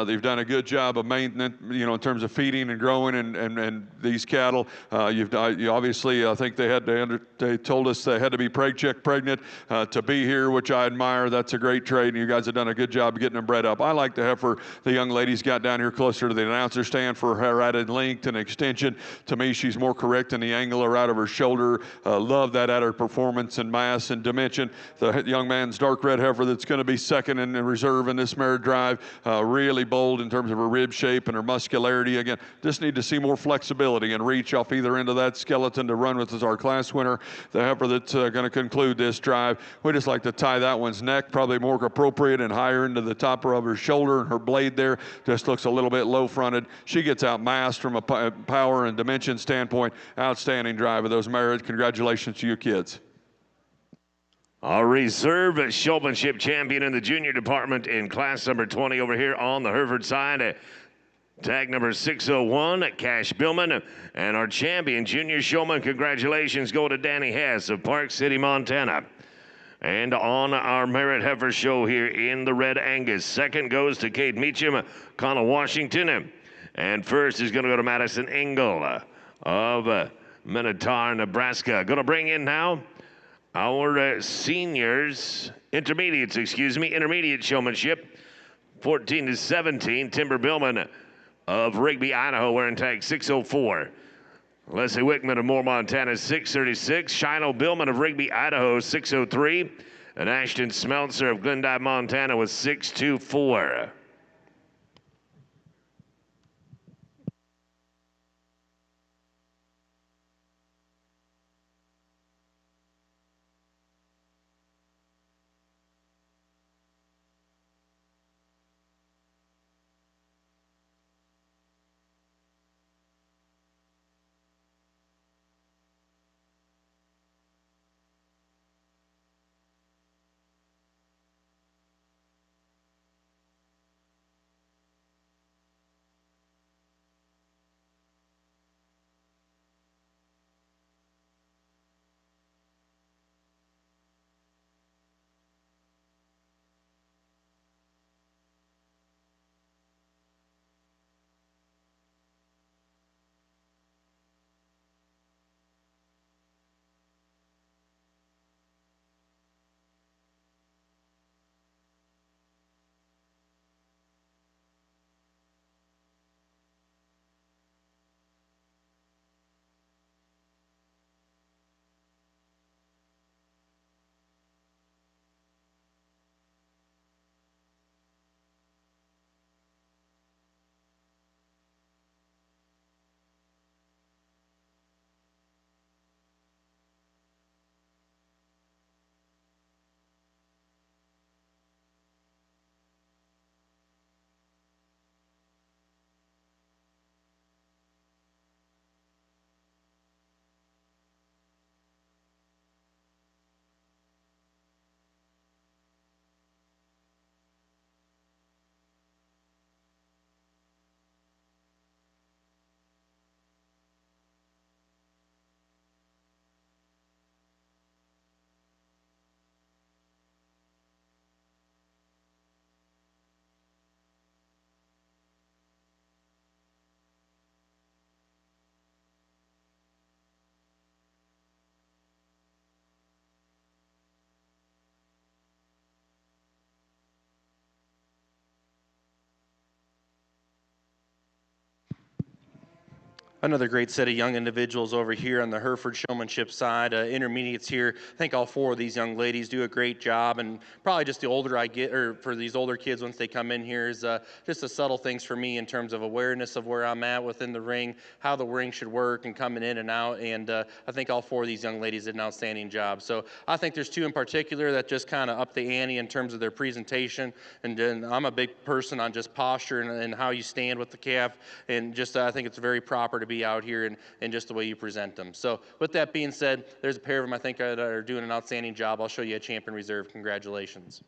they've done a good job of maintenance, in terms of feeding and growing and these cattle. You obviously, I think they told us they had to be check pregnant to be here, which I admire. That's a great trade, and you guys have done a good job of getting them bred up. I like the heifer the young ladies got down here closer to the announcer stand for her added length and extension. To me, she's more correct in the angle out of her shoulder. Love that added performance and mass and dimension. The young man's dark red heifer that's going to be second in reserve in this merit drive. Really bold in terms of her rib shape and her muscularity. Again, just need to see more flexibility and reach off either end of that skeleton to run with as our class winner. The heifer that's going to conclude this drive. We just like to tie that one's neck, probably more appropriate and higher into the top of her shoulder, and her blade there just looks a little bit low fronted. She gets out massed from a power and dimension standpoint. Outstanding drive of those merits. Congratulations to you kids. Our reserve showmanship champion in the junior department in class number 20 over here on the Hereford side. Tag number 601, Cash Billman. And our champion junior showman, congratulations go to Danny Hess of Park City, Montana. And on our Merit Heifer show here in the red Angus, second goes to Cade Meacham, Connell, Washington. And first is going to go to Madison Engel of Minotaur, Nebraska. Going to bring in now our seniors, intermediate showmanship, 14 to 17. Timber Billman of Rigby, Idaho, wearing tag 604. Leslie Wickman of Moore, Montana, 636. Shiloh Billman of Rigby, Idaho, 603. And Ashton Smeltzer of Glendive, Montana, with 624. Another great set of young individuals over here on the Hereford showmanship side. Intermediates here. I think all four of these young ladies do a great job, and probably just the older I get, or for these older kids once they come in here, is just the subtle things for me in terms of awareness of where I'm at within the ring, how the ring should work, and coming in and out. And I think all four of these young ladies did an outstanding job. So I think there's two in particular that just kind of up the ante in terms of their presentation. And then I'm a big person on just posture and how you stand with the calf, and just I think it's very proper to be out here and just the way you present them. So with that being said, there's a pair of them I think that are doing an outstanding job. I'll show you a champion reserve. Congratulations.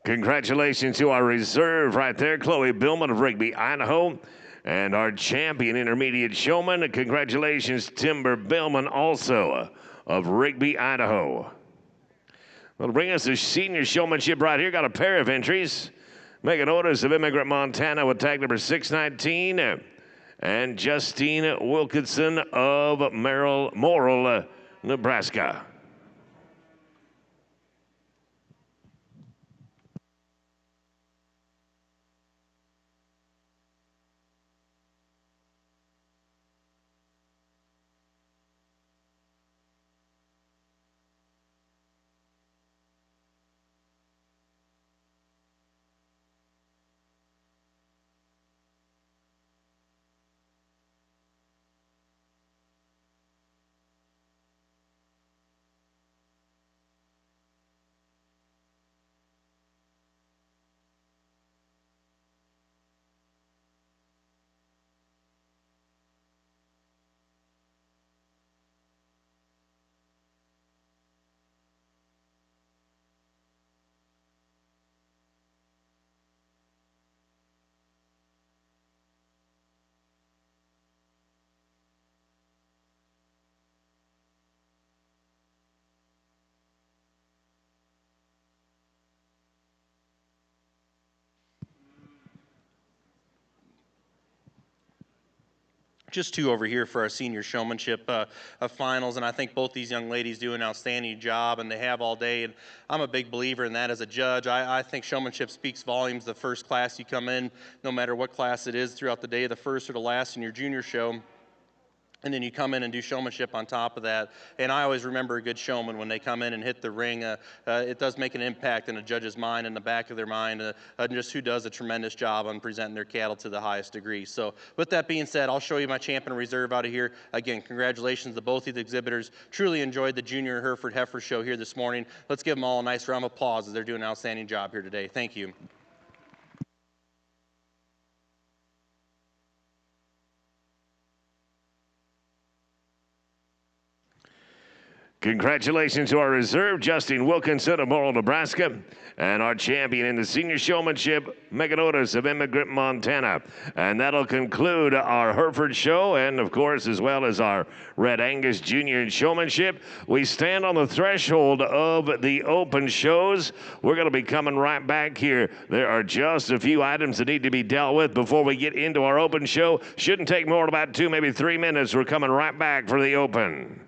Congratulations to our reserve right there, Chloe Billman of Rigby, Idaho. And our champion intermediate showman, congratulations, Timber Billman, also of Rigby, Idaho. Well, bring us a senior showmanship right here. Got a pair of entries. Megan Otis of Immigrant, Montana with tag number 619. And Justine Wilkinson of Morrill, Nebraska. Just two over here for our senior showmanship finals, and I think both these young ladies do an outstanding job, and they have all day, and I'm a big believer in that as a judge. I think showmanship speaks volumes the first class you come in, no matter what class it is throughout the day, the first or the last in your junior show. And then you come in and do showmanship on top of that. And I always remember a good showman when they come in and hit the ring. It does make an impact in a judge's mind, in the back of their mind, and just who does a tremendous job on presenting their cattle to the highest degree. So with that being said, I'll show you my champion reserve out of here. Again, congratulations to both of the exhibitors. Truly enjoyed the Junior Hereford Heifer Show here this morning. Let's give them all a nice round of applause as they're doing an outstanding job here today. Thank you. Congratulations to our reserve, Justine Wilkinson of Morrill, Nebraska, and our champion in the senior showmanship, Megan Otis of Immigrant, Montana. And that'll conclude our Hereford show, and of course, as well as our Red Angus Junior showmanship. We stand on the threshold of the open shows. We're going to be coming right back here. There are just a few items that need to be dealt with before we get into our open show. Shouldn't take more than about 2, maybe 3 minutes. We're coming right back for the open.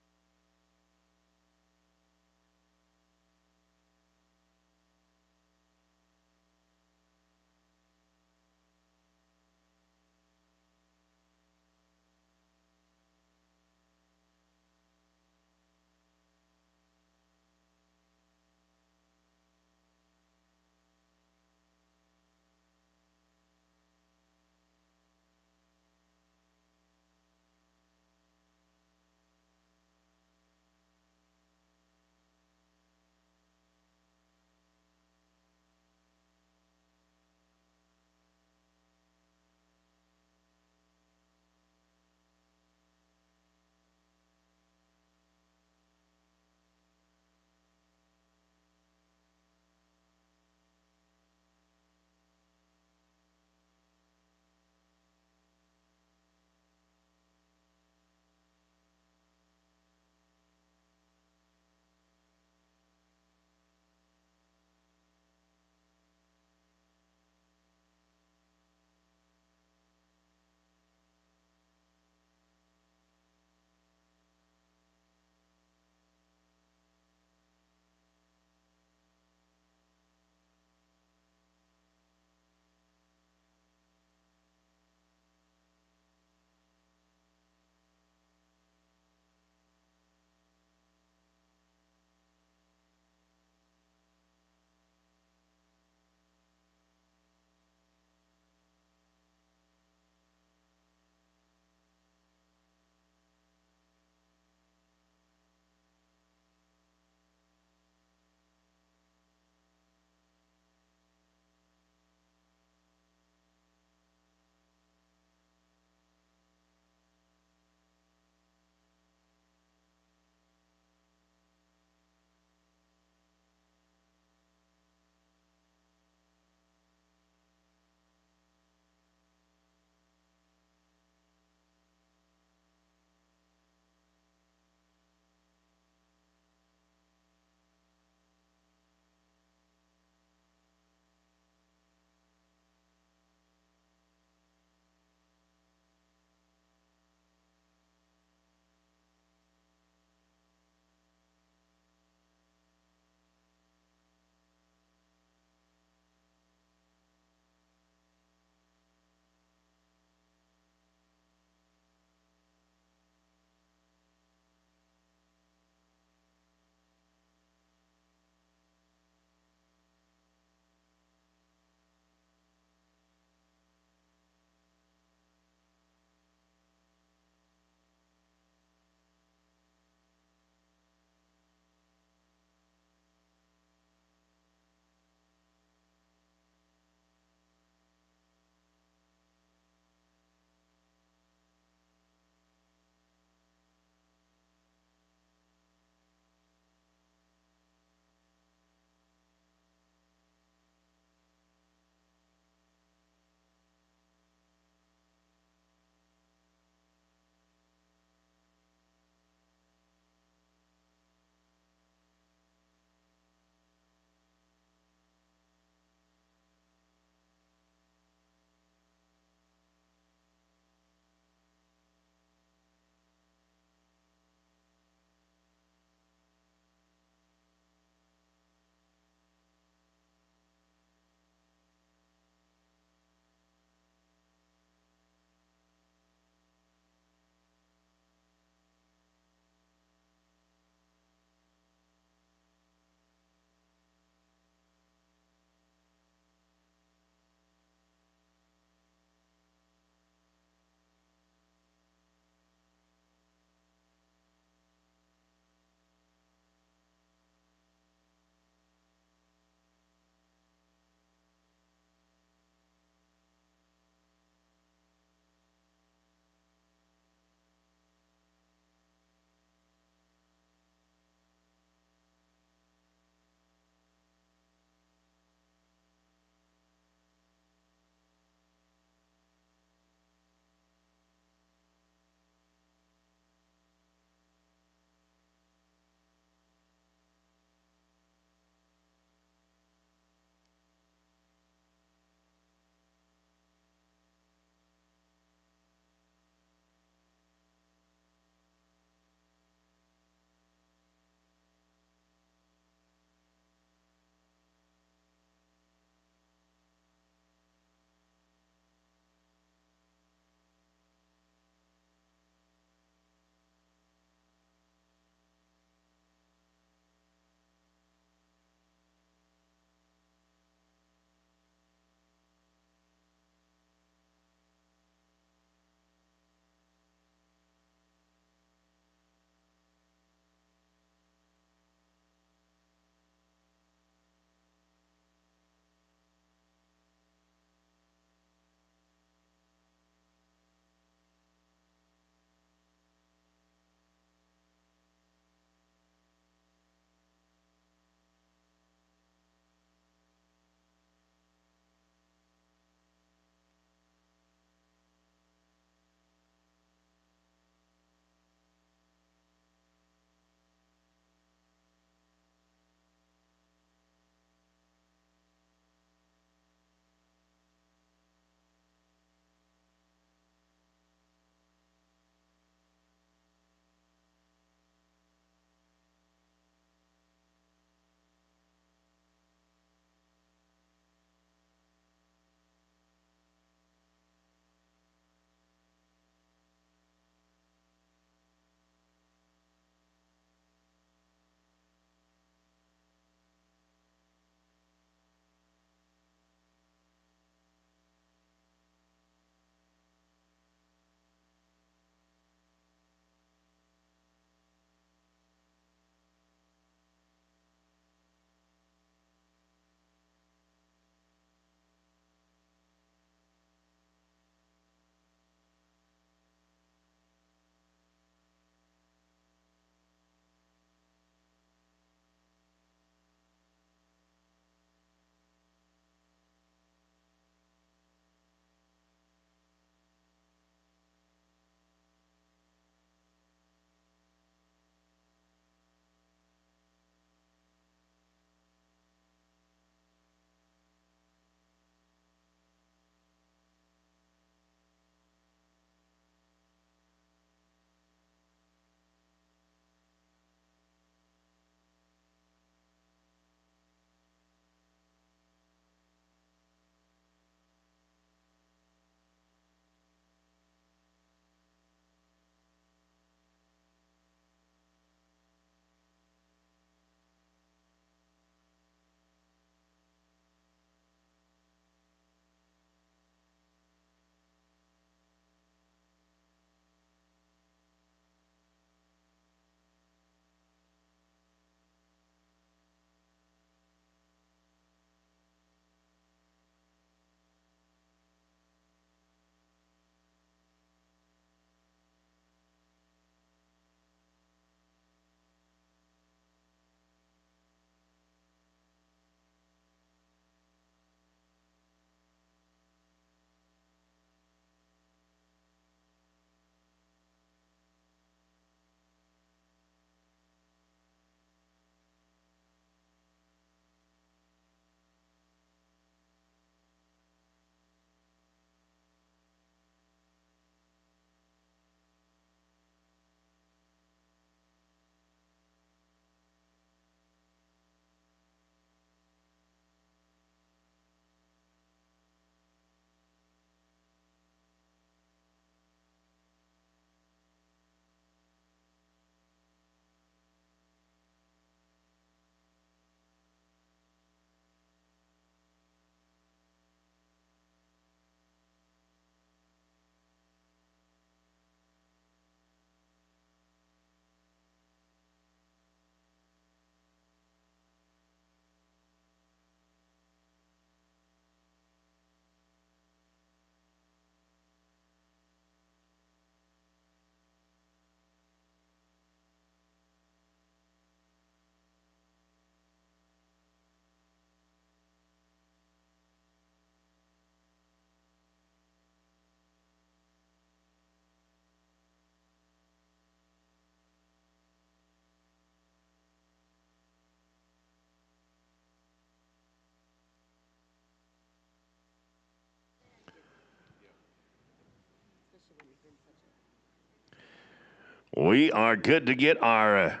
We are good to get our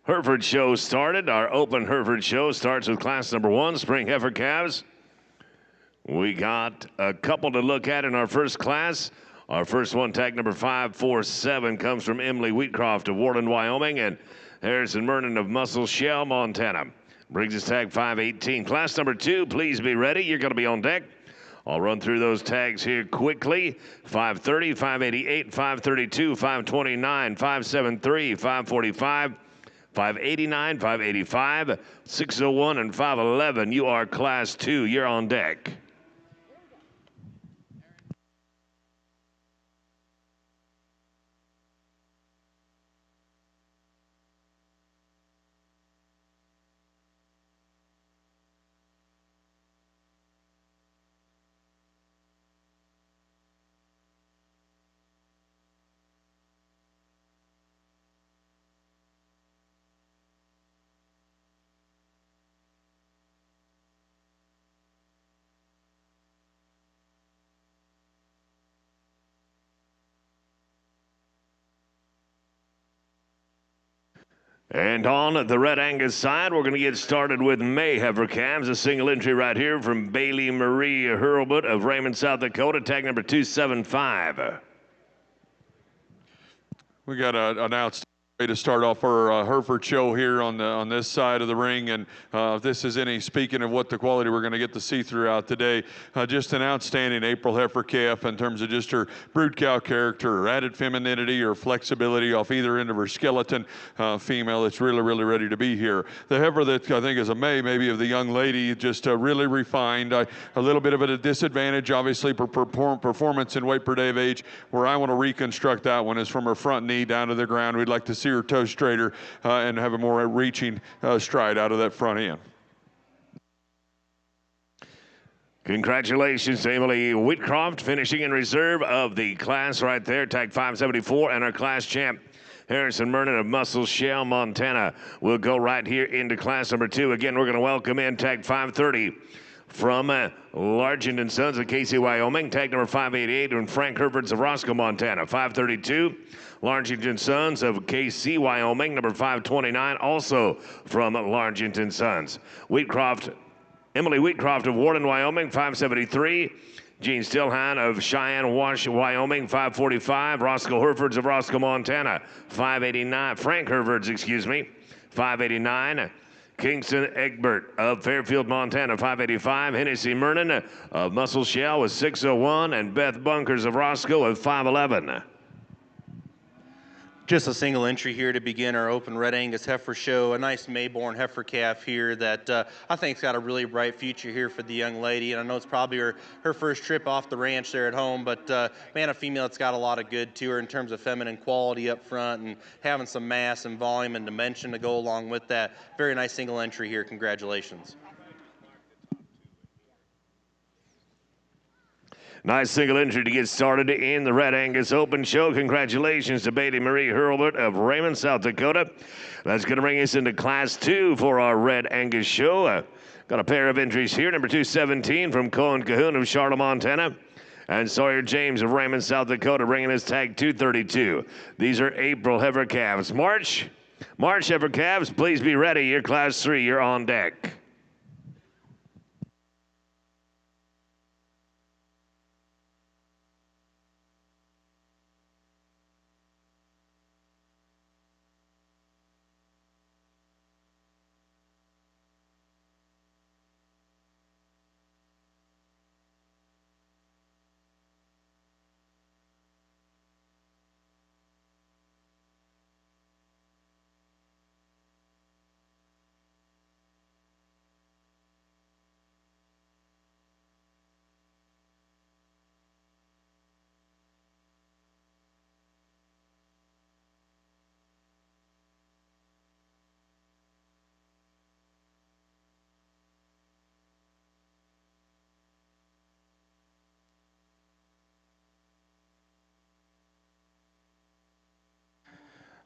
Hereford show started. Our open Hereford show starts with class number 1, spring heifer calves. We got a couple to look at in our first class. Our first one, tag number 547, comes from Emily Wheatcroft of Warden, Wyoming, and Harrison Mernon of Muscle Shell, Montana. Brings us tag 518. Class number 2, please be ready. You're going to be on deck. I'll run through those tags here quickly. 530, 588, 532, 529, 573, 545, 589, 585, 601, and 511. You are class 2. You're on deck. And on the Red Angus side, we're going to get started with May heifer calves. A single entry right here from Bailey Marie Hurlbut of Raymond, South Dakota, tag number 275. We got an outstanding way to start off our Hereford show here on this side of the ring, and if this is any speaking of what the quality we're going to get to see throughout today, just an outstanding April heifer calf in terms of just her brood cow character, her added femininity or flexibility off either end of her skeleton. Female that's really ready to be here. The heifer that I think is a May, maybe of the young lady, just really refined. A little bit of a disadvantage, obviously, for performance and weight per day of age. Where I want to reconstruct that one is from her front knee down to the ground. We'd like to see her toe straighter and have a more reaching stride out of that front end. Congratulations to Emily Whitcroft, finishing in reserve of the class right there, tag 574, and our class champ, Harrison Mernon of Muscle Shell, Montana. We'll go right here into class number 2. Again, we're going to welcome in tag 530 from Largent & Sons of Casey, Wyoming. Tag number 588 from Frank Herfords of Roscoe, Montana. 532, Largent & Sons of KC, Wyoming. Number 529, also from Largent & Sons. Emily Wheatcroft of Warden, Wyoming. 573, Gene Stillhine of Cheyenne, Wyoming. 545, Roscoe Herfords of Roscoe, Montana. 589, Frank Herfords, 589, Kingston Egbert of Fairfield, Montana. 585, Hennessy Mernon of Muscle Shell with 601, and Beth Bunkers of Roscoe with 511. Just a single entry here to begin our open Red Angus heifer show. A nice Mayborn heifer calf here that I think's got a really bright future here for the young lady. And I know it's probably her first trip off the ranch there at home, but man, a female that's got a lot of good to her in terms of feminine quality up front and having some mass and volume and dimension to go along with that. Very nice single entry here. Congratulations. Nice single entry to get started in the Red Angus Open Show. Congratulations to Bailey Marie Hurlbut of Raymond, South Dakota. That's going to bring us into Class 2 for our Red Angus Show. Got a pair of entries here. Number 217 from Cohen Cahoon of Charlotte, Montana. And Sawyer James of Raymond, South Dakota, bringing us tag 232. These are April heifer calves. March heifer calves, please be ready. You're Class 3. You're on deck.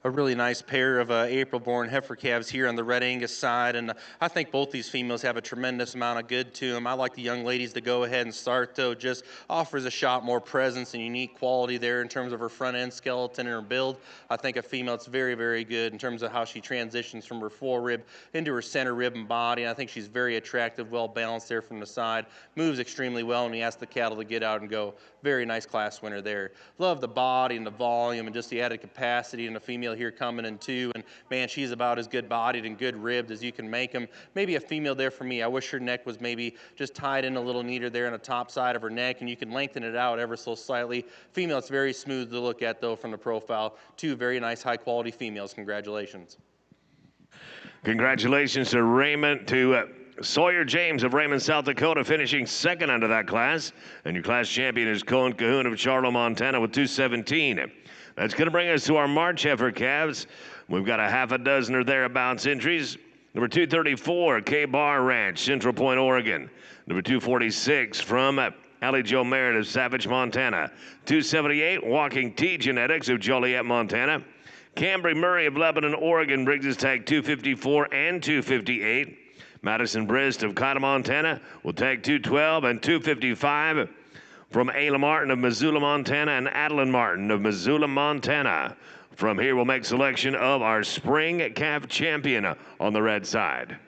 a really nice pair of April-born heifer calves here on the Red Angus side, and I think both these females have a tremendous amount of good to them. I like the young ladies to go ahead and start, though. Just offers a shot more presence and unique quality there in terms of her front end skeleton and her build. I think a female that's very, very good in terms of how she transitions from her forerib into her center rib and body. And I think she's very attractive, well balanced there from the side. Moves extremely well when you ask the cattle to get out and go. Very nice class winner there. Love the body and the volume and just the added capacity, and the female here coming in too. And man, she's about as good bodied and good ribbed as you can make them. Maybe a female there for me. I wish her neck was maybe just tied in a little neater there on the top side of her neck, and you can lengthen it out ever so slightly. Female, it's very smooth to look at though from the profile. Two very nice high quality females. Congratulations. Congratulations to Sawyer James of Raymond, South Dakota, finishing second under that class. And your class champion is Cohen Cahoon of Charlo, Montana with 217. That's going to bring us to our March heifer calves. We've got a half a dozen or thereabouts entries. Number 234, K-Bar Ranch, Central Point, Oregon. Number 246 from Allie Joe Merritt of Savage, Montana. 278, Walking T Genetics of Joliet, Montana. Cambry Murray of Lebanon, Oregon, brings his tag 254 and 258. Madison Brist of Cotta, Montana, will tag 212 and 255 from Ayla Martin of Missoula, Montana, and Adeline Martin of Missoula, Montana. From here, we'll make selection of our spring calf champion on the red side.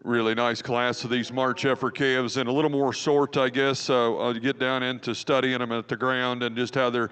Really nice class of these March heifer calves, and a little more sort, I guess. I'll get down into studying them at the ground and just how they're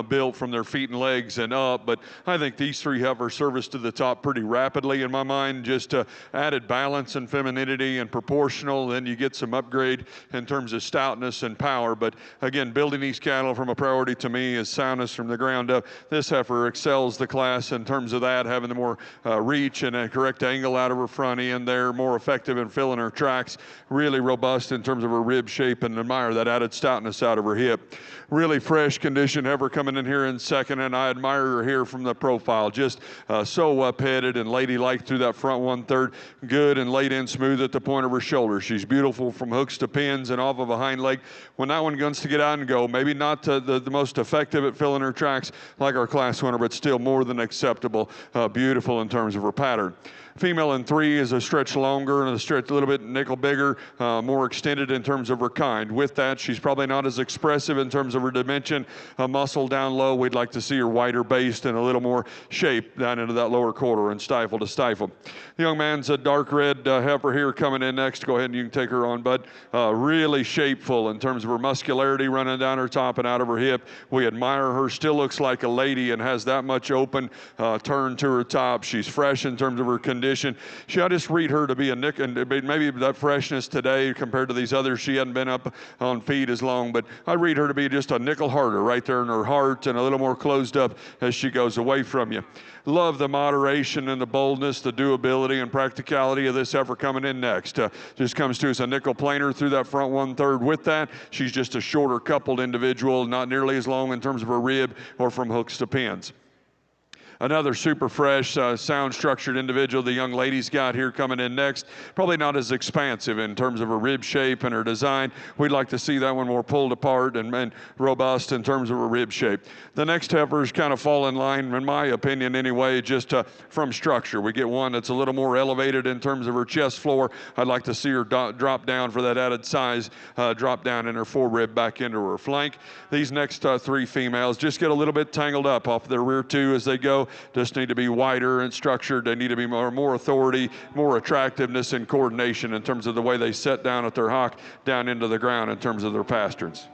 built from their feet and legs and up. But I think these three have our service to the top pretty rapidly in my mind. Just added balance and femininity and proportional. Then you get some upgrade in terms of stoutness and power. But again, building these cattle from a priority to me is soundness from the ground up. This heifer excels the class in terms of that, having the more reach and a correct angle out of her front end there, more effective in filling her tracks, really robust in terms of her rib shape, and admire that added stoutness out of her hip. Really fresh condition heifer coming in here in second, and I admire her here from the profile. Just so up-headed and ladylike through that front 1/3, good and laid in smooth at the point of her shoulder. She's beautiful from hooks to pins and off of a hind leg. When that one guns to get out and go, maybe not the most effective at filling her tracks like our class winner, but still more than acceptable. Beautiful in terms of her pattern. Female in 3 is a stretch longer and of the stretch, a little bit nickel bigger, more extended in terms of her kind. With that, she's probably not as expressive in terms of her dimension. Muscle down low, we'd like to see her wider based and a little more shape down into that lower quarter and stifle to stifle. The young man's a dark red heifer here coming in next. Go ahead and you can take her on, bud. Really shapeful in terms of her muscularity running down her top and out of her hip. We admire her. Still looks like a lady and has that much open turn to her top. She's fresh in terms of her condition. I just read her to be a nickel, and maybe that freshness today compared to these others, she hadn't been up on feed as long, but I read her to be just a nickel harder right there in her heart and a little more closed up as she goes away from you. Love the moderation and the boldness, the doability and practicality of this heifer coming in next. Just comes to us a nickel planer through that front 1/3. With that, she's just a shorter coupled individual, not nearly as long in terms of her rib or from hooks to pins. Another super fresh, sound structured individual the young lady's got here coming in next. Probably not as expansive in terms of her rib shape and her design. We'd like to see that one more pulled apart and robust in terms of her rib shape. The next heifers kind of fall in line, in my opinion anyway, just from structure. We get one that's a little more elevated in terms of her chest floor. I'd like to see her drop down for that added size, drop down in her forerib back into her flank. These next three females just get a little bit tangled up off their rear two as they go. Just need to be wider and structured. They need to be more authority, more attractiveness and coordination in terms of the way they set down at their hock down into the ground in terms of their pasterns.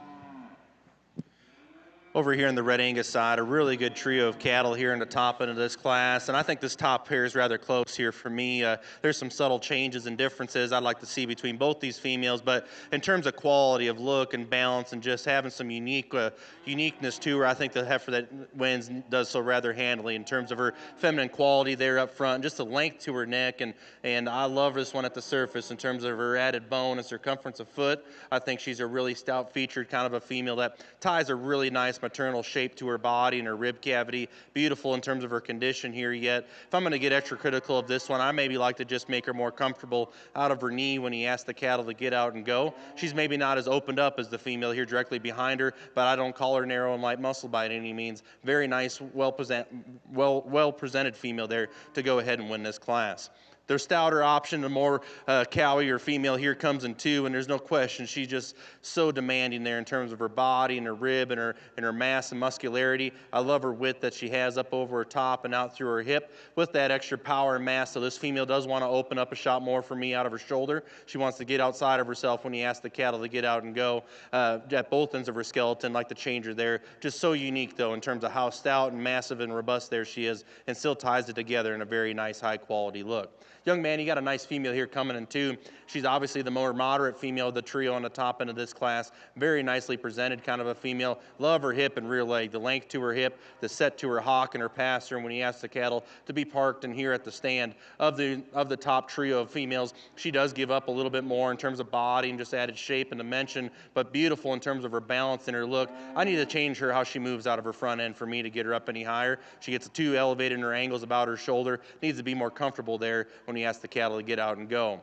Over here on the Red Angus side, a really good trio of cattle here in the top end of this class, and I think this top pair is rather close here for me. There's some subtle changes and differences I'd like to see between both these females, but in terms of quality of look and balance and just having some uniqueness to her, I think the heifer that wins does so rather handily in terms of her feminine quality there up front, just the length to her neck, and I love this one at the surface in terms of her added bone and circumference of foot. I think she's a really stout-featured kind of a female that ties a really nice maternal shape to her body and her rib cavity. Beautiful in terms of her condition here yet. If I'm going to get extra critical of this one, I maybe like to just make her more comfortable out of her knee when he asks the cattle to get out and go. She's maybe not as opened up as the female here directly behind her, but I don't call her narrow and light muscle by any means. Very nice, well presented female there to go ahead and win this class. Their stouter option, the more cowier female here comes in two, and there's no question she's just so demanding there in terms of her body and her rib and her mass and muscularity. I love her width that she has up over her top and out through her hip with that extra power and mass. So this female does want to open up a shot more for me out of her shoulder. She wants to get outside of herself when he asks the cattle to get out and go. At both ends of her skeleton, like the changer there. Just so unique, though, in terms of how stout and massive and robust there she is, and still ties it together in a very nice, high-quality look. Young man, you got a nice female here coming in too. She's obviously the more moderate female of the trio on the top end of this class. Very nicely presented kind of a female. Love her hip and rear leg, the length to her hip, the set to her hock and her passer. And when he asks the cattle to be parked in here at the stand of the top trio of females, she does give up a little bit more in terms of body and just added shape and dimension, but beautiful in terms of her balance and her look. I need to change her how she moves out of her front end for me to get her up any higher. She gets too elevated in her angles about her shoulder. Needs to be more comfortable there when he asks the cattle to get out and go.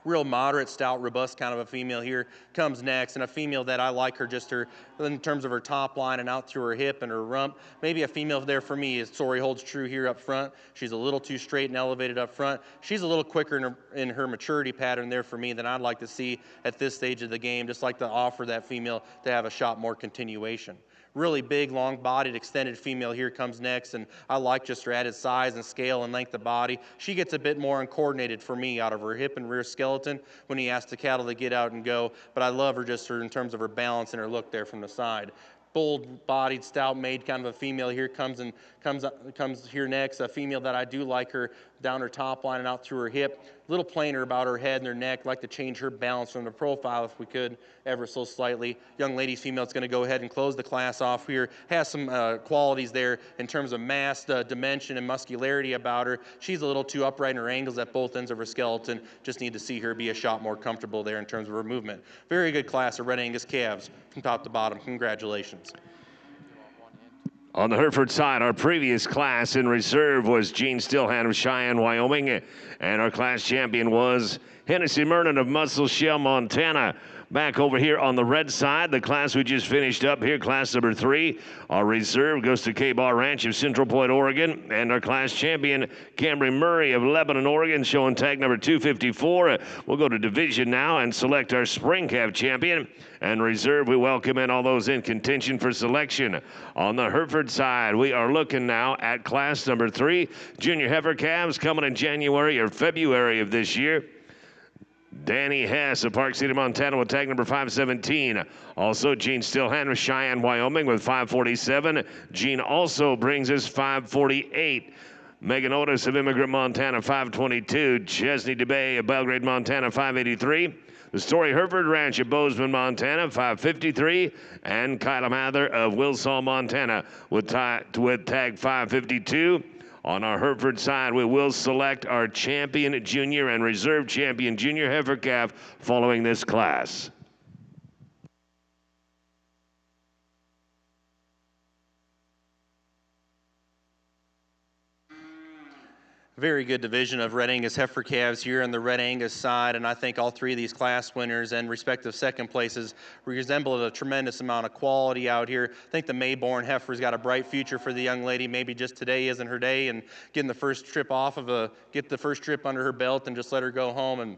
Real moderate, stout, robust kind of a female here comes next, and a female that I like her just her in terms of her top line and out through her hip and her rump. Maybe a female there for me, is Story holds true here up front. She's a little too straight and elevated up front. She's a little quicker in her maturity pattern there for me than I'd like to see at this stage of the game. Just like to offer that female to have a shot more continuation. Really big, long-bodied, extended female here comes next, and I like just her added size and scale and length of body. She gets a bit more uncoordinated for me out of her hip and rear skeleton when he asks the cattle to get out and go, but I love her just in terms of her balance and her look there from the side. Bold-bodied, stout-made kind of a female here comes here next. A female that I do like her down her top line and out through her hip. A little plainer about her head and her neck. Like to change her balance from the profile if we could, ever so slightly. Young lady's female is going to go ahead and close the class off here. Has some qualities there in terms of mass, dimension, and muscularity about her. She's a little too upright in her angles at both ends of her skeleton. Just need to see her be a shot more comfortable there in terms of her movement. Very good class of Red Angus calves from top to bottom. Congratulations. On the Hereford side, our previous class in reserve was Gene Stillhand of Cheyenne, Wyoming, and our class champion was Hennessy Mernon of Muscle Shell, Montana. Back over here on the red side, the class we just finished up here, class number 3. Our reserve goes to K-Bar Ranch of Central Point, Oregon. And our class champion, Camry Murray of Lebanon, Oregon, showing tag number 254. We'll go to division now and select our spring calf champion. And reserve, we welcome in all those in contention for selection. On the Hereford side, we are looking now at class number 3. Junior heifer calves coming in January or February of this year. Danny Hess of Park City, Montana with tag number 517. Also, Gene Stillhan of Cheyenne, Wyoming with 547. Gene also brings us 548. Megan Otis of Immigrant, Montana, 522. Chesney DeBay of Belgrade, Montana, 583. The Story Hereford Ranch of Bozeman, Montana, 553. And Kyla Mather of Wilsall, Montana with tag 552. On our Hereford side, we will select our champion junior and reserve champion junior heifer calf following this class. Very good division of Red Angus heifer calves here on the Red Angus side, and I think all 3 of these class winners and respective second places resemble a tremendous amount of quality out here. I think the Mayborn heifer's got a bright future for the young lady. Maybe just today isn't her day, and getting the first trip get the first trip under her belt and just let her go home and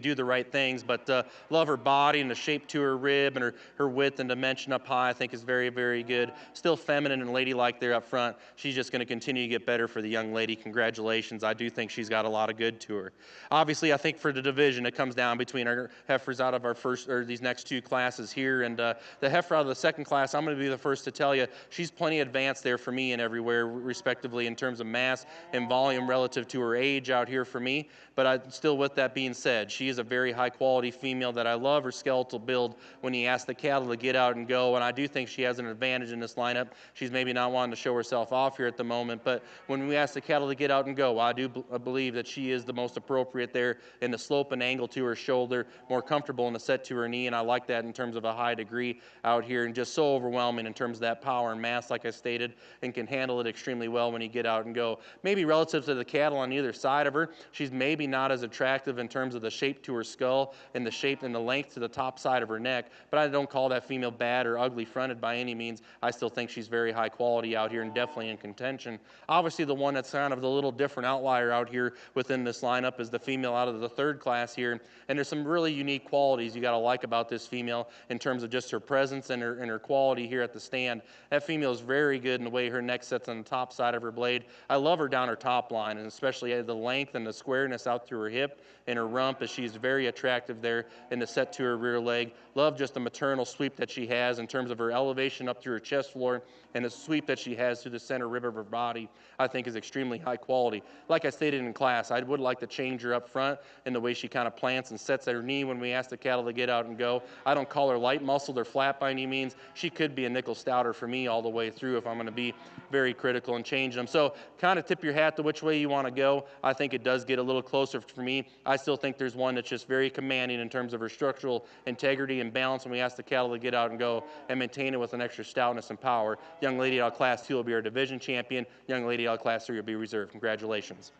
do the right things, but love her body and the shape to her rib and her width and dimension up high I think is very, very good. Still feminine and ladylike there up front. She's just going to continue to get better for the young lady. Congratulations. I do think she's got a lot of good to her. Obviously, I think for the division, it comes down between our heifers out of our these next 2 classes here, and the heifer out of the second class, I'm going to be the first to tell you, she's plenty advanced there for me and everywhere, respectively, in terms of mass and volume relative to her age out here for me, but still with that being said, she is a very high-quality female that I love her skeletal build when you ask the cattle to get out and go, and I do think she has an advantage in this lineup. She's maybe not wanting to show herself off here at the moment, but when we ask the cattle to get out and go, I do believe that she is the most appropriate there in the slope and angle to her shoulder, more comfortable in the set to her knee, and I like that in terms of a high degree out here, and just so overwhelming in terms of that power and mass, like I stated, and can handle it extremely well when you get out and go. Maybe relative to the cattle on either side of her, she's maybe not as attractive in terms of the shape to her skull and the shape and the length to the top side of her neck, but I don't call that female bad or ugly fronted by any means. I still think she's very high quality out here and definitely in contention. Obviously, the one that's kind of the little different outlier out here within this lineup is the female out of the third class here, and there's some really unique qualities you got to like about this female in terms of just her presence and her quality here at the stand. That female is very good in the way her neck sits on the top side of her blade. I love her down her top line, and especially the length and the squareness out through her hip and her rump, as she's very attractive there in the set to her rear leg. Love just the maternal sweep that she has in terms of her elevation up through her chest floor, and the sweep that she has through the center rib of her body, I think is extremely high quality. Like I stated in class, I would like to change her up front in the way she kind of plants and sets at her knee when we ask the cattle to get out and go. I don't call her light muscled or flat by any means. She could be a nickel stouter for me all the way through if I'm going to be very critical and change them. So kind of tip your hat to which way you want to go. I think it does get a little closer for me. I still think there's one that's just very commanding in terms of her structural integrity and balance when we ask the cattle to get out and go and maintain it with an extra stoutness and power. Young lady out of Class 2 will be our division champion. Young lady out of Class 3 will be reserve. Congratulations.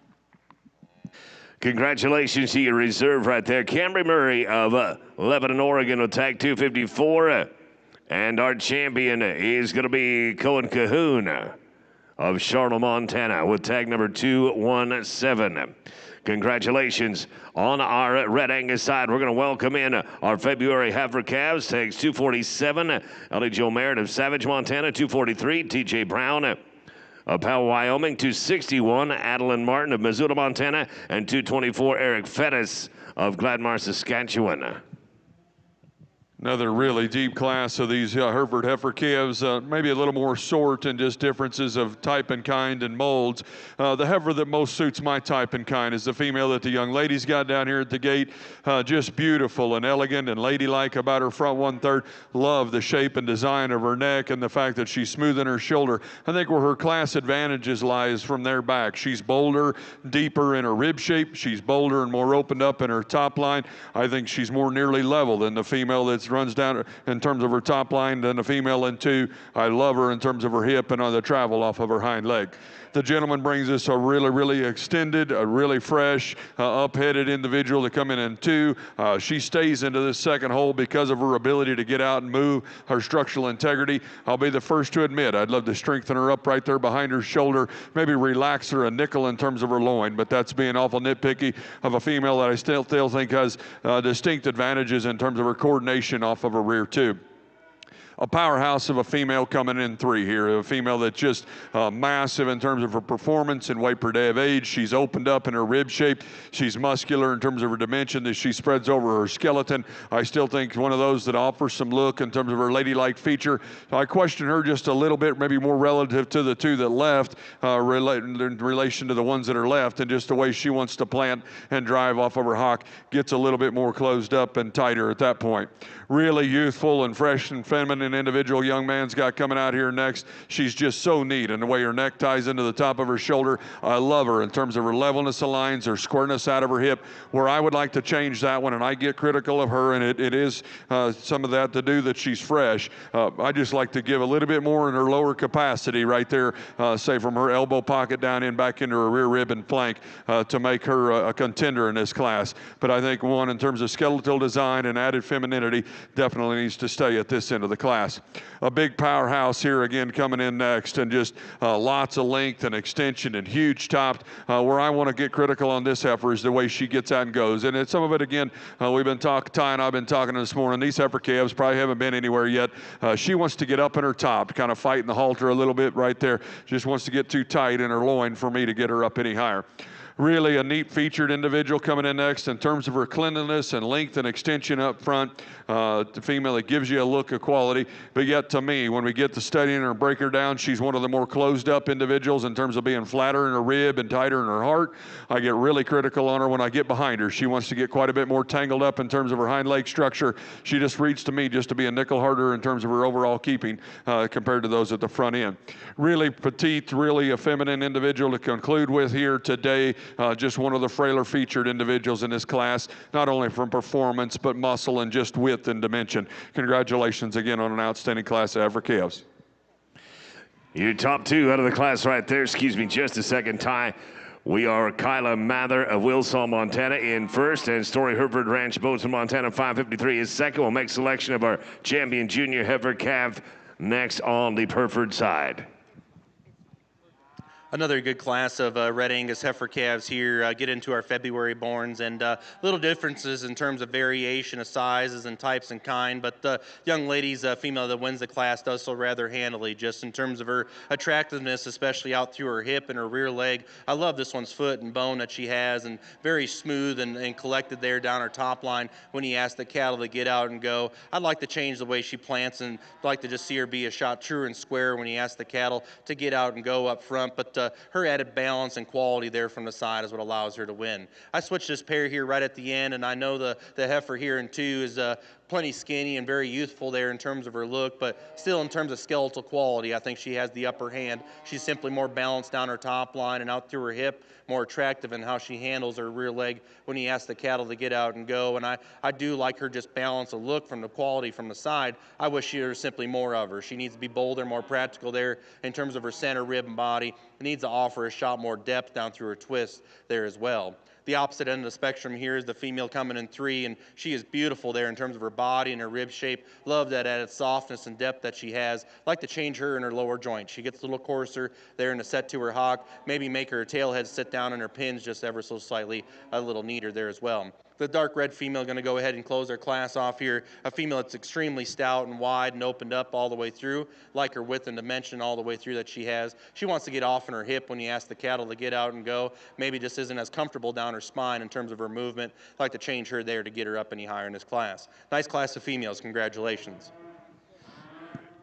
Congratulations to your reserve right there. Camry Murray of Lebanon, Oregon with tag 254. And our champion is going to be Cohen Cahoon of Charlotte, Montana with tag number 217. Congratulations. On our Red Angus side, we're going to welcome in our February heifer calves. Tags 247, Ellie Joe Merritt of Savage, Montana, 243, TJ Brown of Powell, Wyoming, 261, Adeline Martin of Missoula, Montana, and 224, Eric Fettis of Gladmar, Saskatchewan. Another really deep class of these Hereford heifer calves, maybe a little more sort and just differences of type and kind and molds. The heifer that most suits my type and kind is the female that the young lady's got down here at the gate. Just beautiful and elegant and ladylike about her front 1/3. Love the shape and design of her neck and the fact that she's smooth in her shoulder. I think where her class advantages lies from their back. She's bolder, deeper in her rib shape. She's bolder and more opened up in her top line. I think she's more nearly level than the female that's runs down in terms of her top line. Then the female in 2, I love her in terms of her hip and on the travel off of her hind leg. The gentleman brings us a really extended, a really fresh, up-headed individual to come in 2. She stays into this second hole because of her ability to get out and move, her structural integrity. I'll be the first to admit I'd love to strengthen her up right there behind her shoulder, maybe relax her a nickel in terms of her loin, but that's being awful nitpicky of a female that I still think has distinct advantages in terms of her coordination off of her rear tube. A powerhouse of a female coming in 3 here, a female that's just massive in terms of her performance and weight per day of age. She's opened up in her rib shape. She's muscular in terms of her dimension as she spreads over her skeleton. I still think one of those that offers some look in terms of her ladylike feature. So I question her just a little bit, maybe more relative to the 2 that left, in relation to the ones that are left, and just the way she wants to plant and drive off of her hock gets a little bit more closed up and tighter at that point. Really youthful and fresh and feminine individual young man's got coming out here next. She's just so neat, and the way her neck ties into the top of her shoulder, I love her in terms of her levelness of lines, her squareness out of her hip, where I would like to change that one, and I get critical of her, and it is some of that to do that she's fresh. I just like to give a little bit more in her lower capacity right there, say from her elbow pocket down in back into her rear rib and flank to make her a contender in this class. But I think one in terms of skeletal design and added femininity definitely needs to stay at this end of the class. A big powerhouse here again coming in next, and just lots of length and extension and huge topped. Where I want to get critical on this heifer is the way she gets out and goes. And some of it again, we've been talking, Ty and I've been talking this morning. These heifer calves probably haven't been anywhere yet. She wants to get up in her top, kind of fighting the halter a little bit right there. Just wants to get too tight in her loin for me to get her up any higher. Really a neat featured individual coming in next in terms of her cleanliness and length and extension up front. The female that gives you a look of quality, but yet to me, when we get to studying her and break her down, she's one of the more closed up individuals in terms of being flatter in her rib and tighter in her heart. I get really critical on her when I get behind her. She wants to get quite a bit more tangled up in terms of her hind leg structure. She just reads to me just to be a nickel harder in terms of her overall keeping compared to those at the front end. Really petite, really a feminine individual to conclude with here today. Just one of the frailer featured individuals in this class, not only from performance, but muscle and just width and dimension. Congratulations again on an outstanding class of heifer calves. Your top 2 out of the class right there. Excuse me just a second, Ty. We are Kyla Mather of Wilsaw, Montana in first, and Story Hereford Ranch, Bozeman, Montana, 553 is second. We'll make selection of our champion junior heifer calf next on the Hereford side. Another good class of red Angus heifer calves here. Get into our February borns, and little differences in terms of variation of sizes and types and kind, but the young lady's female that wins the class does so rather handily, just in terms of her attractiveness, especially out through her hip and her rear leg. I love this one's foot and bone that she has, and very smooth and collected there down her top line when he asked the cattle to get out and go. I'd like to change the way she plants, and I'd like to just see her be a shot truer and square when he asked the cattle to get out and go up front, but her added balance and quality there from the side is what allows her to win. I switched this pair here right at the end, and I know the heifer here in 2 is plenty skinny and very youthful there in terms of her look, but still in terms of skeletal quality, I think she has the upper hand. She's simply more balanced down her top line and out through her hip, more attractive in how she handles her rear leg when he asks the cattle to get out and go. And I do like her just balance of look from the quality from the side. I wish there was simply more of her. She needs to be bolder, more practical there in terms of her center rib and body. It needs to offer a shot more depth down through her twist there as well. The opposite end of the spectrum here is the female coming in 3, and she is beautiful there in terms of her body and her rib shape. Love that added softness and depth that she has. Like to change her in her lower joint. She gets a little coarser there in the set to her hock. Maybe make her tail head sit down and her pins just ever so slightly a little neater there as well. The dark red female going to go ahead and close our class off here. A female that's extremely stout and wide and opened up all the way through, like her width and dimension all the way through that she has. She wants to get off in her hip when you ask the cattle to get out and go. Maybe just isn't as comfortable down her spine in terms of her movement. I'd like to change her there to get her up any higher in this class. Nice class of females. Congratulations.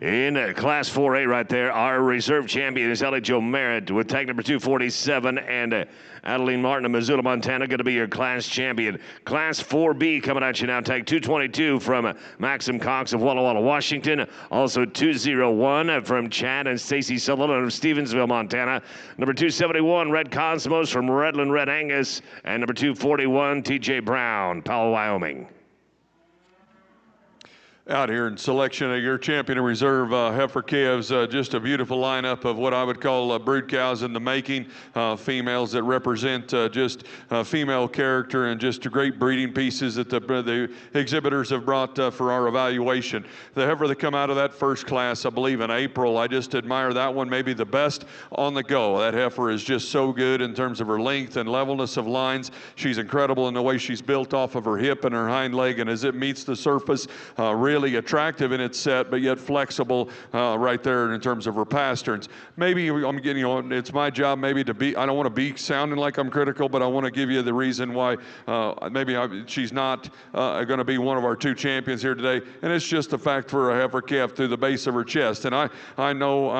In Class 4A right there, our reserve champion is Ellie Jo Merritt with tag number 247, and Adeline Martin of Missoula, Montana, going to be your class champion. Class 4B coming at you now, tag 222 from Maxim Cox of Walla Walla, Washington. Also 201 from Chad and Stacy Sutherland of Stevensville, Montana. Number 271, Red Cosmos from Redland Red Angus, and number 241, TJ Brown, Powell, Wyoming. Out here in selection of your champion and reserve heifer calves, just a beautiful lineup of what I would call brood cows in the making, females that represent just female character and just great breeding pieces that the exhibitors have brought for our evaluation. The heifer that come out of that first class, I believe in April, I just admire that one, maybe the best on the go. That heifer is just so good in terms of her length and levelness of lines. She's incredible in the way she's built off of her hip and her hind leg, and as it meets the surface, really attractive in its set, but yet flexible right there in terms of her pasterns. Maybe I'm getting on. It's my job maybe to be. I don't want to be sounding like I'm critical, but I want to give you the reason why she's not going to be one of our two champions here today, and it's just the fact for a heifer calf through the base of her chest. And I know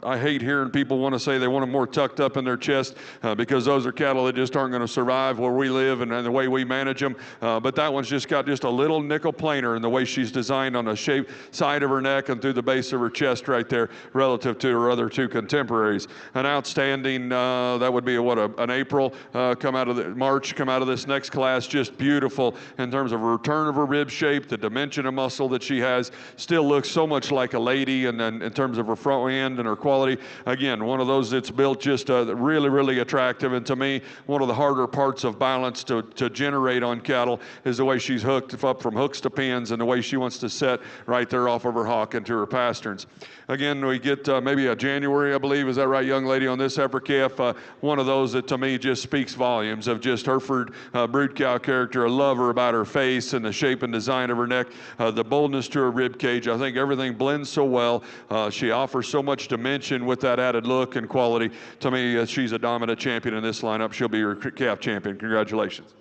I hate hearing people want to say they want them more tucked up in their chest because those are cattle that just aren't going to survive where we live and the way we manage them. But that one's just got just a little nickel planer in the way she's designed on the shape side of her neck and through the base of her chest right there relative to her other two contemporaries. An outstanding, that would be an April, March, come out of this next class, just beautiful in terms of a return of her rib shape, the dimension of muscle that she has, still looks so much like a lady, and then in terms of her front end and her quality, again, one of those that's built just really, really attractive. And to me, one of the harder parts of balance to generate on cattle is the way she's hooked up from hooks to pins and the way she wants to set right there off of her hock into her pasterns. Again, we get maybe a January, I believe, is that right, young lady, on this heifer calf? One of those that to me just speaks volumes of just Hereford brood cow character. I love her about her face and the shape and design of her neck, the boldness to her rib cage. I think everything blends so well. She offers so much dimension with that added look and quality. To me, she's a dominant champion in this lineup. She'll be your calf champion. Congratulations.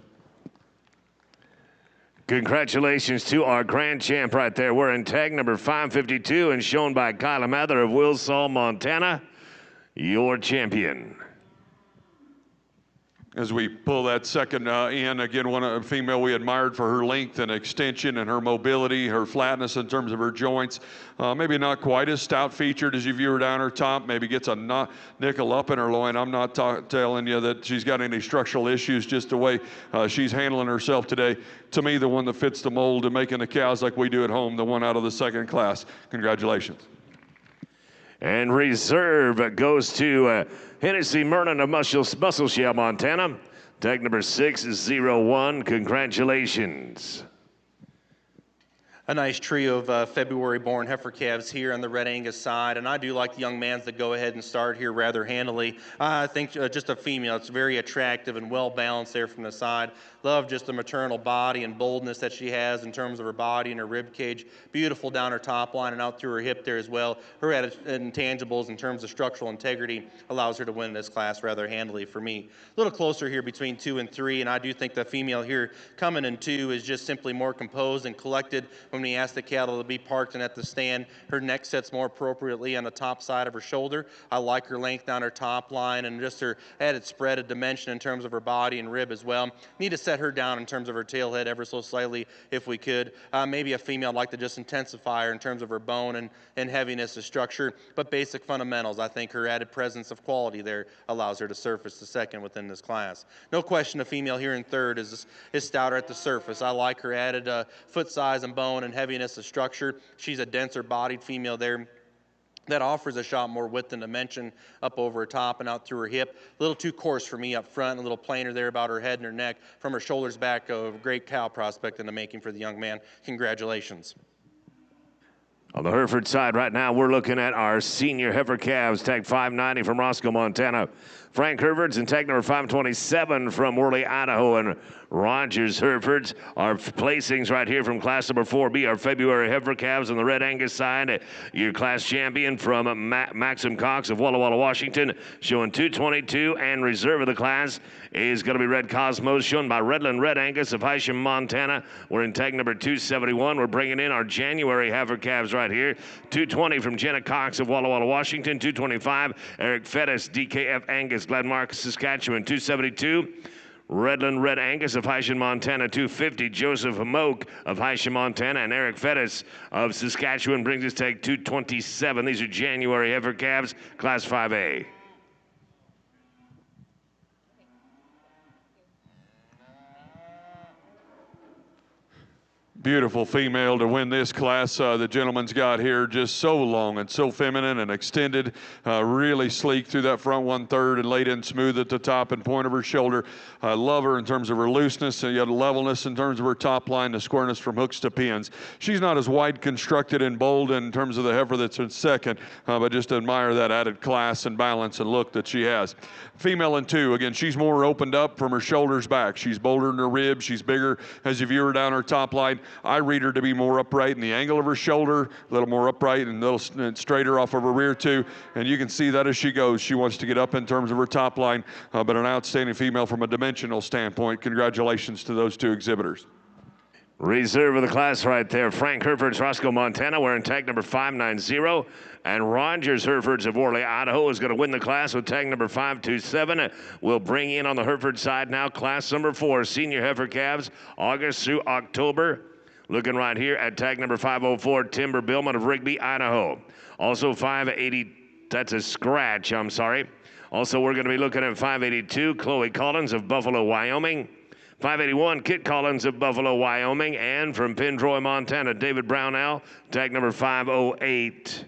Congratulations to our grand champ right there. We're in tag number 552 and shown by Kyla Mather of Wilsall, Montana, your champion. As we pull that second in, again, a female we admired for her length and extension and her mobility, her flatness in terms of her joints. Maybe not quite as stout-featured as you view her down her top. Maybe gets a nickel up in her loin. I'm not telling you that she's got any structural issues, just the way she's handling herself today. To me, the one that fits the mold of making the cows like we do at home, the one out of the second class. Congratulations. And reserve goes to Hennessy Mernon of Musselshell, Montana. Tag number 601. Congratulations. A nice trio of February-born heifer calves here on the Red Angus side, and I do like the young mans that go ahead and start here rather handily. I think just a female. It's very attractive and well-balanced there from the side. Love just the maternal body and boldness that she has in terms of her body and her rib cage. Beautiful down her top line and out through her hip there as well. Her intangibles in terms of structural integrity allows her to win this class rather handily for me. A little closer here between 2 and 3, and I do think the female here coming in 2 is just simply more composed and collected. When we ask the cattle to be parked and at the stand, her neck sits more appropriately on the top side of her shoulder. I like her length down her top line and just her added spread of dimension in terms of her body and rib as well. Need to set her down in terms of her tail head ever so slightly if we could. Maybe a female I'd like to just intensify her in terms of her bone and heaviness of structure, but basic fundamentals. I think her added presence of quality there allows her to surface the second within this class. No question a female here in 3rd is stouter at the surface. I like her added foot size and bone and heaviness of structure. She's a denser bodied female there that offers a shot more width and dimension up over her top and out through her hip. A little too coarse for me up front, a little plainer there about her head and her neck. From her shoulders back, a great cow prospect in the making for the young man. Congratulations. On the Hereford side right now, we're looking at our senior heifer calves, tag 590 from Roscoe, Montana. Frank Herford's in tag number 527 from Worley, Idaho, and Rogers Hereford's. Our placings right here from class number 4B, our February heifer calves on the Red Angus side. Your class champion from Maxim Cox of Walla Walla, Washington, showing 222, and reserve of the class is going to be Red Cosmos, shown by Redland Red Angus of Hysham, Montana. We're in tag number 271. We're bringing in our January heifer calves right here. 220 from Jenna Cox of Walla Walla, Washington. 225, Eric Fettis, DKF Angus, Glenmark, Saskatchewan. 272, Redland Red Angus of Hysham, Montana. 250, Joseph Moak of Hysham, Montana. And Eric Fettis of Saskatchewan brings us tag 227. These are January heifer calves, class 5A. Beautiful female to win this class. The gentleman's got here just so long and so feminine and extended, really sleek through that front 1/3 and laid in smooth at the top and point of her shoulder. I love her in terms of her looseness and yet levelness in terms of her top line, the squareness from hooks to pins. She's not as wide constructed and bold in terms of the heifer that's in second, but just admire that added class and balance and look that she has. Female in 2, again, she's more opened up from her shoulders back. She's bolder in her ribs. She's bigger as you view her down her top line. I read her to be more upright in the angle of her shoulder, a little more upright and a little straighter off of her rear too. And you can see that as she goes. She wants to get up in terms of her top line, but an outstanding female from a dimensional standpoint. Congratulations to those 2 exhibitors. Reserve of the class right there. Frank Hereford's Roscoe, Montana, wearing tag number 590. And Rogers Herefords of Worley, Idaho, is going to win the class with tag number 527. We'll bring in on the Hereford side now class number 4, senior heifer calves, August through October. Looking right here at tag number 504, Timber Billman of Rigby, Idaho. Also 580, that's a scratch, I'm sorry. Also, we're going to be looking at 582, Chloe Collins of Buffalo, Wyoming. 581, Kit Collins of Buffalo, Wyoming. And from Pendroy, Montana, David Brownell, tag number 508.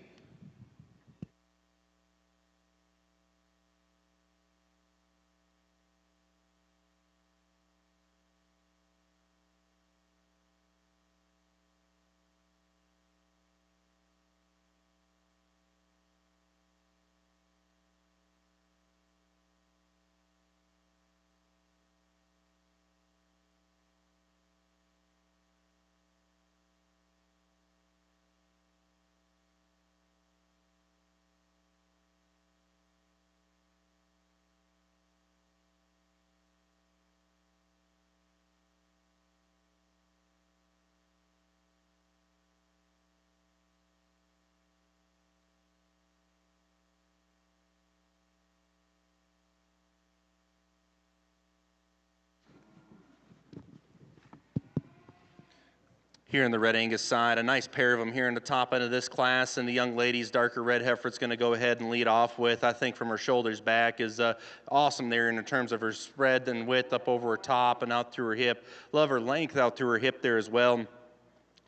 Here in the Red Angus side, a nice pair of them here in the top end of this class, and the young lady's darker red heifer's going to go ahead and lead off with, I think from her shoulders back, is awesome there in terms of her spread and width up over her top and out through her hip. Love her length out through her hip there as well,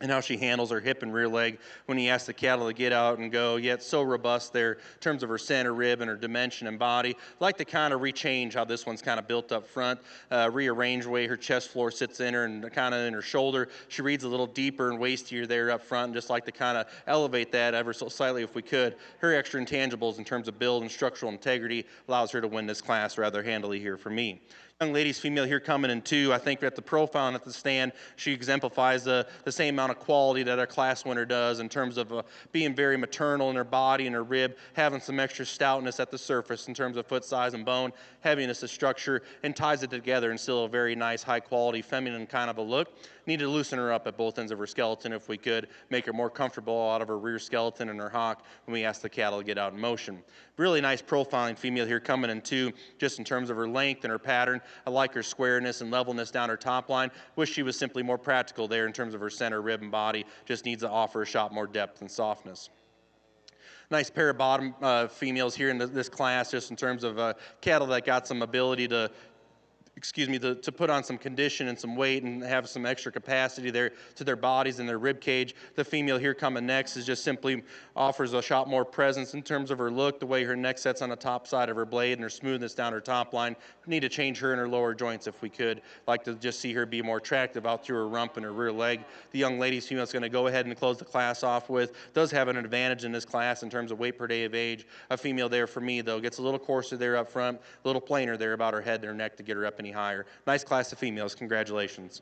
and how she handles her hip and rear leg when he asks the cattle to get out and go, yet so robust there in terms of her center rib and her dimension and body. Like to kind of rechange how this one's kind of built up front, rearrange the way her chest floor sits in her and kind of in her shoulder. She reads a little deeper and waistier there up front, and just like to kind of elevate that ever so slightly if we could. Her extra intangibles in terms of build and structural integrity allows her to win this class rather handily here for me. Young lady's female here coming in 2. I think at the profile and at the stand, she exemplifies the same amount of quality that our class winner does in terms of being very maternal in her body and her rib, having some extra stoutness at the surface in terms of foot size and bone, heaviness of structure, and ties it together and still a very nice, high quality, feminine kind of a look. Need to loosen her up at both ends of her skeleton if we could, make her more comfortable out of her rear skeleton and her hock when we ask the cattle to get out in motion. Really nice profiling female here coming in 2, just in terms of her length and her pattern. I like her squareness and levelness down her top line. Wish she was simply more practical there in terms of her center rib and body. Just needs to offer a shot more depth and softness. Nice pair of bottom females here in this class, just in terms of cattle that got some ability to to put on some condition and some weight and have some extra capacity there to their bodies and their rib cage. The female here coming next is just simply offers a shot more presence in terms of her look, the way her neck sets on the top side of her blade and her smoothness down her top line. Need to change her in her lower joints if we could. Like to just see her be more attractive out through her rump and her rear leg. The young lady's female is going to go ahead and close the class off with. Does have an advantage in this class in terms of weight per day of age. A female there for me, though, gets a little coarser there up front, a little plainer there about her head and her neck to get her up any higher. Nice class of females. Congratulations.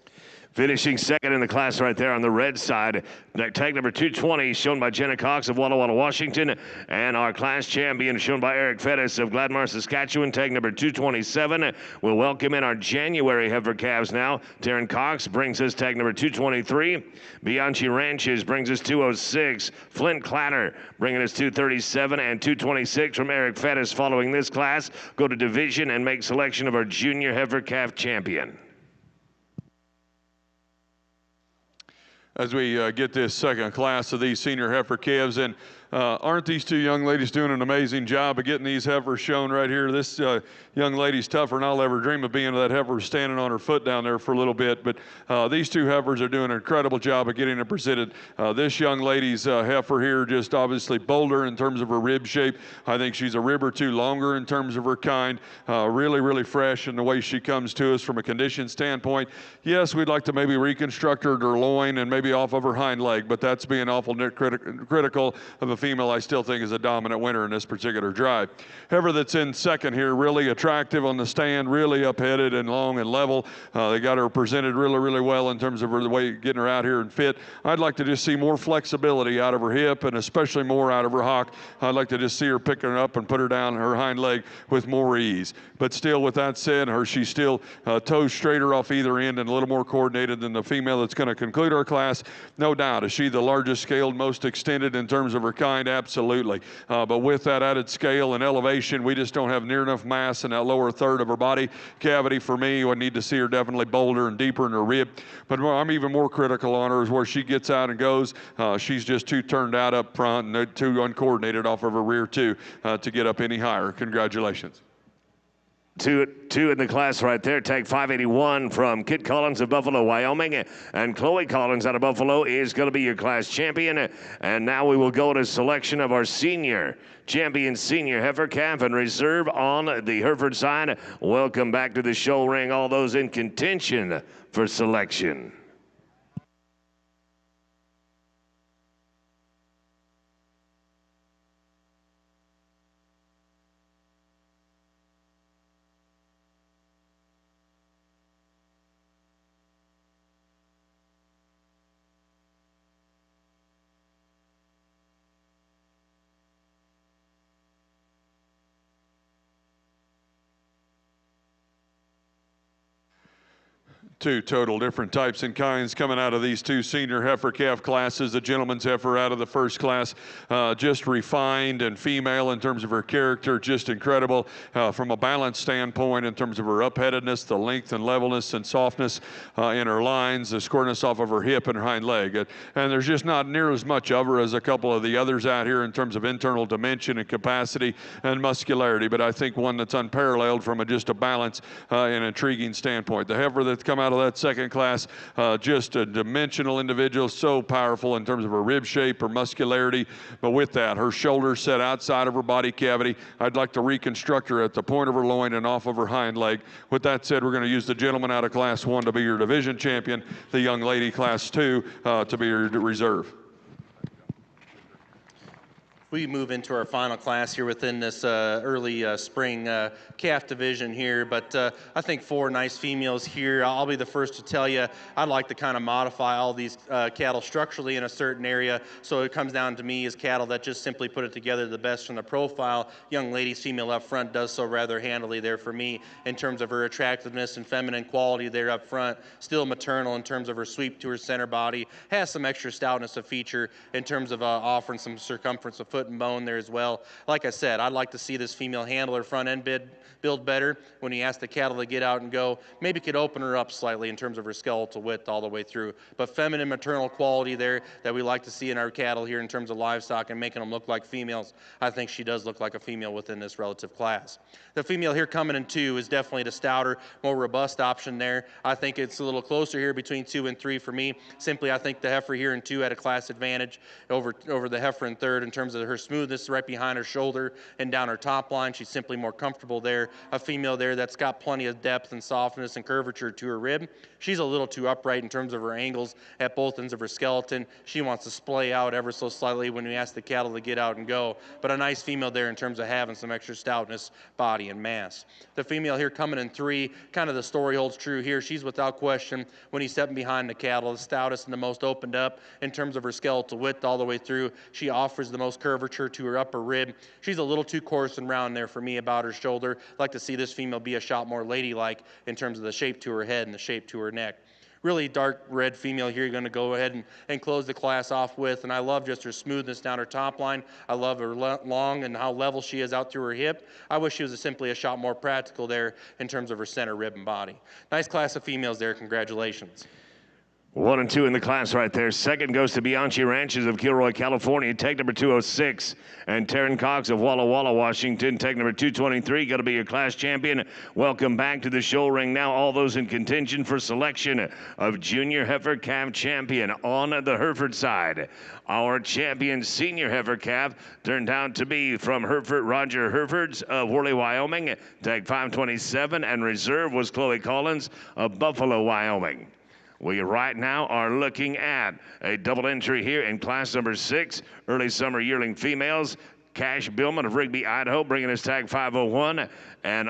Finishing second in the class right there on the red side, tag number 220 shown by Jenna Cox of Walla Walla, Washington, and our class champion shown by Eric Fettis of Gladmar, Saskatchewan, tag number 227. We'll welcome in our January heifer calves now. Taryn Cox brings us tag number 223. Bianchi Ranches brings us 206. Flint Clatter bringing us 237 and 226 from Eric Fettis. Following this class, go to division and make selection of our junior heifer calf champion. As we get this second class of these senior heifer calves in, Aren't these two young ladies doing an amazing job of getting these heifers shown right here? This young lady's tougher than I'll ever dream of being. That heifer standing on her foot down there for a little bit. But these two heifers are doing an incredible job of getting it presented. This young lady's heifer here just obviously bolder in terms of her rib shape. I think she's a rib or two longer in terms of her kind. Really, really fresh in the way she comes to us from a condition standpoint. Yes, we'd like to maybe reconstruct her loin and maybe off of her hind leg, but that's being awful critical of a female I still think is a dominant winner in this particular drive. Heifer that's in second here, really attractive on the stand, really up-headed and long and level. They got her presented really, really well in terms of the way getting her out here and fit. I'd like to just see more flexibility out of her hip and especially more out of her hock. I'd like to just see her pick her up and put her down her hind leg with more ease. But still, with that said, she's still toes straighter off either end and a little more coordinated than the female that's going to conclude our class. No doubt. Is she the largest scaled, most extended in terms of her kind? Absolutely. But with that added scale and elevation, we just don't have near enough mass in that lower third of her body cavity for me. I need to see her definitely bolder and deeper in her rib. But I'm even more critical on her is where she gets out and goes. She's just too turned out up front and too uncoordinated off of her rear too to get up any higher. Congratulations. Two in the class right there. Tag 581 from Kit Collins of Buffalo, Wyoming. And Chloe Collins out of Buffalo is going to be your class champion. And now we will go to selection of our senior champion senior heifer calf and reserve on the Hereford side. Welcome back to the show ring, all those in contention for selection. Two total different types and kinds coming out of these two senior heifer calf classes. The gentleman's heifer out of the first class, just refined and female in terms of her character, just incredible from a balance standpoint in terms of her upheadedness, the length and levelness and softness in her lines, the squareness off of her hip and her hind leg. And there's just not near as much of her as a couple of the others out here in terms of internal dimension and capacity and muscularity, but I think one that's unparalleled from just a balance and intriguing standpoint. The heifer that's come out of that second class, just a dimensional individual, so powerful in terms of her rib shape, her muscularity, but with that, her shoulders set outside of her body cavity. I'd like to reconstruct her at the point of her loin and off of her hind leg. With that said, we're going to use the gentleman out of class 1 to be your division champion, the young lady class 2 to be your reserve. We move into our final class here within this early spring calf division here, but I think 4 nice females here. I'll be the first to tell you, I'd like to kind of modify all these cattle structurally in a certain area, so it comes down to me as cattle that just simply put it together the best from the profile. Young lady's female up front does so rather handily there for me in terms of her attractiveness and feminine quality there up front. Still maternal in terms of her sweep to her center body, has some extra stoutness of feature in terms of offering some circumference of foot and bone there as well. Like I said, I'd like to see this female handle her front end build better. When you ask the cattle to get out and go, maybe could open her up slightly in terms of her skeletal width all the way through. But feminine maternal quality there that we like to see in our cattle here in terms of livestock and making them look like females, I think she does look like a female within this relative class. The female here coming in 2 is definitely the stouter, more robust option there. I think it's a little closer here between 2 and 3 for me. Simply, I think the heifer here in 2 had a class advantage over the heifer in 3rd in terms of her smoothness right behind her shoulder and down her top line. She's simply more comfortable there. A female there that's got plenty of depth and softness and curvature to her rib. She's a little too upright in terms of her angles at both ends of her skeleton. She wants to splay out ever so slightly when we ask the cattle to get out and go. But a nice female there in terms of having some extra stoutness, body, and mass. The female here coming in 3, kind of the story holds true here. She's without question, when he's stepping behind the cattle, the stoutest and the most opened up in terms of her skeletal width all the way through. She offers the most curvature to her upper rib. She's a little too coarse and round there for me about her shoulder. I'd like to see this female be a shot more ladylike in terms of the shape to her head and the shape to her neck. Really dark red female here you're going to go ahead and close the class off with, and I love just her smoothness down her top line. I love her long and how level she is out through her hip. I wish she was simply a shot more practical there in terms of her center rib and body. Nice class of females there. Congratulations. 1 and 2 in the class right there. Second goes to Bianchi Ranches of Gilroy, California. Tag number 206. And Taryn Cox of Walla Walla, Washington. Tag number 223. Going to be your class champion. Welcome back to the show ring. Now all those in contention for selection of Junior Heifer Calf Champion on the Hereford side. Our champion senior heifer calf turned out to be from Hereford, Roger Herefords of Worley, Wyoming. Tag 527. And reserve was Chloe Collins of Buffalo, Wyoming. We right now are looking at a double entry here in class number 6, early summer yearling females. Cash Billman of Rigby, Idaho, bringing us tag 501, and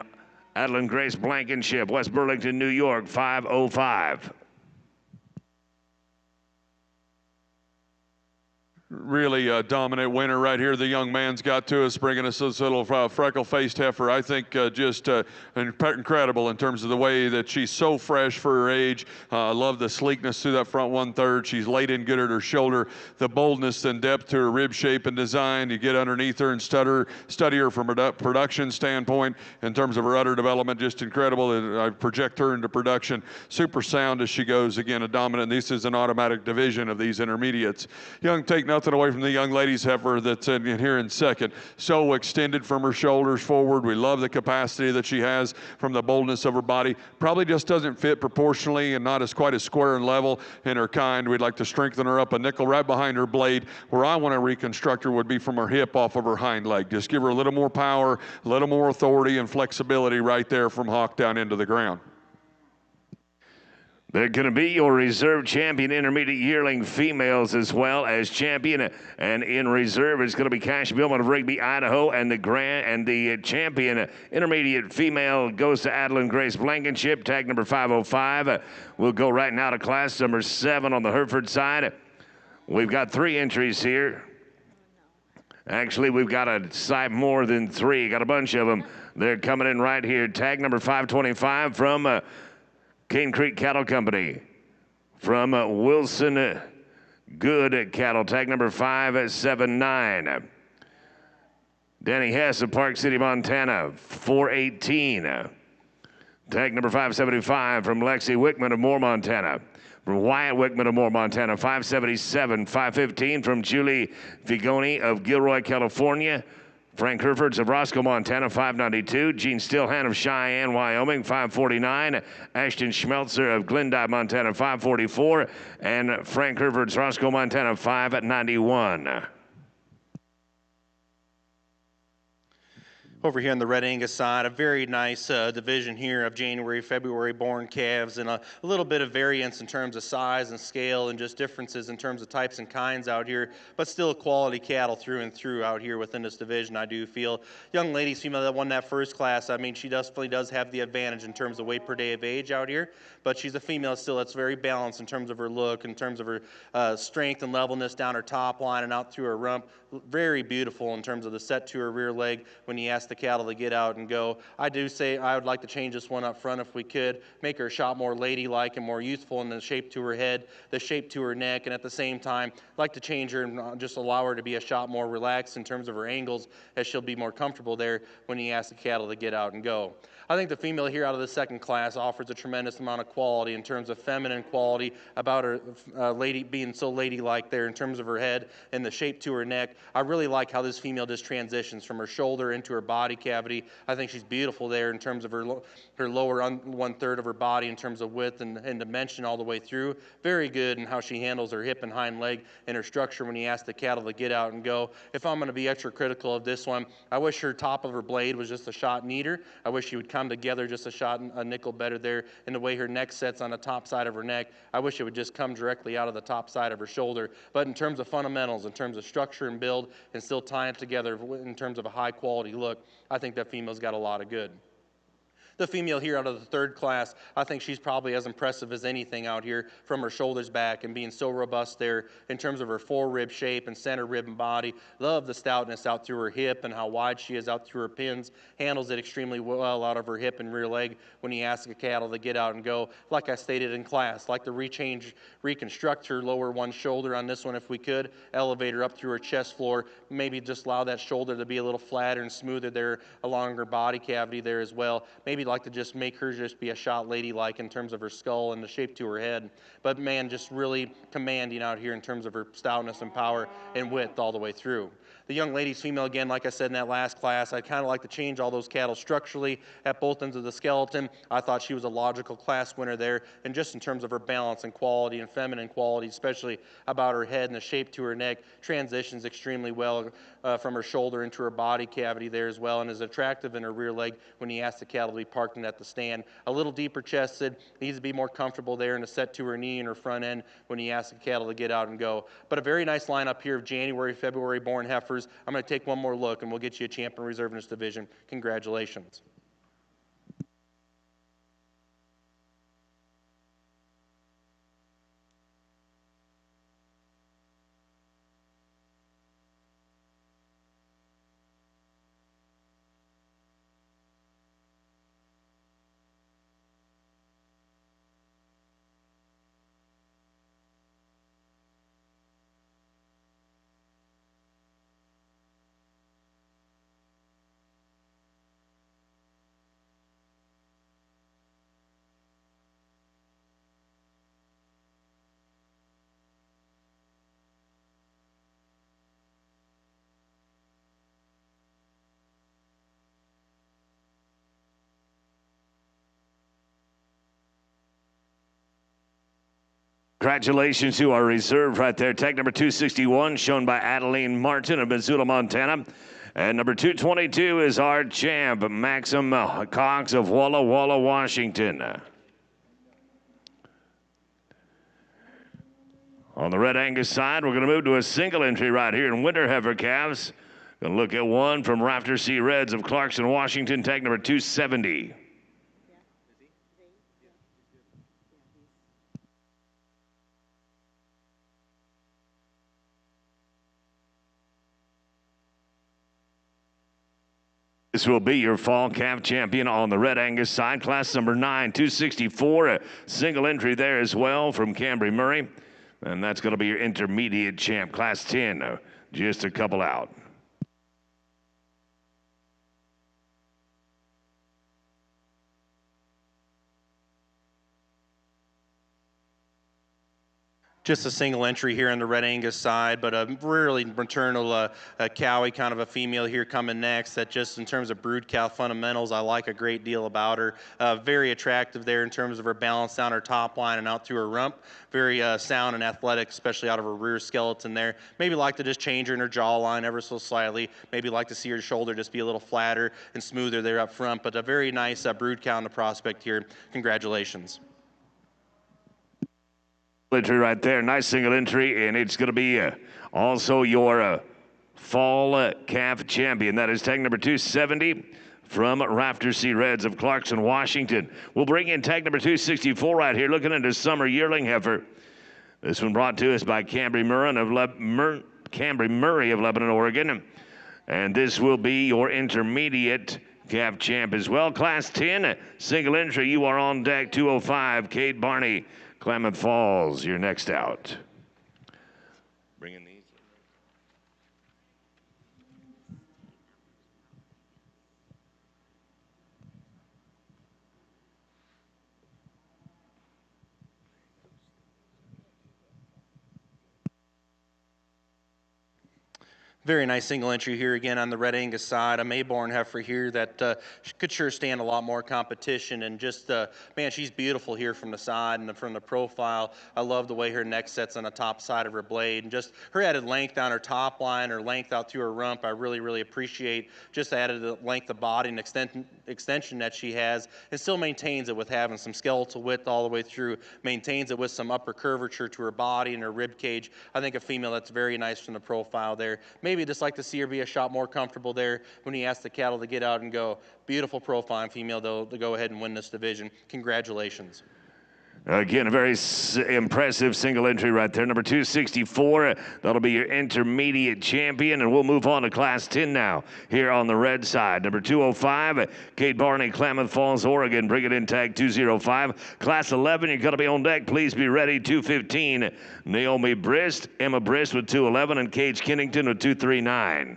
Adeline Grace Blankenship, West Burlington, New York, 505. Really dominant winner right here. The young man's got to us, bringing us this little freckle-faced heifer. I think just incredible in terms of the way that she's so fresh for her age. I love the sleekness through that front 1/3. She's laid in good at her shoulder. The boldness and depth to her rib shape and design. You get underneath her and study her from a production standpoint in terms of her udder development. Just incredible. I project her into production. Super sound as she goes. Again, a dominant. This is an automatic division of these intermediates. Young, take nothing away from the young lady's heifer that's in here in second. So extended from her shoulders forward. We love the capacity that she has from the boldness of her body. Probably just doesn't fit proportionally and not as quite as square and level in her kind. We'd like to strengthen her up a nickel right behind her blade. Where I want to reconstruct her would be from her hip off of her hind leg. Just give her a little more power, a little more authority and flexibility right there from hock down into the ground. They're going to be your reserve champion intermediate yearling females as well as champion. And in reserve is going to be Cash Billman of Rigby, Idaho. And the champion intermediate female goes to Adeline Grace Blankenship, tag number 505. We'll go right now to class number 7 on the Hereford side. We've got 3 entries here. Actually, we've got a side more than 3. Got a bunch of them. They're coming in right here. Tag number 525 from Cane Creek Cattle Company. From Wilson Good Cattle, tag number 579. Danny Hess of Park City, Montana, 418. Tag number 575 from Lexi Wickman of Moore, Montana. From Wyatt Wickman of Moore, Montana, 577. 515 from Julie Figoni of Gilroy, California. Frank Herefords of Roscoe, Montana, 592. Gene Stillhan of Cheyenne, Wyoming, 549. Ashton Schmelzer of Glendive, Montana, 544. And Frank Herefords, Roscoe, Montana, 591. Over here on the Red Angus side, a very nice division here of January, February born calves, and a little bit of variance in terms of size and scale and just differences in terms of types and kinds out here, but still quality cattle through and through out here within this division, I do feel. Young ladies, female that won that first class, I mean, she definitely does have the advantage in terms of weight per day of age out here, but she's a female still that's very balanced in terms of her look, in terms of her strength and levelness down her top line and out through her rump. Very beautiful in terms of the set to her rear leg when you ask the cattle to get out and go. I do say I would like to change this one up front if we could, make her a shot more ladylike and more youthful in the shape to her head, the shape to her neck, and at the same time, like to change her and just allow her to be a shot more relaxed in terms of her angles, as she'll be more comfortable there when you ask the cattle to get out and go. I think the female here out of the second class offers a tremendous amount of quality in terms of feminine quality about her lady being so ladylike there in terms of her head and the shape to her neck. I really like how this female just transitions from her shoulder into her body cavity. I think she's beautiful there in terms of her lower 1/3 of her body in terms of width and dimension all the way through. Very good in how she handles her hip and hind leg and her structure when you ask the cattle to get out and go. If I'm going to be extra critical of this one, I wish her top of her blade was just a shot neater. I wish she would come together just a nickel better there in the way her neck sets on the top side of her neck. I wish it would just come directly out of the top side of her shoulder. But in terms of fundamentals, in terms of structure and build, and still tying it together in terms of a high quality look, I think that female's got a lot of good. The female here out of the third class, I think she's probably as impressive as anything out here from her shoulders back and being so robust there in terms of her forerib shape and center rib and body. Love the stoutness out through her hip and how wide she is out through her pins. Handles it extremely well out of her hip and rear leg when you ask a cattle to get out and go. Like I stated in class, like to reconstruct her lower one shoulder on this one if we could. Elevate her up through her chest floor. Maybe just allow that shoulder to be a little flatter and smoother there along her body cavity there as well. Maybe like to just make her just be a shot ladylike in terms of her skull and the shape to her head. But man, just really commanding out here in terms of her stoutness and power and width all the way through. The young lady's female, again, like I said in that last class, I'd kind of like to change all those cattle structurally at both ends of the skeleton. I thought she was a logical class winner there, and just in terms of her balance and quality and feminine quality, especially about her head and the shape to her neck, transitions extremely well from her shoulder into her body cavity there as well, and is attractive in her rear leg when he asks the cattle to be parked in at the stand. A little deeper chested, needs to be more comfortable there in a set to her knee and her front end when he asks the cattle to get out and go. But a very nice lineup here of January, February born heifers. I'm going to take one more look, and we'll get you a champion reserve in this division. Congratulations. Congratulations to our reserve right there. Tag number 261, shown by Adeline Martin of Missoula, Montana. And number 222 is our champ, Maxim Cox of Walla Walla, Washington. On the red Angus side, we're going to move to a single entry right here in winter heifer calves. Going to look at one from Rafter C. Reds of Clarkson, Washington, tag number 270. This will be your fall calf champion on the red Angus side, class number 9, 264, a single entry there as well from Cambry Murray. And that's going to be your intermediate champ, class 10, just a couple out. Just a single entry here on the red Angus side, but a really maternal cowie, kind of a female here coming next that just in terms of brood cow fundamentals, I like a great deal about her. Very attractive there in terms of her balance down her top line and out through her rump. Very sound and athletic, especially out of her rear skeleton there. Maybe like to just change her in her jawline ever so slightly. Maybe like to see her shoulder just be a little flatter and smoother there up front, but a very nice brood cow in the prospect here. Congratulations. Entry right there, nice single entry, and it's going to be also your fall calf champion. That is tag number 270 from Rafter C. Reds of Clarkson, Washington. We'll bring in tag number 264 right here, looking into summer yearling heifer. This one brought to us by Cambry Murray of Lebanon, Oregon. And this will be your intermediate calf champ as well. Class 10, single entry, you are on deck, 205, Kate Barney, Klamath Falls, you're next out. Bring in these. Very nice single entry here again on the red Angus side. A Mayborn heifer here that could sure stand a lot more competition. And just, man, she's beautiful here from the side and from the profile. I love the way her neck sets on the top side of her blade. And just her added length on her top line, her length out through her rump, I really, really appreciate. Just added the length of body and extension that she has. And still maintains it with having some skeletal width all the way through. Maintains it with some upper curvature to her body and her rib cage. I think a female that's very nice from the profile there. Maybe just like to see her be a shot more comfortable there when he asks the cattle to get out and go. Beautiful profile female, though, to go ahead and win this division. Congratulations. Again, a very impressive single entry right there. Number 264, that'll be your intermediate champion. And we'll move on to Class 10 now here on the red side. Number 205, Kate Barney, Klamath Falls, Oregon. Bring it in tag 205. Class 11, you're going to be on deck. Please be ready. 215, Naomi Brist, Emma Brist with 211, and Cage Kennington with 239.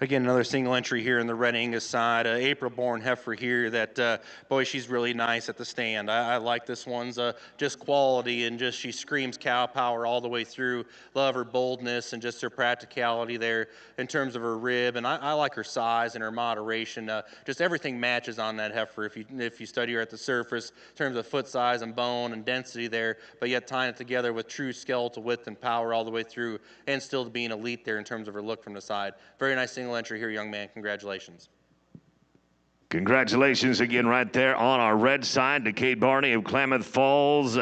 Again, another single entry here in the Red Angus side. April-born heifer here that, boy, she's really nice at the stand. I like this one's just quality and just she screams cow power all the way through. Love her boldness and just her practicality there in terms of her rib. And I like her size and her moderation. Just everything matches on that heifer if you study her at the surface in terms of foot size and bone and density there, but yet tying it together with true skeletal width and power all the way through and still being elite there in terms of her look from the side. Very nice single entry here, young man. Congratulations. Congratulations again right there on our red side to Kate Barney of Klamath Falls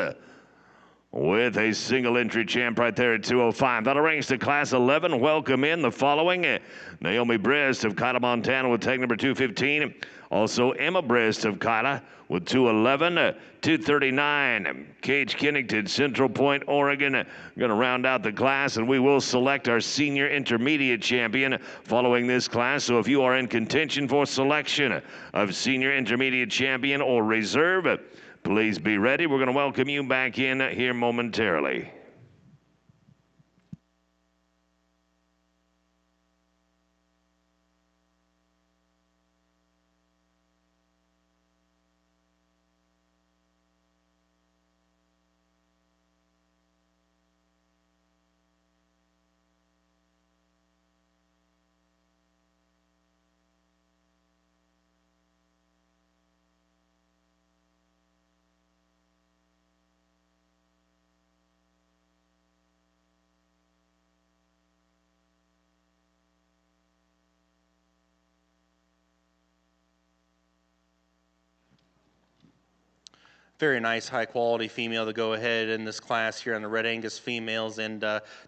with a single entry champ right there at 205. That'll range to Class 11. Welcome in the following. Naomi Brist of Kyla, Montana with tag number 215. Also Emma Brist of Kyla with 211. 239, Cage Kennington, Central Point, Oregon. Going to round out the class, and we will select our senior intermediate champion following this class. So if you are in contention for selection of senior intermediate champion or reserve, please be ready. We're going to welcome you back in here momentarily. Very nice, high-quality female to go ahead in this class here on the Red Angus females. And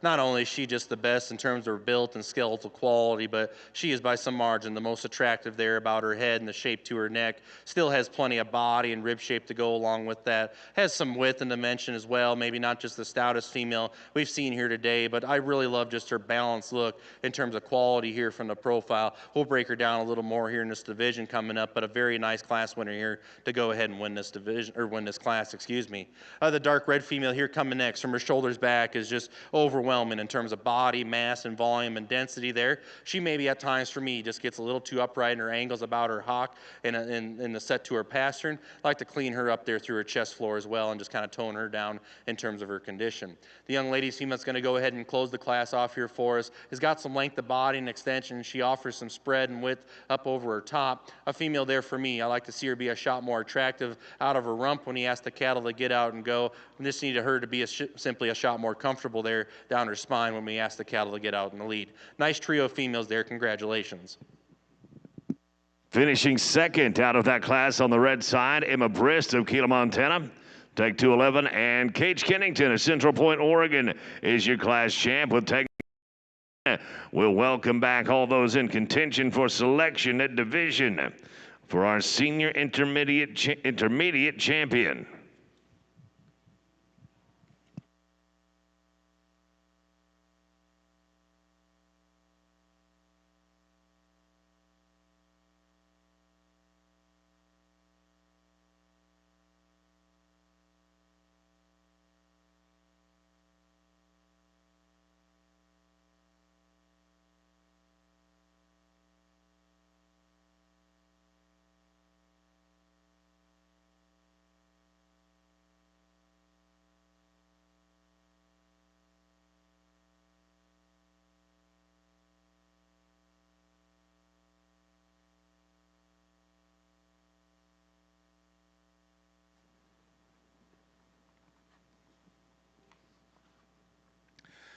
not only is she just the best in terms of her built and skeletal quality, but she is by some margin the most attractive there about her head and the shape to her neck. Still has plenty of body and rib shape to go along with that. Has some width and dimension as well, maybe not just the stoutest female we've seen here today, but I really love just her balanced look in terms of quality here from the profile. We'll break her down a little more here in this division coming up, but a very nice class winner here to go ahead and win this division, or win this class, excuse me. The dark red female here coming next from her shoulders back is just overwhelming in terms of body, mass, and volume and density there. She maybe at times for me just gets a little too upright in her angles about her hock and in the set to her pastern. I like to clean her up there through her chest floor as well and just kind of tone her down in terms of her condition. The young lady's female that's going to go ahead and close the class off here for us has got some length of body and extension. She offers some spread and width up over her top. A female there for me. I like to see her be a shot more attractive out of her rump when he asks the cattle to get out and go. And just needed her to be simply a shot more comfortable there down her spine when we ask the cattle to get out in the lead. Nice trio of females there. Congratulations. Finishing second out of that class on the red side, Emma Brist of Keela, Montana. Tag 211, and Cage Kennington of Central Point, Oregon is your class champ with tag. We'll welcome back all those in contention for selection at division for our senior intermediate champion.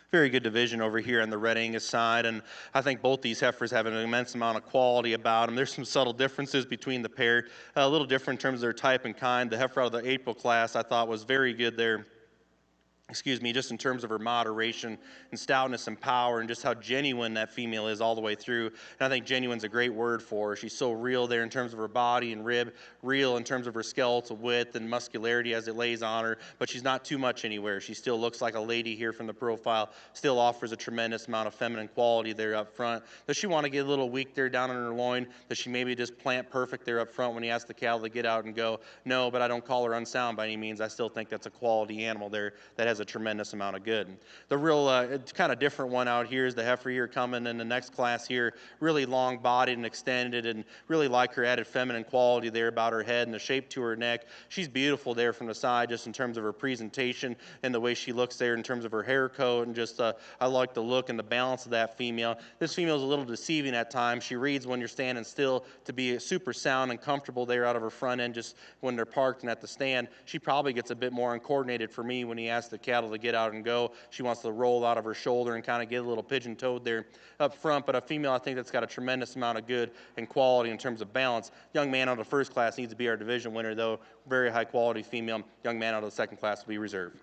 Very good division over here on the Red Angus side, and I think both these heifers have an immense amount of quality about them. There's some subtle differences between the pair, a little different in terms of their type and kind. The heifer out of the April class I thought was very good there. Excuse me, just in terms of her moderation and stoutness and power and just how genuine that female is all the way through. And I think genuine's a great word for her. She's so real there in terms of her body and rib, real in terms of her skeletal width and muscularity as it lays on her, but she's not too much anywhere. She still looks like a lady here from the profile, still offers a tremendous amount of feminine quality there up front. Does she want to get a little weak there down in her loin? Does she maybe just plant perfect there up front when he asks the cattle to get out and go? No, but I don't call her unsound by any means. I still think that's a quality animal there that has has a tremendous amount of good. The real kind of different one out here is the heifer here coming in the next class here, really long-bodied and extended, and really like her added feminine quality there about her head and the shape to her neck. She's beautiful there from the side just in terms of her presentation and the way she looks there in terms of her hair coat, and just I like the look and the balance of that female. This female is a little deceiving at times. She reads when you're standing still to be super sound and comfortable there out of her front end just when they're parked and at the stand. She probably gets a bit more uncoordinated for me when he asks the cattle to get out and go. She wants to roll out of her shoulder and kind of get a little pigeon-toed there up front, but a female I think that's got a tremendous amount of good and quality in terms of balance. Young man out of the first class needs to be our division winner, though. Very high quality female. Young man out of the second class will be reserved.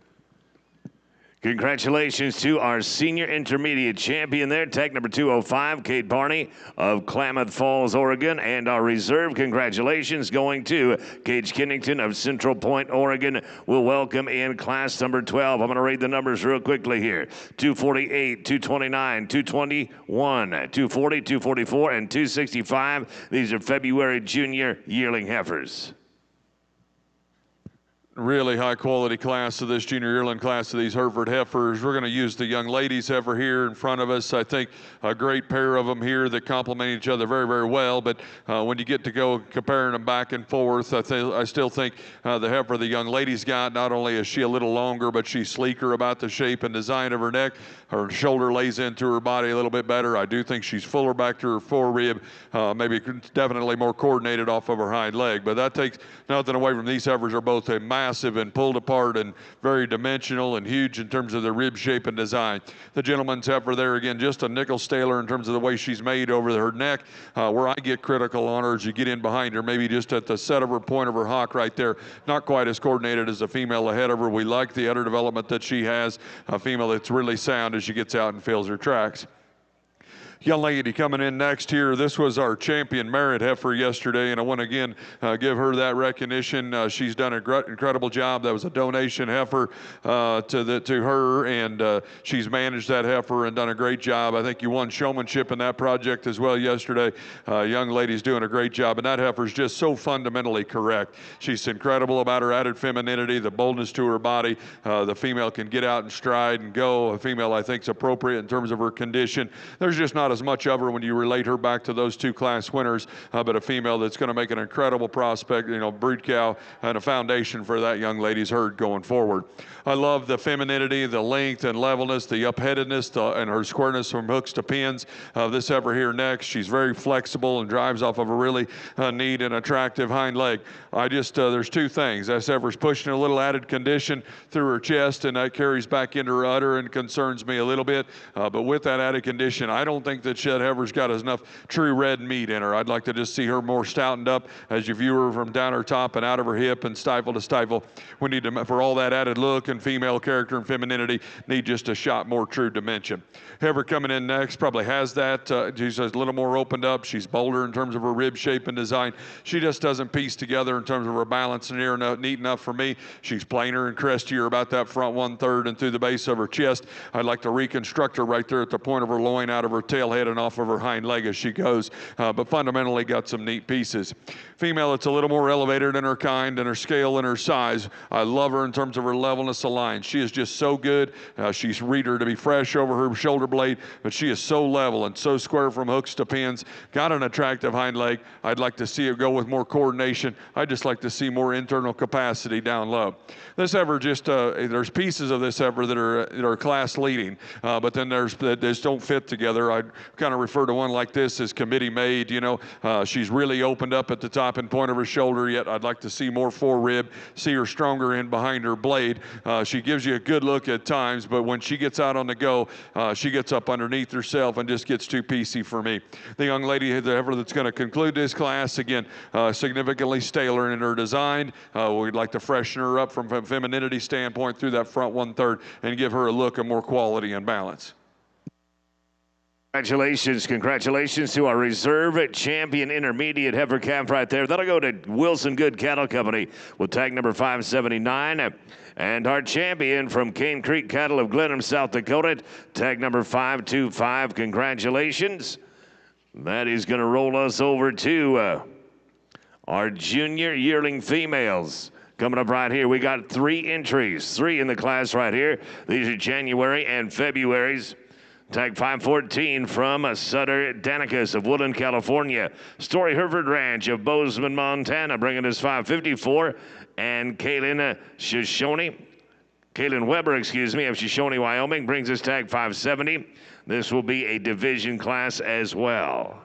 Congratulations to our senior intermediate champion there, tag number 205, Kate Barney of Klamath Falls, Oregon. And our reserve congratulations going to Gage Kennington of Central Point, Oregon. We'll welcome in class number 12. I'm going to read the numbers real quickly here. 248, 229, 221, 240, 244, and 265. These are February junior yearling heifers. Really high quality class of this junior yearling class of these Hereford heifers. We're going to use the young ladies heifer here in front of us. I think a great pair of them here that complement each other very, very well. But when you get to go comparing them back and forth, I still think the heifer the young ladies got, not only is she a little longer, but she's sleeker about the shape and design of her neck. Her shoulder lays into her body a little bit better. I do think she's fuller back to her forerib, maybe definitely more coordinated off of her hind leg. But that takes nothing away from these heifers are both a massive and pulled apart and very dimensional and huge in terms of their rib shape and design. The gentleman's heifer there, again, just a nickel staler in terms of the way she's made over her neck. Where I get critical on her is you get in behind her, maybe just at the set of her point of her hock right there. Not quite as coordinated as the female ahead of her. We like the udder development that she has. A female that's really sound as she gets out and fills her tracks. Young lady coming in next here, this was our champion merit heifer yesterday, and I want to again give her that recognition. She's done an incredible job. That was a donation heifer to her, and she's managed that heifer and done a great job. I think you won showmanship in that project as well yesterday. Young lady's doing a great job, and that heifer's just so fundamentally correct. She's incredible about her added femininity, the boldness to her body. The female can get out and stride and go. A female I think is appropriate in terms of her condition. There's just not as much of her when you relate her back to those two class winners, but a female that's going to make an incredible prospect, breed cow and a foundation for that young lady's herd going forward. I love the femininity, the length and levelness, the upheadedness, and her squareness from hooks to pins. This heifer here next, she's very flexible and drives off of a really neat and attractive hind leg. There's two things. This heifer's pushing a little added condition through her chest, and that carries back into her udder and concerns me a little bit. But with that added condition, I don't think that Shed heifer's got enough true red meat in her. I'd like to just see her more stoutened up as you view her from down her top and out of her hip and stifle to stifle. We need to, for all that added look and female character and femininity, need just a shot more true dimension. Heifer coming in next probably has that. She's a little more opened up. She's bolder in terms of her rib shape and design. She just doesn't piece together in terms of her balance and neat enough for me. She's plainer and crestier about that front 1/3 and through the base of her chest. I'd like to reconstruct her right there at the point of her loin, out of her tail head and off of her hind leg as she goes, but fundamentally got some neat pieces. Female that's a little more elevated in her kind and her scale and her size. I love her in terms of her levelness of line. She is just so good. She's read her to be fresh over her shoulder blade, but she is so level and so square from hooks to pins. Got an attractive hind leg. I'd like to see her go with more coordination. I'd just like to see more internal capacity down low. This heifer there's pieces of this heifer that are class leading, but then there's that just don't fit together. I'd kind of refer to one like this as committee made. She's really opened up at the top and point of her shoulder, yet I'd like to see more forerib, see her stronger in behind her blade. She gives you a good look at times, but when she gets out on the go, she gets up underneath herself and just gets too piecey for me. The young lady, the heifer that's going to conclude this class, again, significantly staler in her design. We'd like to freshen her up from a femininity standpoint through that front 1/3 and give her a look of more quality and balance. Congratulations to our reserve champion intermediate heifer calf right there. That'll go to Wilson Good Cattle Company with tag number 579. And our champion from Cane Creek Cattle of Glenham, South Dakota, tag number 525. Congratulations. That is going to roll us over to our junior yearling females. Coming up right here, we got 3 entries, 3 in the class right here. These are January and February's. Tag 514 from Sutter Danicus of Woodland, California. Story Hereford Ranch of Bozeman, Montana, bringing us 554. And Kaylin Weber, of Shoshone, Wyoming, brings us tag 570. This will be a division class as well.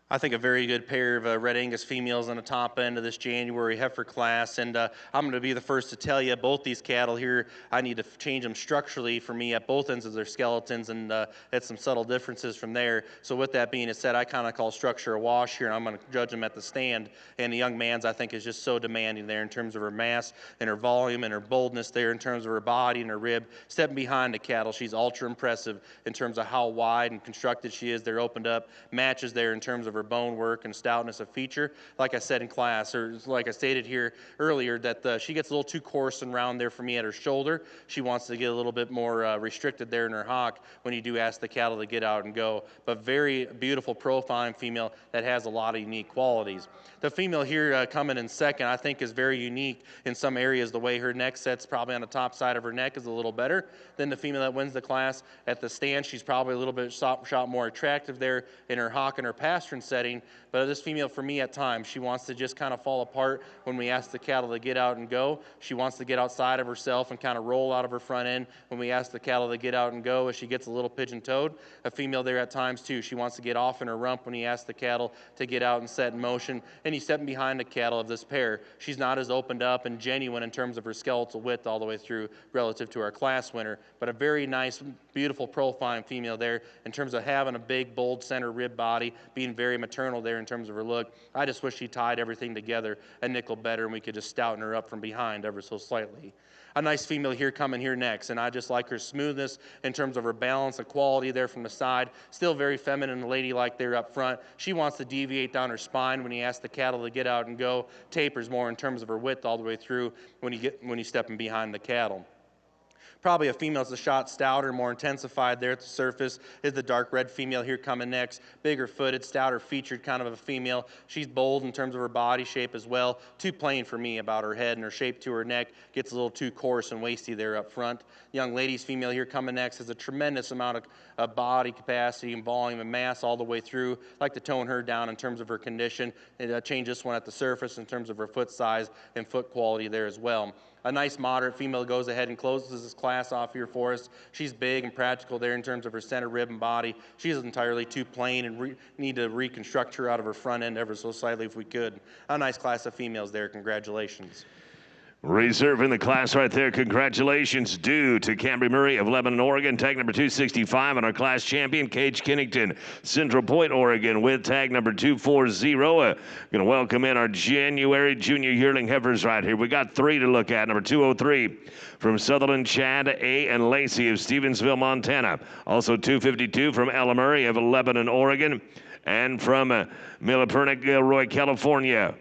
I think a very good pair of Red Angus females on the top end of this January heifer class, and I'm going to be the first to tell you, both these cattle here, I need to change them structurally for me at both ends of their skeletons, and had some subtle differences from there. So with that being said, I kind of call structure a wash here, and I'm going to judge them at the stand. And the young man's, I think, is just so demanding there in terms of her mass and her volume and her boldness there in terms of her body and her rib. Stepping behind the cattle, she's ultra impressive in terms of how wide and constructed she is. They're opened up, matches there in terms of her bone work and stoutness of feature. Like I said in class, or like I stated here earlier, that she gets a little too coarse and round there for me at her shoulder. She wants to get a little bit more restricted there in her hock when you do ask the cattle to get out and go. But very beautiful profiling female that has a lot of unique qualities. The female here coming in second, I think, is very unique in some areas. The way her neck sets probably on the top side of her neck is a little better than the female that wins the class. At the stand, she's probably a little bit shot more attractive there in her hock and her pastern setting. But this female, for me, at times, she wants to just kind of fall apart when we ask the cattle to get out and go. She wants to get outside of herself and kind of roll out of her front end when we ask the cattle to get out and go as she gets a little pigeon-toed. A female there at times, too. She wants to get off in her rump when you ask the cattle to get out and set in motion. And he's stepping behind the cattle of this pair. She's not as opened up and genuine in terms of her skeletal width all the way through relative to our class winner, but a very nice, beautiful profiling female there in terms of having a big, bold center rib body, being very maternal there in terms of her look. I just wish she tied everything together a nickel better and we could just stouten her up from behind ever so slightly. A nice female here coming here next, and I just like her smoothness in terms of her balance and quality there from the side. Still very feminine and ladylike there up front. She wants to deviate down her spine when you ask the cattle to get out and go. Tapers more in terms of her width all the way through when you stepping behind the cattle. Probably a female that's a shot stouter, more intensified there at the surface is the dark red female here coming next. Bigger footed, stouter featured kind of a female. She's bold in terms of her body shape as well. Too plain for me about her head and her shape to her neck. Gets a little too coarse and waisty there up front. Young lady's female here coming next has a tremendous amount of body capacity and volume and mass all the way through. Like to tone her down in terms of her condition and change this one at the surface in terms of her foot size and foot quality there as well. A nice moderate female goes ahead and closes this class off here for us. She's big and practical there in terms of her center rib and body. She's entirely too plain and need to reconstruct her out of her front end ever so slightly if we could. A nice class of females there. Congratulations. Reserving the class right there. Congratulations due to Cambry Murray of Lebanon, Oregon. Tag number 265 and our class champion, Cage Kennington, Central Point, Oregon, with tag number 240. Going to welcome in our January junior yearling heifers right here. We got 3 to look at. Number 203 from Sutherland, Chad A. and Lacey of Stevensville, Montana. Also 252 from Ella Murray of Lebanon, Oregon. And from Millipernick, Gilroy, California.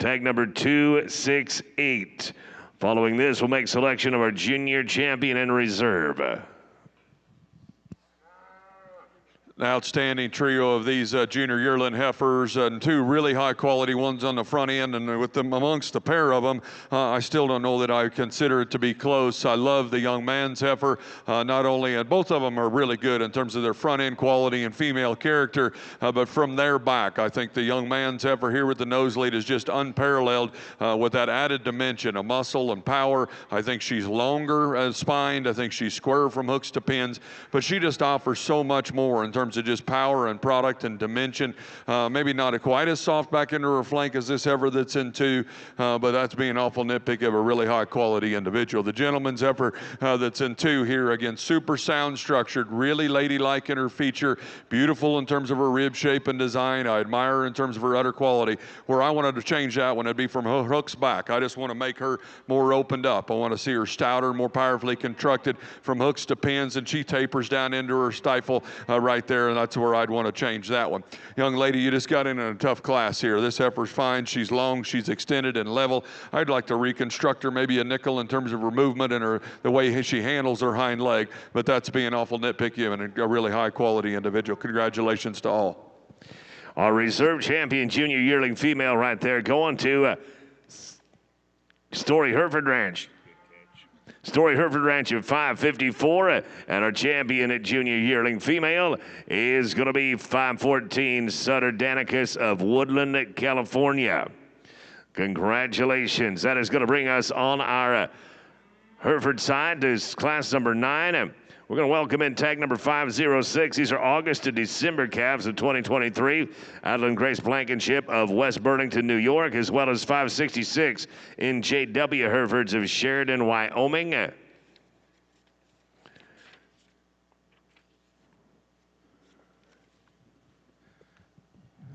Tag number 268. Following this, we'll make selection of our junior champion in reserve. An outstanding trio of these junior yearling heifers and 2 really high quality ones on the front end, and with them amongst the pair of them, I still don't know that I consider it to be close. I love the young man's heifer, not only, and both of them are really good in terms of their front end quality and female character, but from their back, I think the young man's heifer here with the noselead is just unparalleled with that added dimension of muscle and power. I think she's longer spined. I think she's square from hooks to pins, but she just offers so much more in terms of just power and product and dimension. Maybe not quite as soft back into her flank as this heifer that's in 2, but that's being awful nitpicky of a really high quality individual. The gentleman's heifer that's in 2 here, again, super sound structured, really ladylike in her feature, beautiful in terms of her rib shape and design. I admire her in terms of her udder quality. Where I wanted to change that one, it'd be from her hooks back. I just want to make her more opened up. I want to see her stouter, more powerfully constructed from hooks to pins, and she tapers down into her stifle right there. And that's where I'd want to change that one. Young lady, you just got in a tough class here. This heifer's fine. She's long, she's extended and level. I'd like to reconstruct her maybe a nickel in terms of her movement and the way she handles her hind leg, but that's being awful nitpicky and a really high quality individual. Congratulations to all. Our reserve champion junior yearling female right there going to Story Hereford Ranch. Story Hereford Ranch at 554, and our champion at junior yearling female is going to be 514 Sutter Danicus of Woodland, California. Congratulations. That is going to bring us on our Hereford side to class number 9. We're going to welcome in tag number 506. These are August to December calves of 2023. Adeline Grace Blankenship of West Burlington, New York, as well as 566 in J.W. Herefords of Sheridan, Wyoming.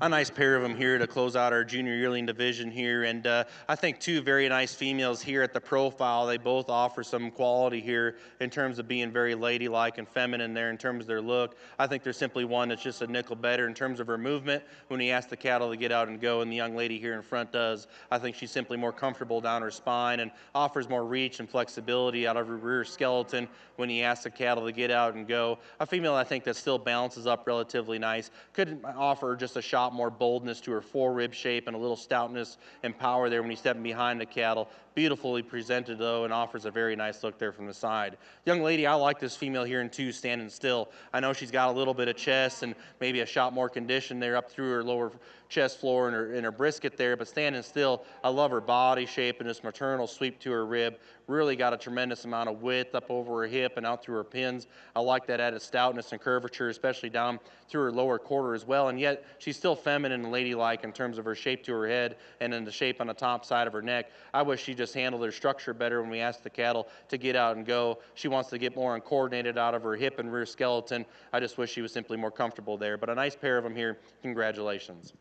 A nice pair of them here to close out our junior yearling division here, and I think 2 very nice females here at the profile. They both offer some quality here in terms of being very ladylike and feminine there in terms of their look. I think there's simply one that's just a nickel better in terms of her movement when he asks the cattle to get out and go, and the young lady here in front does. I think she's simply more comfortable down her spine and offers more reach and flexibility out of her rear skeleton when he asks the cattle to get out and go. A female I think that still balances up relatively nice. Could offer just a shot more boldness to her forerib shape and a little stoutness and power there when he's stepping behind the cattle. Beautifully presented though, and offers a very nice look there from the side. Young lady, I like this female here in 2 standing still. I know she's got a little bit of chest and maybe a shot more condition there up through her lower chest floor and her brisket there, but standing still, I love her body shape and this maternal sweep to her rib. Really got a tremendous amount of width up over her hip and out through her pins. I like that added stoutness and curvature, especially down through her lower quarter as well, and yet she's still feminine and ladylike in terms of her shape to her head and in the shape on the top side of her neck. I wish she just handled her structure better when we asked the cattle to get out and go. She wants to get more uncoordinated out of her hip and rear skeleton. I just wish she was simply more comfortable there, but a nice pair of them here. Congratulations.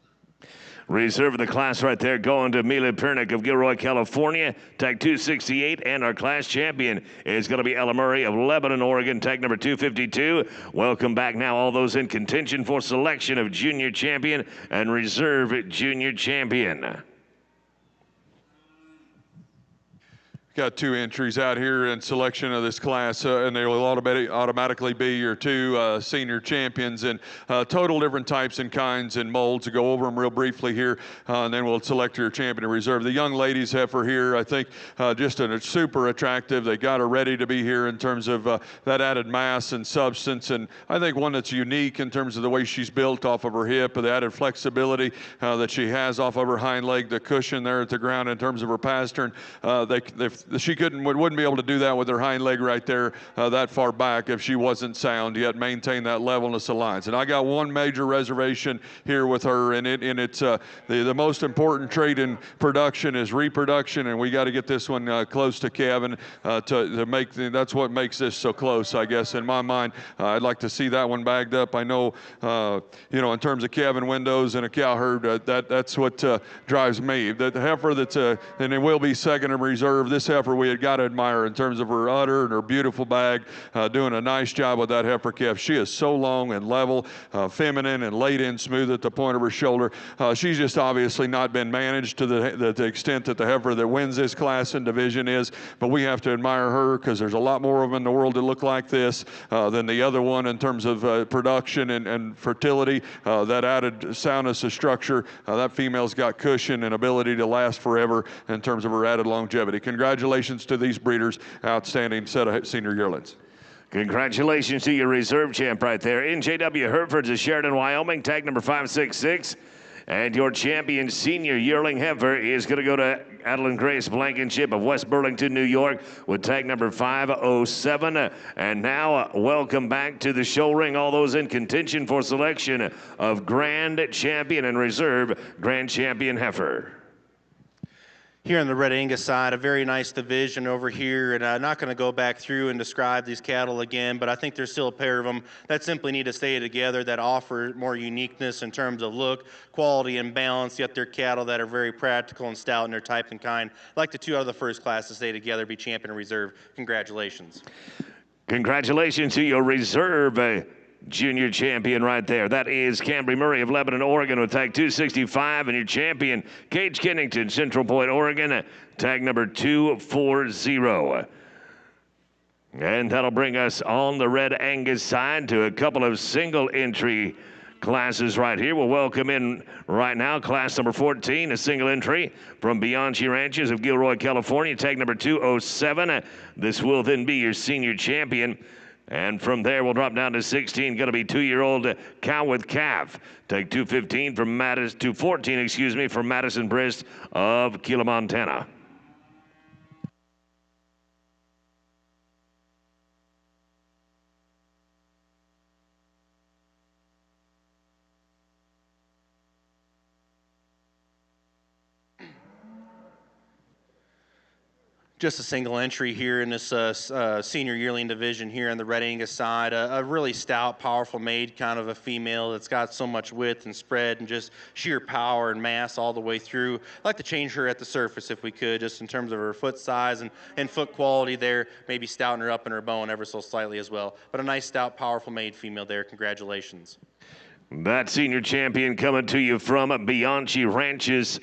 Reserve the class right there going to Mila Pernick of Gilroy, California, tag 268, and our class champion is going to be Ella Murray of Lebanon, Oregon, tag number 252. Welcome back now all those in contention for selection of junior champion and reserve junior champion. Got 2 entries out here in selection of this class, and they will automatically be your 2 senior champions, and total different types and kinds and molds. To go over them real briefly here, and then we'll select your champion in reserve. The young ladies heifer here, I think, just super attractive. They got her ready to be here in terms of that added mass and substance, and I think one that's unique in terms of the way she's built off of her hip, the added flexibility that she has off of her hind leg, the cushion there at the ground in terms of her pastern. They've she wouldn't be able to do that with her hind leg right there that far back if she wasn't sound, yet maintain that levelness of lines. And I got one major reservation here with her, and it's the most important trait in production is reproduction, and we got to get this one close to Kevin to make that's what makes this so close, I guess, in my mind. I'd like to see that one bagged up. I know, in terms of calving windows and a cow herd, that's what drives me. The heifer that's and it will be second in reserve. This heifer we had got to admire in terms of her udder and her beautiful bag, doing a nice job with that heifer calf. She is so long and level, feminine and laid in smooth at the point of her shoulder. She's just obviously not been managed to the extent that the heifer that wins this class and division is, but we have to admire her because there's a lot more of them in the world that look like this than the other one in terms of production and fertility, that added soundness of structure. That female's got cushion and ability to last forever in terms of her added longevity. Congratulations to these breeders. Outstanding set of senior yearlings. Congratulations to your reserve champ right there. NJW Hereford's of Sheridan, Wyoming, tag number 566. And your champion senior yearling heifer is going to go to Adeline Grace Blankenship of West Burlington, New York, with tag number 507. And now, welcome back to the show ring, all those in contention for selection of Grand Champion and Reserve Grand Champion heifer. Here on the Red Angus side, a very nice division over here, and I'm not going to go back through and describe these cattle again, but I think there's still a pair of them that simply need to stay together, that offer more uniqueness in terms of look, quality, and balance, yet they're cattle that are very practical and stout in their type and kind. Like the two out of the first class to stay together, be champion and reserve. Congratulations. Congratulations to your reserve junior champion right there. That is Cambry Murray of Lebanon, Oregon, with tag 265, and your champion, Gage Kennington, Central Point, Oregon, tag number 240. And that'll bring us on the Red Angus side to a couple of single entry classes right here. We'll welcome in right now class number 14, a single entry from Bianchi Ranches of Gilroy, California, tag number 207. This will then be your senior champion. And from there, we'll drop down to 16. Going to be 2-year-old cow with calf. Take 215 from Madison, 214, from Madison Brist of Keela, Montana. Just a single entry here in this senior yearling division here on the Red Angus side. A really stout, powerful made kind of a female that's got so much width and spread and just sheer power and mass all the way through. I'd like to change her at the surface if we could, just in terms of her foot size and foot quality there. Maybe stouten her up in her bone ever so slightly as well. But a nice, stout, powerful made female there. Congratulations. That senior champion coming to you from Bianchi Ranches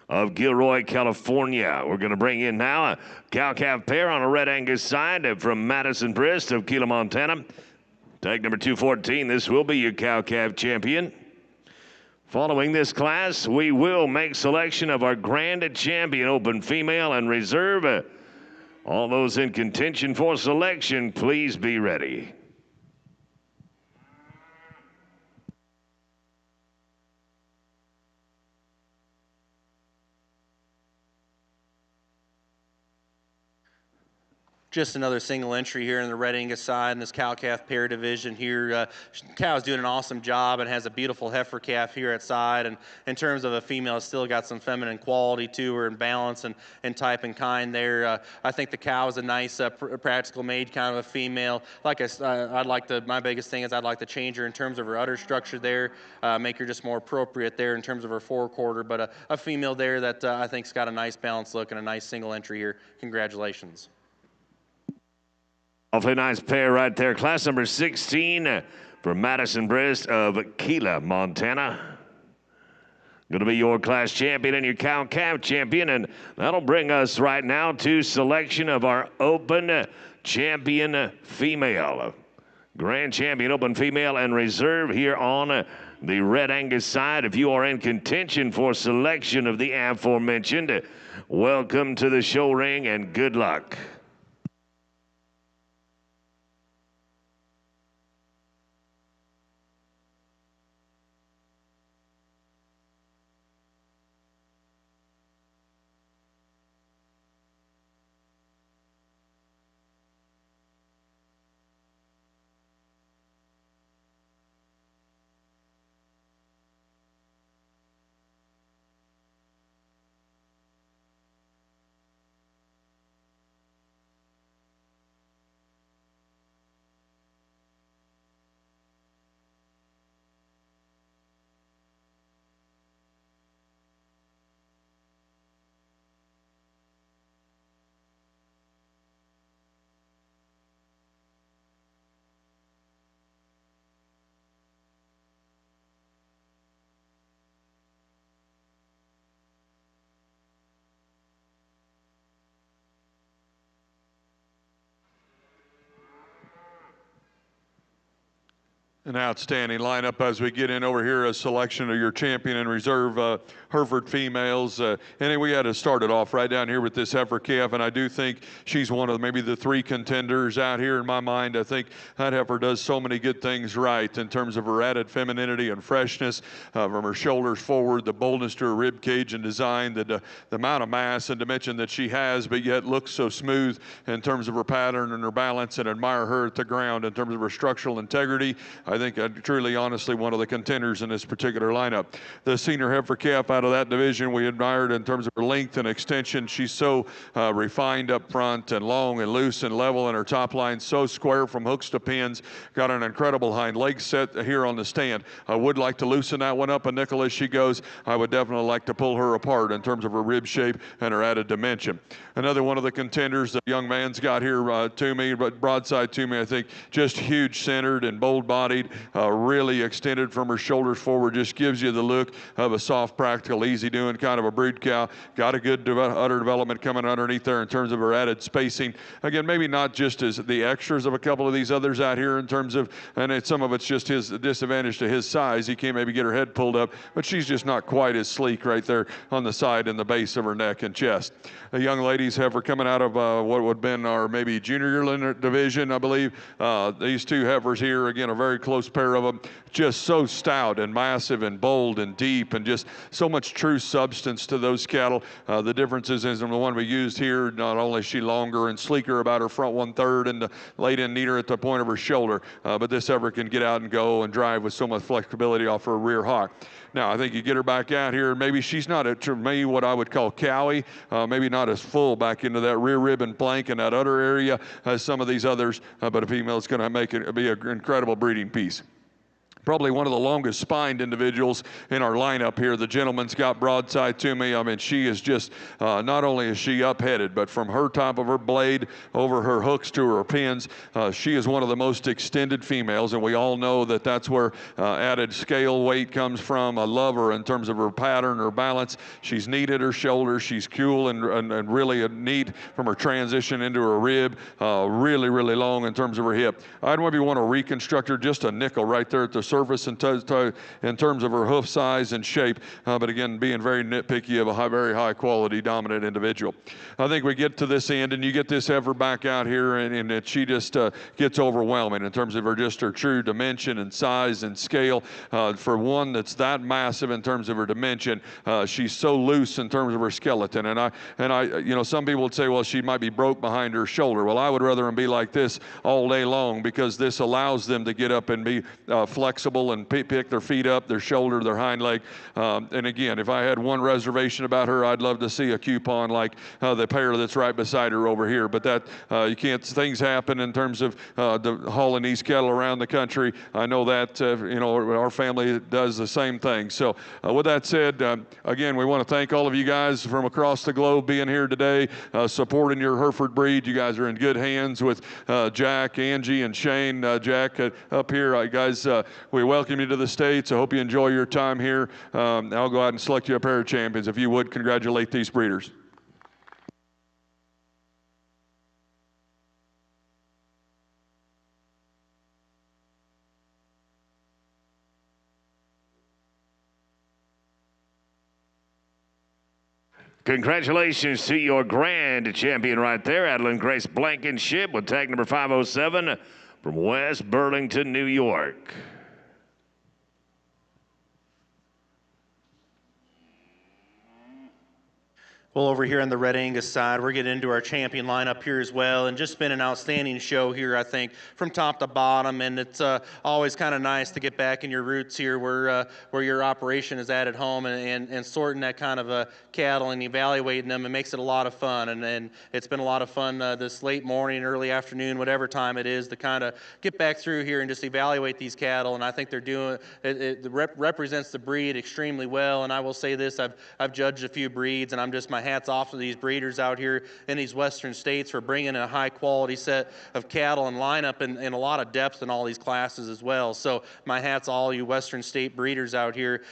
of Gilroy, California. We're going to bring in now a cow-calf pair on a Red Angus side from Madison Brist of Keela, Montana. Tag number 214, this will be your cow-calf champion. Following this class, we will make selection of our Grand Champion Open Female and Reserve. All those in contention for selection, please be ready. Just another single entry here in the Red Angus side in this cow-calf pair division here. Cow's doing an awesome job and has a beautiful heifer calf here at side. And in terms of a female, it's still got some feminine quality to her and balance and type and kind there. I think the cow is a nice, practical made kind of a female. Like my biggest thing is I'd like to change her in terms of her udder structure there, make her just more appropriate there in terms of her forequarter. But a female there that I think's got a nice balanced look and a nice single entry here. Congratulations. Awfully nice pair right there. Class number 16 from Madison Brist of Keela, Montana. Going to be your class champion and your cow-calf champion. And that'll bring us right now to selection of our Open Champion Female. Grand Champion Open Female and Reserve here on the Red Angus side. If you are in contention for selection of the aforementioned, welcome to the show ring and good luck. An outstanding lineup as we get in over here, a selection of your champion and reserve Hereford females. And we had to start it off right down here with this heifer calf, and I do think she's one of maybe the three contenders out here in my mind. I think that heifer does so many good things right in terms of her added femininity and freshness, from her shoulders forward, the boldness to her rib cage and design, the amount of mass and dimension that she has, but yet looks so smooth in terms of her pattern and her balance, and admire her at the ground in terms of her structural integrity. I think truly, honestly, one of the contenders in this particular lineup. The senior heifer calf out of that division we admired in terms of her length and extension. She's so refined up front and long and loose and level in her top line, so square from hooks to pins. Got an incredible hind leg set here on the stand. I would like to loosen that one up a nickel as she goes. I would definitely like to pull her apart in terms of her rib shape and her added dimension. Another one of the contenders the young man's got here to me, but broadside to me, I think, just huge centered and bold bodied. Really extended from her shoulders forward, just gives you the look of a soft, practical, easy doing kind of a brood cow. Got a good udder development coming underneath there in terms of her added spacing. Again, maybe not just as the extras of a couple of these others out here in terms of, and some of it's just his disadvantage to his size. He can't maybe get her head pulled up, but she's just not quite as sleek right there on the side and the base of her neck and chest. The young ladies heifer coming out of what would have been our maybe junior yearling division, I believe. These two heifers here, again, a very close pair of them, just so stout and massive and bold and deep, and just so much true substance to those cattle. The differences is in the one we used here, not only is she longer and sleeker about her front 1/3 and the laid in neater at the point of her shoulder, but this heifer can get out and go and drive with so much flexibility off her rear hock. Now, I think you get her back out here, and maybe she's not, to me, what I would call cowy, maybe not as full back into that rear rib and flank and that udder area as some of these others, but a female is going to make it be an incredible breeding piece. Probably one of the longest spined individuals in our lineup here. The gentleman's got broadside to me. I mean, she is just, not only is she up-headed, but from her top of her blade over her hooks to her pins, she is one of the most extended females, and we all know that that's where added scale weight comes from. I love her in terms of her pattern, her balance. She's neat at her shoulders. She's cool and really neat from her transition into her rib. Really, really long in terms of her hip. I'd maybe want to reconstruct her just a nickel right there at the surface in terms of her hoof size and shape, but again, being very nitpicky of a very high quality dominant individual. I think we get to this end, and you get this heifer back out here, and she just gets overwhelming in terms of her true dimension and size and scale. For one that's that massive in terms of her dimension, she's so loose in terms of her skeleton. And I, you know, some people would say, well, she might be broke behind her shoulder. Well, I would rather them be like this all day long, because this allows them to get up and be flexible and pick their feet up, their shoulder, their hind leg. And again, if I had one reservation about her, I'd love to see a coupon like the pair that's right beside her over here. But that you can't. Things happen in terms of hauling these cattle around the country. I know that you know, our family does the same thing. So with that said, again, we want to thank all of you guys from across the globe being here today, supporting your Hereford breed. You guys are in good hands with Jack, Angie, and Shane. Jack up here, guys. We welcome you to the States. I hope you enjoy your time here. I'll go out and select you a pair of champions. If you would, congratulate these breeders. Congratulations to your grand champion right there, Adeline Grace Blankenship, with tag number 507 from West Burlington, New York. Well, over here on the Red Angus side, we're getting into our champion lineup here as well, and just been an outstanding show here, I think, from top to bottom. And it's always kind of nice to get back in your roots here, where your operation is at home, and sorting that kind of cattle and evaluating them. It makes it a lot of fun, and it's been a lot of fun this late morning, early afternoon, whatever time it is, to kind of get back through here and just evaluate these cattle. And I think they're doing it represents the breed extremely well. And I will say this: I've judged a few breeds, and I'm just my hat's off to these breeders out here in these western states for bringing a high quality set of cattle and lineup and a lot of depth in all these classes as well. So my hat's all you western state breeders out here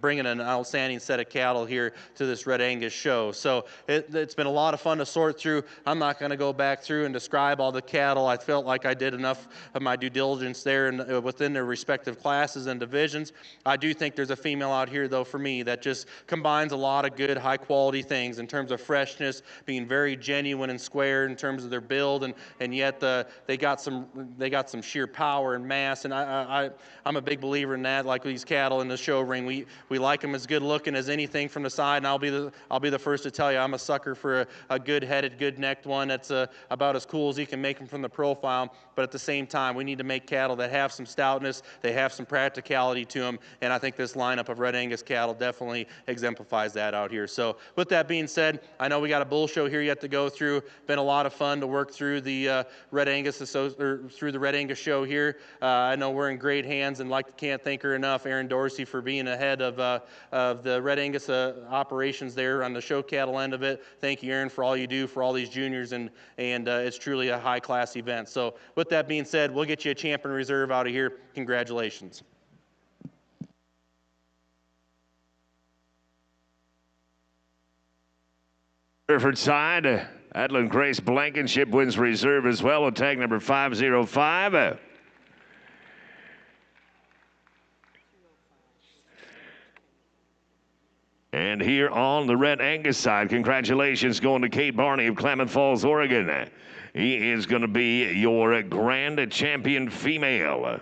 bringing an outstanding set of cattle here to this Red Angus show. So it's been a lot of fun to sort through. I'm not going to go back through and describe all the cattle. I felt like I did enough of my due diligence there and within their respective classes and divisions. I do think there's a female out here, though, for me that just combines a lot of good, high-quality things in terms of freshness, being very genuine and square in terms of their build, and yet they got some sheer power and mass. And I'm a big believer in that. Like these cattle in the show ring, we like them as good-looking as anything from the side. And I'll be the first to tell you I'm a sucker for a good-headed, good-necked one that's about as cool as you can make them from the profile. But at the same time, we need to make cattle that have some stoutness, they have some practicality to them, and I think this lineup of Red Angus cattle definitely exemplifies that out here. So with that being said, I know we got a bull show here yet to go through. Been a lot of fun to work through the Red Angus show here. I know we're in great hands, and can't thank her enough, Aaron Dorsey, for being ahead of the Red Angus operations there on the show cattle end of it. Thank you, Aaron, for all you do for all these juniors, and it's truly a high class event. So with that being said, we'll get you a champion reserve out of here. Congratulations. Hereford side, Adlin Grace Blankenship wins reserve as well with tag number 505. And here on the Red Angus side, congratulations going to Kate Barney of Klamath Falls, Oregon. He is going to be your grand champion female.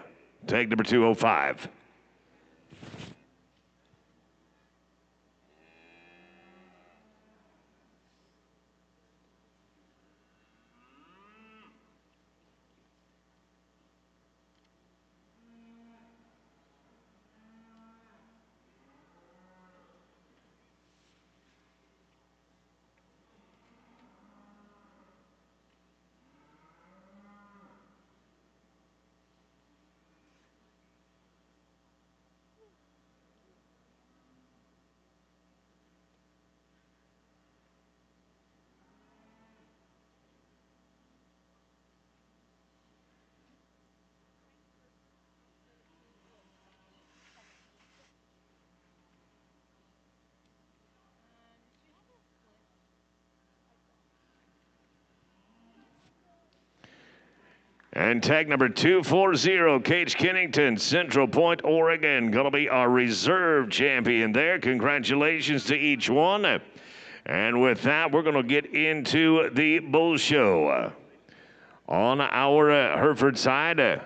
Tag number 205. And tag number 240, Cage Kennington, Central Point, Oregon, going to be our reserve champion there. Congratulations to each one. And with that, we're going to get into the bull show. On our Hereford side, going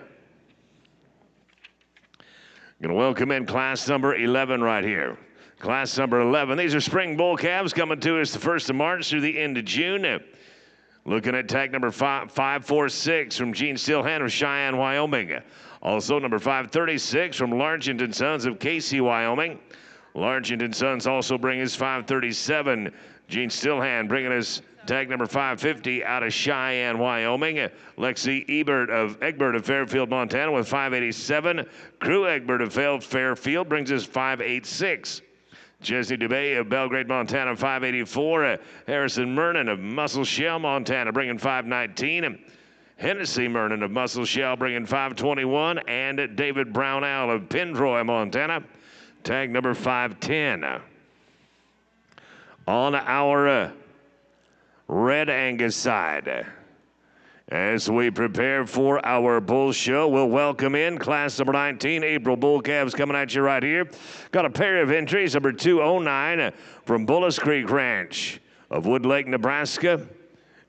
to welcome in class number 11 right here. Class number 11. These are spring bull calves coming to us the 1st of March through the end of June. Looking at tag number 546 from Gene Stillhand of Cheyenne, Wyoming. Also number 536 from Largent & Sons of Casey, Wyoming. Largent & Sons also bring us 537. Gene Stillhand bringing us tag number 550 out of Cheyenne, Wyoming. Lexi Egbert of Fairfield, Montana with 587. Crew Egbert of Fairfield brings us 586. Jesse DeBay of Belgrade, Montana, 584. Harrison Mernon of Muscle Shell, Montana, bringing 519. Hennessy Mernon of Muscle Shell bringing 521. And David Brownell of Pendroy, Montana, tag number 510. On our Red Angus side, as we prepare for our bull show, we'll welcome in class number 19, April Bull Calves coming at you right here. Got a pair of entries, number 209 from Bullis Creek Ranch of Wood Lake, Nebraska.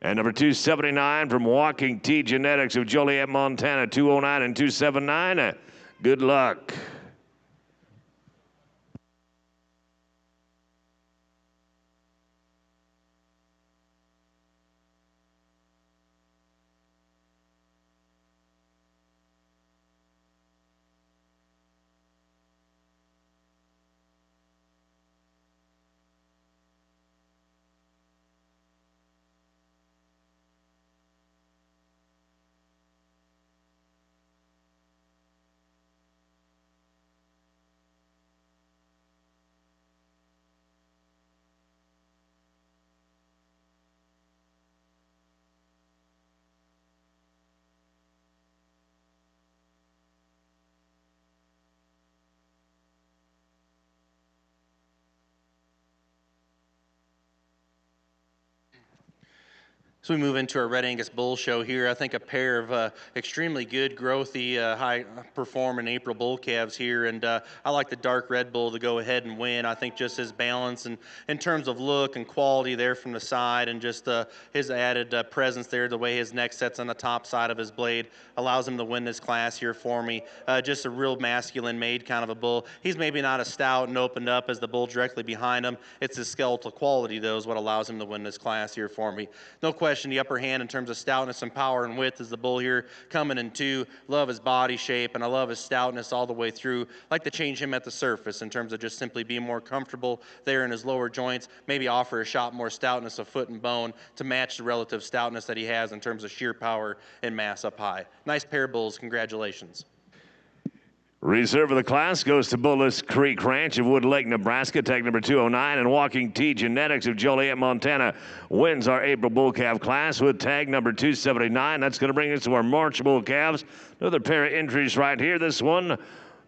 And number 279 from Walking T Genetics of Joliet, Montana, 209 and 279. Good luck. we move into our Red Angus Bull Show here, I think a pair of extremely good, growthy, high-performing April bull calves here, and I like the dark red bull to go ahead and win. I think just his balance and in terms of look and quality there from the side, and just his added presence there, the way his neck sets on the top side of his blade, allows him to win this class here for me. Just a real masculine-made kind of a bull. He's maybe not as stout and opened up as the bull directly behind him. It's his skeletal quality, though, is what allows him to win this class here for me. No question, the upper hand in terms of stoutness and power and width is the bull here coming in two. Love his body shape, and I love his stoutness all the way through. Like to change him at the surface in terms of just simply being more comfortable there in his lower joints, maybe offer a shot more stoutness of foot and bone to match the relative stoutness that he has in terms of sheer power and mass up high. Nice pair of bulls. Congratulations. Reserve of the class goes to Bullis Creek Ranch of Wood Lake, Nebraska, tag number 209, and Walking T Genetics of Joliet, Montana wins our April bull calf class with tag number 279. That's going to bring us to our March bull calves. Another pair of entries right here. This one,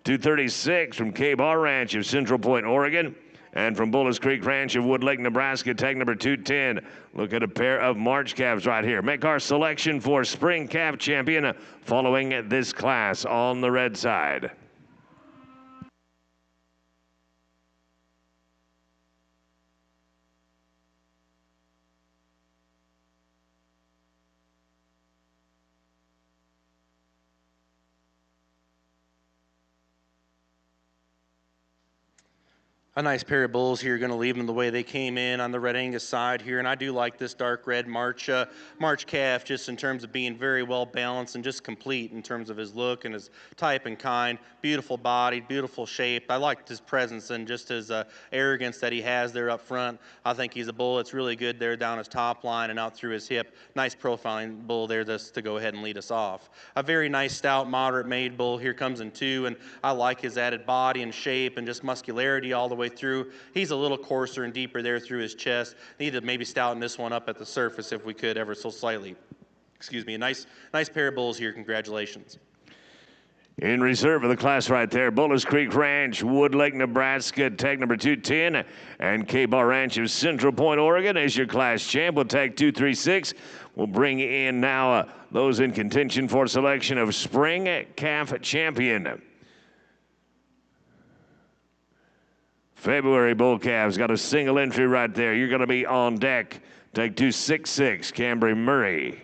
236 from K-Bar Ranch of Central Point, Oregon. And from Bullis Creek Ranch of Wood Lake, Nebraska, tag number 210. Look at a pair of March calves right here. Make our selection for Spring Calf Champion following this class on the red side. A nice pair of bulls here, going to leave them the way they came in on the Red Angus side here, and I do like this dark red March calf just in terms of being very well balanced and just complete in terms of his look and his type and kind. Beautiful body, beautiful shape. I liked his presence and just his arrogance that he has there up front. I think he's a bull that's really good there down his top line and out through his hip. Nice profiling bull there to go ahead and lead us off. A very nice, stout, moderate made bull here comes in two, and I like his added body and shape and just muscularity all the way through. He's a little coarser and deeper there through his chest. Need to maybe stouten this one up at the surface if we could ever so slightly. Excuse me. A nice pair of bulls here. Congratulations. In reserve of the class right there, Bullis Creek Ranch, Wood Lake, Nebraska, tag number 210, and K-Bar Ranch of Central Point, Oregon is your class champ. We'll tag 236. We'll bring in now those in contention for selection of Spring Calf Champion. February bull calves got a single entry right there. You're going to be on deck. Take 266, Cambry Murray.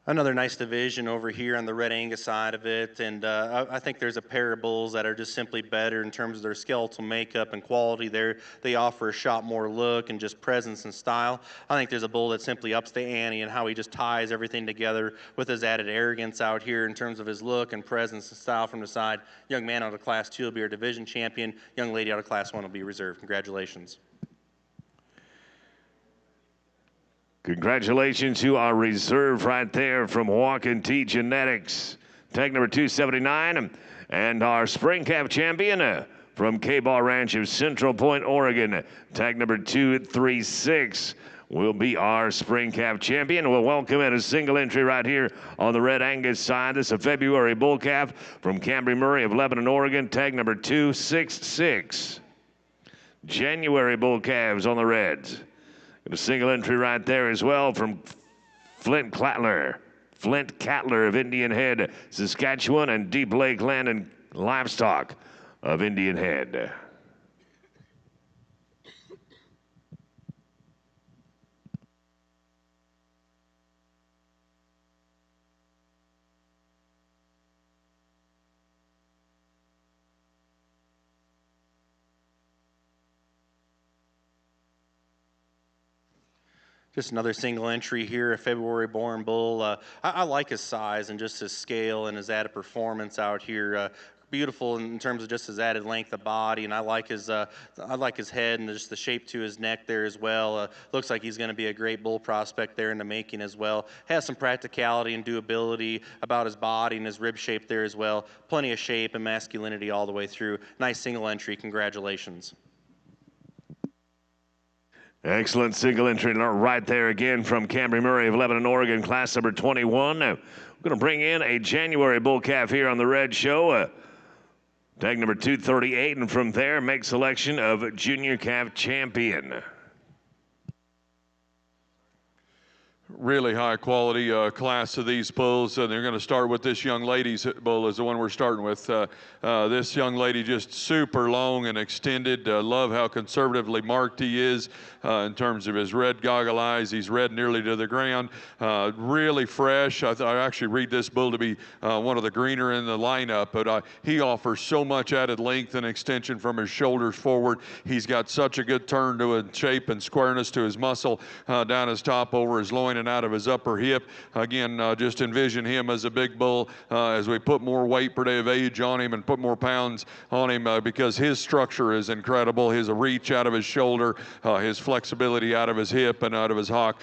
Another nice division over here on the Red Angus side of it, and I think there's a pair of bulls that are just simply better in terms of their skeletal makeup and quality there. They offer a shot more look and just presence and style. I think there's a bull that simply ups the ante and how he just ties everything together with his added arrogance out here in terms of his look and presence and style from the side. Young man out of Class 2 will be our division champion. Young lady out of Class 1 will be reserved. Congratulations. Congratulations to our reserve right there from Walking T Genetics. Tag number 279. And our Spring Calf champion from K-Bar Ranch of Central Point, Oregon. Tag number 236 will be our Spring Calf champion. We'll welcome in a single entry right here on the Red Angus side. This is a February bull calf from Cambry Murray of Lebanon, Oregon. Tag number 266. January bull calves on the Reds. A single entry right there as well from Flint Cattler of Indian Head, Saskatchewan, and Deep Lake Land and Livestock of Indian Head. Just another single entry here, a February born bull. I like his size and just his scale and his added performance out here. beautiful in terms of just his added length of body, and I like his head and just the shape to his neck there as well. Looks like he's going to be a great bull prospect there in the making as well. Has some practicality and doability about his body and his rib shape there as well. Plenty of shape and masculinity all the way through. Nice single entry. Congratulations. Excellent single entry right there again from Camry Murray of Lebanon, Oregon, class number 21. We're going to bring in a January bull calf here on the Red Show. Tag number 238, and from there, make selection of junior calf champion. Really high quality class of these bulls, and they're going to start with this young lady's bull is the one we're starting with. This young lady just super long and extended. Love how conservatively marked he is in terms of his red goggle eyes. He's red nearly to the ground. Really fresh. I actually read this bull to be one of the greener in the lineup, but he offers so much added length and extension from his shoulders forward. He's got such a good turn to his shape and squareness to his muscle down his top over his loin and out of his upper hip. Again, just envision him as a big bull as we put more weight per day of age on him and put more pounds on him because his structure is incredible. His reach out of his shoulder, his flexibility out of his hip and out of his hock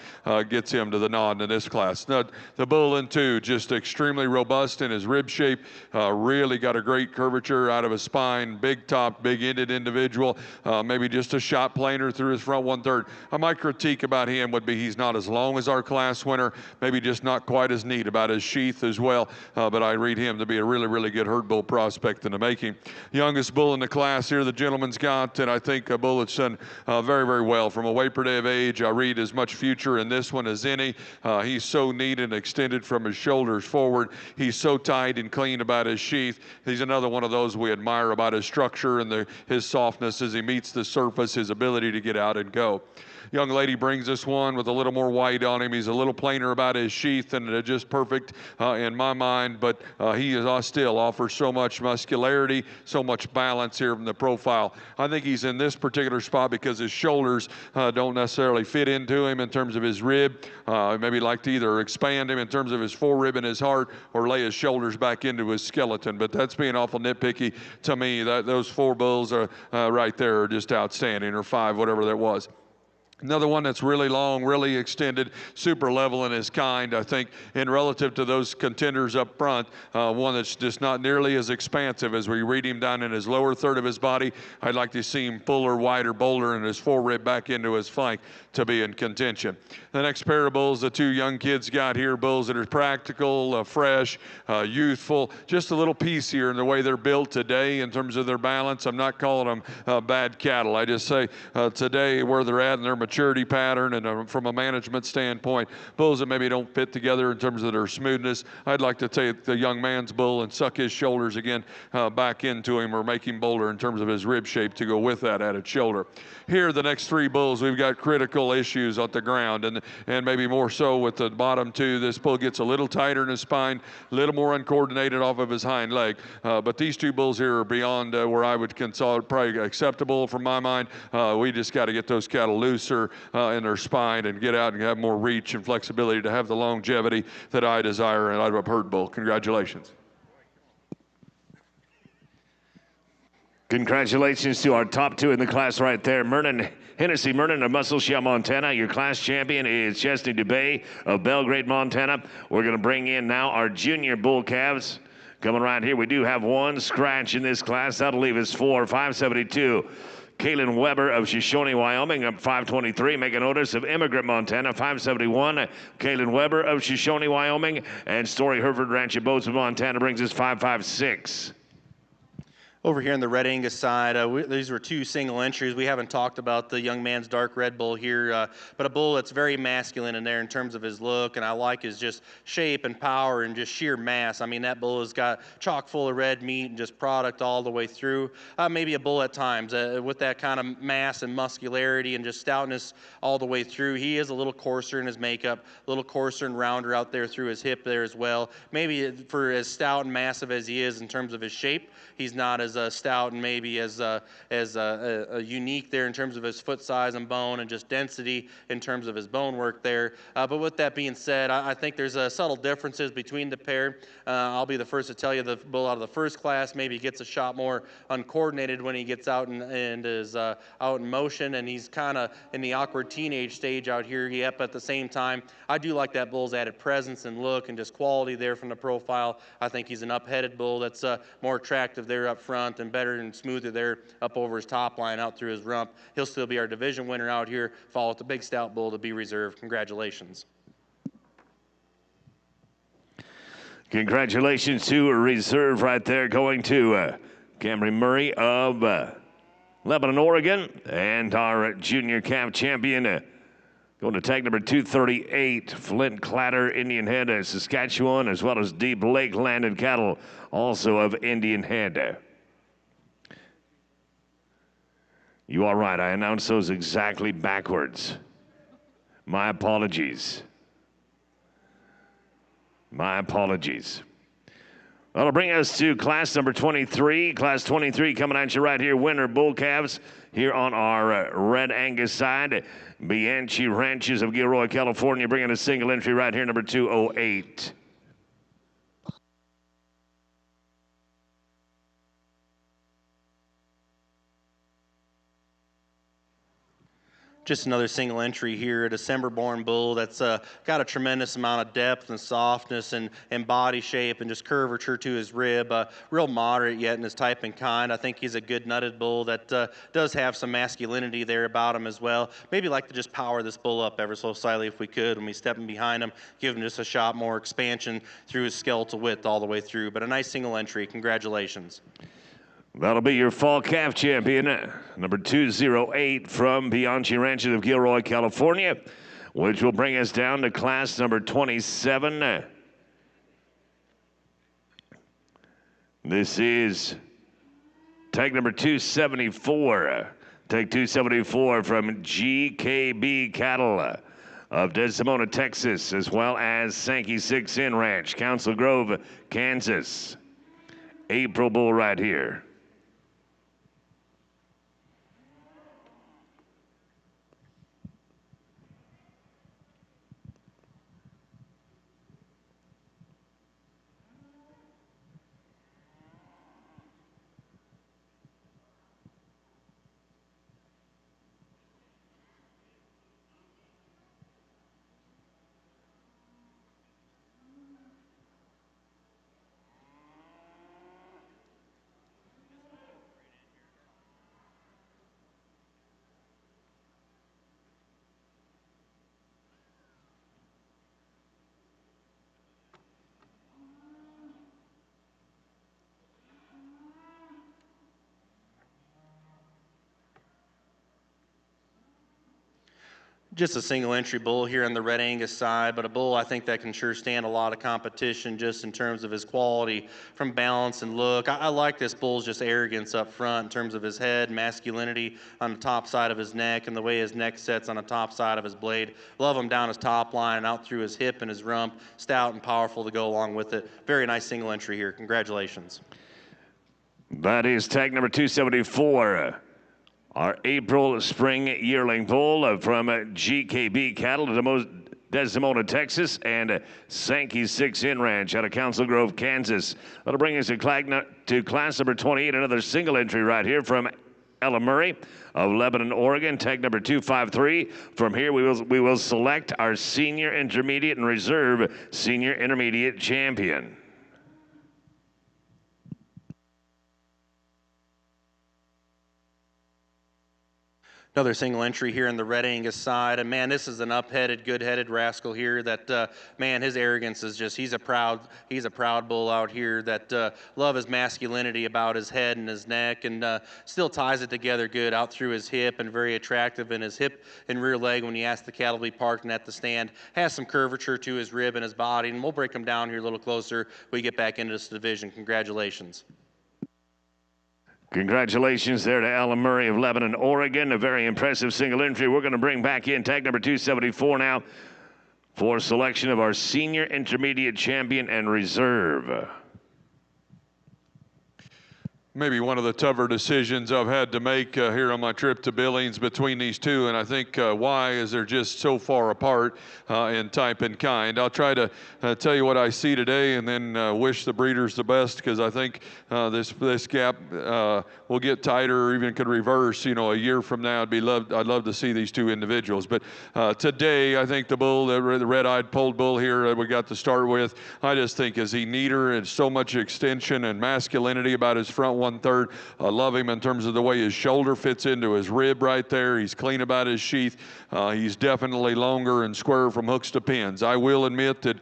gets him to the nod in this class. Now, the bull in two, just extremely robust in his rib shape, really got a great curvature out of his spine, big top, big ended individual, maybe just a shot planer through his front 1/3. My critique about him would be he's not as long as our class winner, maybe just not quite as neat about his sheath as well, but I read him to be a really, really good herd bull prospect in the making. Youngest bull in the class here, the gentleman's got, and I think a bull that's done very, very well. From a weight per day of age, I read as much future in this one as any. He's so neat and extended from his shoulders forward. He's so tight and clean about his sheath. He's another one of those we admire about his structure and his softness as he meets the surface, his ability to get out and go. Young lady brings this one with a little more white on him. He's a little plainer about his sheath and just perfect in my mind, but he is still offers so much muscularity, so much balance here from the profile. I think he's in this particular spot because his shoulders don't necessarily fit into him in terms of his rib. Maybe like to either expand him in terms of his forerib and his heart or lay his shoulders back into his skeleton, but that's being awful nitpicky to me. Those four bulls are right there are just outstanding, or five, whatever that was. Another one that's really long, really extended, super level in his kind, I think, and relative to those contenders up front, one that's just not nearly as expansive as we read him down in his lower third of his body. I'd like to see him fuller, wider, bolder, and his forerib back into his flank to be in contention. The next pair of bulls, the two young kids got here, bulls that are practical, fresh, youthful, just a little piecier in the way they're built today in terms of their balance. I'm not calling them bad cattle. I just say today where they're at in their maturity pattern and from a management standpoint, bulls that maybe don't fit together in terms of their smoothness. I'd like to take the young man's bull and suck his shoulders again back into him or make him bolder in terms of his rib shape to go with that added shoulder. Here, the next three bulls, we've got critical issues on the ground and maybe more so with the bottom two. This bull gets a little tighter in his spine, a little more uncoordinated off of his hind leg. But these two bulls here are beyond where I would consider probably acceptable from my mind. We just got to get those cattle looser in their spine and get out and have more reach and flexibility to have the longevity that I desire out of a herd bull. Congratulations. Congratulations to our top two in the class right there. Hennessy Mernon of Muscle Shell, Montana. Your class champion is Chesney DeBay of Belgrade, Montana. We're going to bring in now our junior bull calves. Coming right here, we do have one scratch in this class. That'll leave us 572. Kaylin Weber of Shoshone, Wyoming, up 523. Make a notice of Immigrant, Montana, 571. Kaylin Weber of Shoshone, Wyoming. And Story Hereford Ranch at Bozeman, Montana brings us 556. Over here on the Red Angus side, these were two single entries. We haven't talked about the young man's dark red bull here, but a bull that's very masculine in there in terms of his look, and I like his just shape and power and just sheer mass. I mean, that bull has got chock full of red meat and just product all the way through. Maybe a bull at times with that kind of mass and muscularity and just stoutness all the way through. He is a little coarser in his makeup, a little coarser and rounder out there through his hip there as well. Maybe for as stout and massive as he is in terms of his shape, he's not as as stout and maybe as unique there in terms of his foot size and bone and just density in terms of his bone work there. But with that being said, I think there's subtle differences between the pair. I'll be the first to tell you the bull out of the first class maybe gets a shot more uncoordinated when he gets out and is out in motion, and he's kind of in the awkward teenage stage out here. Yep, at the same time, I do like that bull's added presence and look and just quality there from the profile. I think he's an up-headed bull that's more attractive there up front and better and smoother there up over his top line out through his rump. He'll still be our division winner out here, followed with the big stout bull to be reserved. Congratulations. Congratulations to a reserve right there going to Camry Murray of Lebanon, Oregon, and our junior calf champion going to tag number 238, Flint Clatter, Indian Head, Saskatchewan, as well as Deep Lake Landed Cattle, also of Indian Head. You are right, I announced those exactly backwards. My apologies. My apologies. That'll bring us to class number 23. Class 23 coming at you right here. Winter bull calves here on our Red Angus side. Bianchi Ranches of Gilroy, California, bringing a single entry right here, number 208. Just another single entry here, a December-born bull that's got a tremendous amount of depth and softness and body shape and just curvature to his rib. Real moderate yet in his type and kind. I think he's a good nutted bull that does have some masculinity there about him as well. Maybe like to just power this bull up ever so slightly if we could when we step in behind him, give him just a shot more expansion through his skeletal width all the way through. But a nice single entry. Congratulations. That'll be your fall calf champion, number 208 from Bianchi Ranches of Gilroy, California, which will bring us down to class number 27. This is tag number 274. Tag 274 from GKB Cattle of Desdemona, Texas, as well as Sankey 6 Inn Ranch, Council Grove, Kansas. April bull right here. Just a single entry bull here on the Red Angus side, but a bull I think that can sure stand a lot of competition just in terms of his quality from balance and look. I like this bull's just arrogance up front in terms of his head, masculinity on the top side of his neck, and the way his neck sets on the top side of his blade. Love him down his top line and out through his hip and his rump. Stout and powerful to go along with it. Very nice single entry here. Congratulations. That is tag number 274. Our April spring yearling bull from GKB Cattle to Desdemona, Texas, and Sankey 6 Inn Ranch out of Council Grove, Kansas. That'll bring us to class number 28, another single entry right here from Ella Murray of Lebanon, Oregon, tag number 253. From here, we will select our senior intermediate and reserve senior intermediate champion. Another single entry here in the Red Angus side. And, man, this is an up-headed, good-headed rascal here that, man, his arrogance is just, he's a proud bull out here that love his masculinity about his head and his neck and still ties it together good out through his hip and very attractive in his hip and rear leg when he asks the cattle to be parked and at the stand. Has some curvature to his rib and his body, and we'll break him down here a little closer when we get back into this division. Congratulations. Congratulations there to Alan Murray of Lebanon, Oregon. A very impressive single entry. We're going to bring back in tag number 274 now for selection of our senior intermediate champion and reserve. maybe one of the tougher decisions I've had to make here on my trip to Billings between these two, and I think why is they're just so far apart in type and kind. I'll try to tell you what I see today, and then wish the breeders the best, because I think this gap will get tighter, or even could reverse. You know, a year from now, I'd love to see these two individuals. But today, I think the bull, the red-eyed polled bull here that we got to start with, I just think is he neater and so much extension and masculinity about his front 1/3. I love him in terms of the way his shoulder fits into his rib right there. He's clean about his sheath. He's definitely longer and squarer from hooks to pins. I will admit that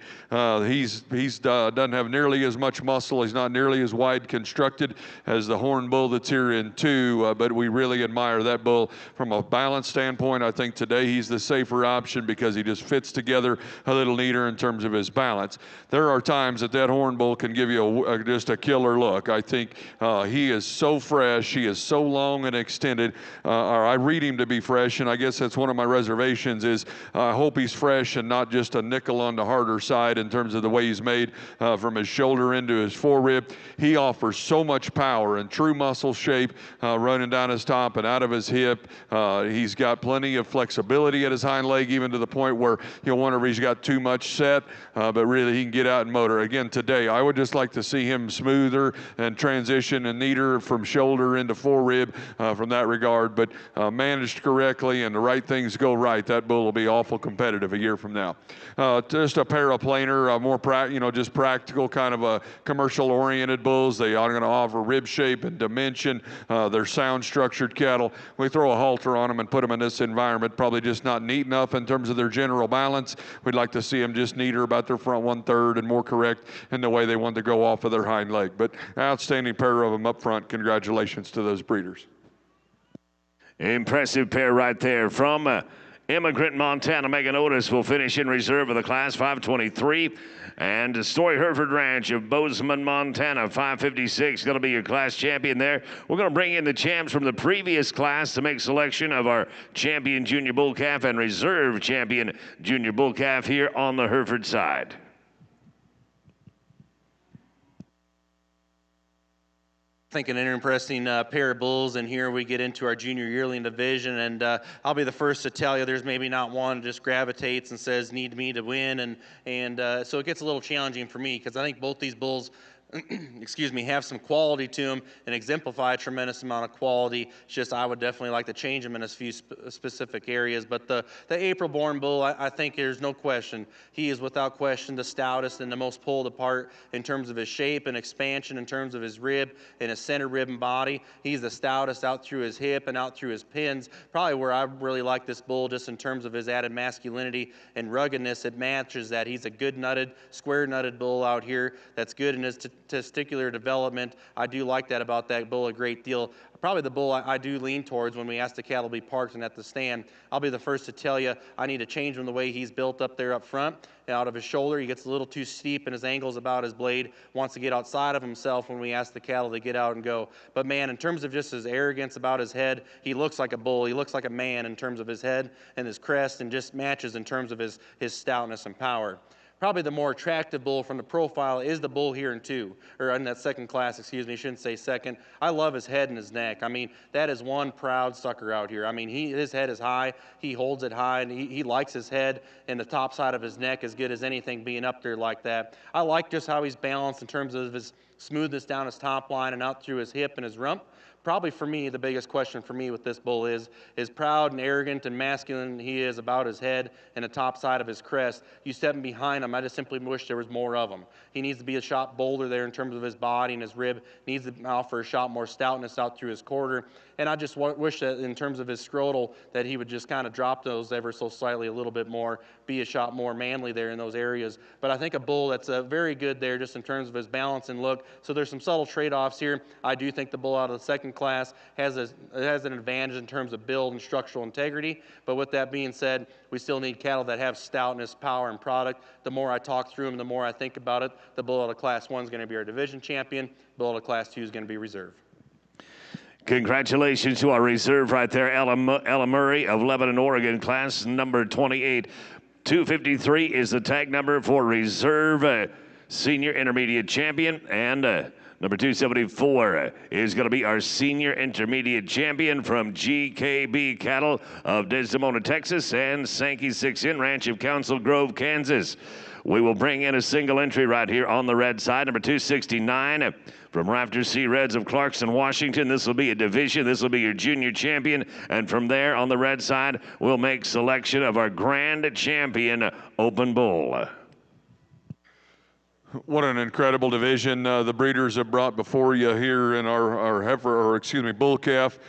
he's doesn't have nearly as much muscle. He's not nearly as wide constructed as the horn bull that's here in 2, but we really admire that bull from a balance standpoint. I think today he's the safer option because he just fits together a little neater in terms of his balance. There are times that horn bull can give you just a killer look. I think he is so fresh. He is so long and extended. Or I read him to be fresh, and I guess that's one of my reservations is I hope he's fresh and not just a nickel on the harder side in terms of the way he's made from his shoulder into his forerib. He offers so much power and true muscle shape running down his top and out of his hip. He's got plenty of flexibility at his hind leg, even to the point where you'll wonder if he's got too much set, but really he can get out and motor. Again, today, I would just like to see him smoother and transition and neater from shoulder into forerib from that regard, but managed correctly and the right things go right, that bull will be awful competitive a year from now. Just a paraplaner, more just practical kind of a commercial-oriented bulls. They are going to offer rib shape and dimension. They're sound-structured cattle. We throw a halter on them and put them in this environment, probably just not neat enough in terms of their general balance. We'd like to see them just neater about their front 1/3 and more correct in the way they want to go off of their hind leg. But outstanding pair of them up front. Congratulations to those breeders. Impressive pair right there from Immigrant, Montana. Megan Otis will finish in reserve of the class 523. And Story Hereford Ranch of Bozeman, Montana, 556, going to be your class champion there. We're going to bring in the champs from the previous class to make selection of our champion junior bull calf and reserve champion junior bull calf here on the Hereford side. I think an interesting pair of bulls, and here we get into our junior yearling division, and I'll be the first to tell you there's maybe not one just gravitates and says need me to win, and so it gets a little challenging for me because I think both these bulls excuse me, have some quality to them and exemplify a tremendous amount of quality. It's just I would definitely like to change them in a few specific areas. But the April-born bull, I think there's no question. He is without question the stoutest and the most pulled apart in terms of his shape and expansion, in terms of his rib and his center rib and body. He's the stoutest out through his hip and out through his pins. Probably where I really like this bull just in terms of his added masculinity and ruggedness. It matches that. He's a good nutted, square nutted bull out here that's good in his testicular development. I do like that about that bull a great deal. Probably the bull I do lean towards when we ask the cattle to be parked and at the stand. I'll be the first to tell you I need to change him the way he's built up there up front. Out of his shoulder, he gets a little too steep and his angle's about his blade. Wants to get outside of himself when we ask the cattle to get out and go. But man, in terms of just his arrogance about his head, he looks like a bull. He looks like a man in terms of his head and his crest, and just matches in terms of his stoutness and power. Probably the more attractive bull from the profile is the bull here in that second class, excuse me, shouldn't say second. I love his head and his neck. I mean, that is one proud sucker out here. I mean, his head is high, he holds it high, and he likes his head and the top side of his neck as good as anything being up there like that. I like just how he's balanced in terms of his smoothness down his top line and out through his hip and his rump. Probably for me, the biggest question for me with this bull is proud and arrogant and masculine he is about his head and the top side of his crest. You step in behind him, I just simply wish there was more of him. He needs to be a shot bolder there in terms of his body and his rib. Needs to offer a shot more stoutness out through his quarter. And I just wish that in terms of his scrotal that he would just kind of drop those ever so slightly a little bit more, be a shot more manly there in those areas. But I think a bull that's very good there just in terms of his balance and look. So there's some subtle trade-offs here. I do think the bull out of the second class has an advantage in terms of build and structural integrity. But with that being said, we still need cattle that have stoutness, power, and product. The more I talk through them, the more I think about it. The bull out of class 1 is going to be our division champion. The bull out of class 2 is going to be reserve. Congratulations to our reserve right there, Ella Murray of Lebanon, Oregon, class number 28. 253 is the tag number for reserve senior intermediate champion. And Number 274 is going to be our senior intermediate champion from GKB Cattle of Desdemona, Texas, and Sankey 6 Ranch of Council Grove, Kansas. We will bring in a single entry right here on the red side. Number 269 from Rafter C Reds of Clarkson, Washington. This will be a division. This will be your junior champion. And from there on the red side, we'll make selection of our grand champion open bull. What an incredible division the breeders have brought before you here in our bull calf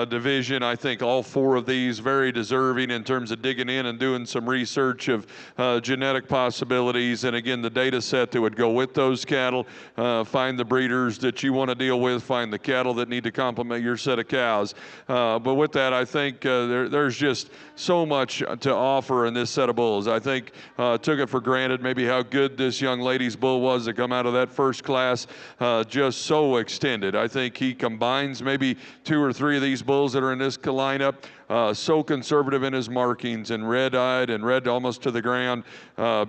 division. I think all four of these very deserving in terms of digging in and doing some research of genetic possibilities. And again, the data set that would go with those cattle, find the breeders that you want to deal with, find the cattle that need to complement your set of cows. But with that, I think there's just so much to offer in this set of bulls. I think took it for granted maybe how good this young lady's bull was to come out of that first class, just so extended. I think he combines maybe 2 or 3 of these bulls that are in this lineup, so conservative in his markings and red-eyed and red almost to the ground,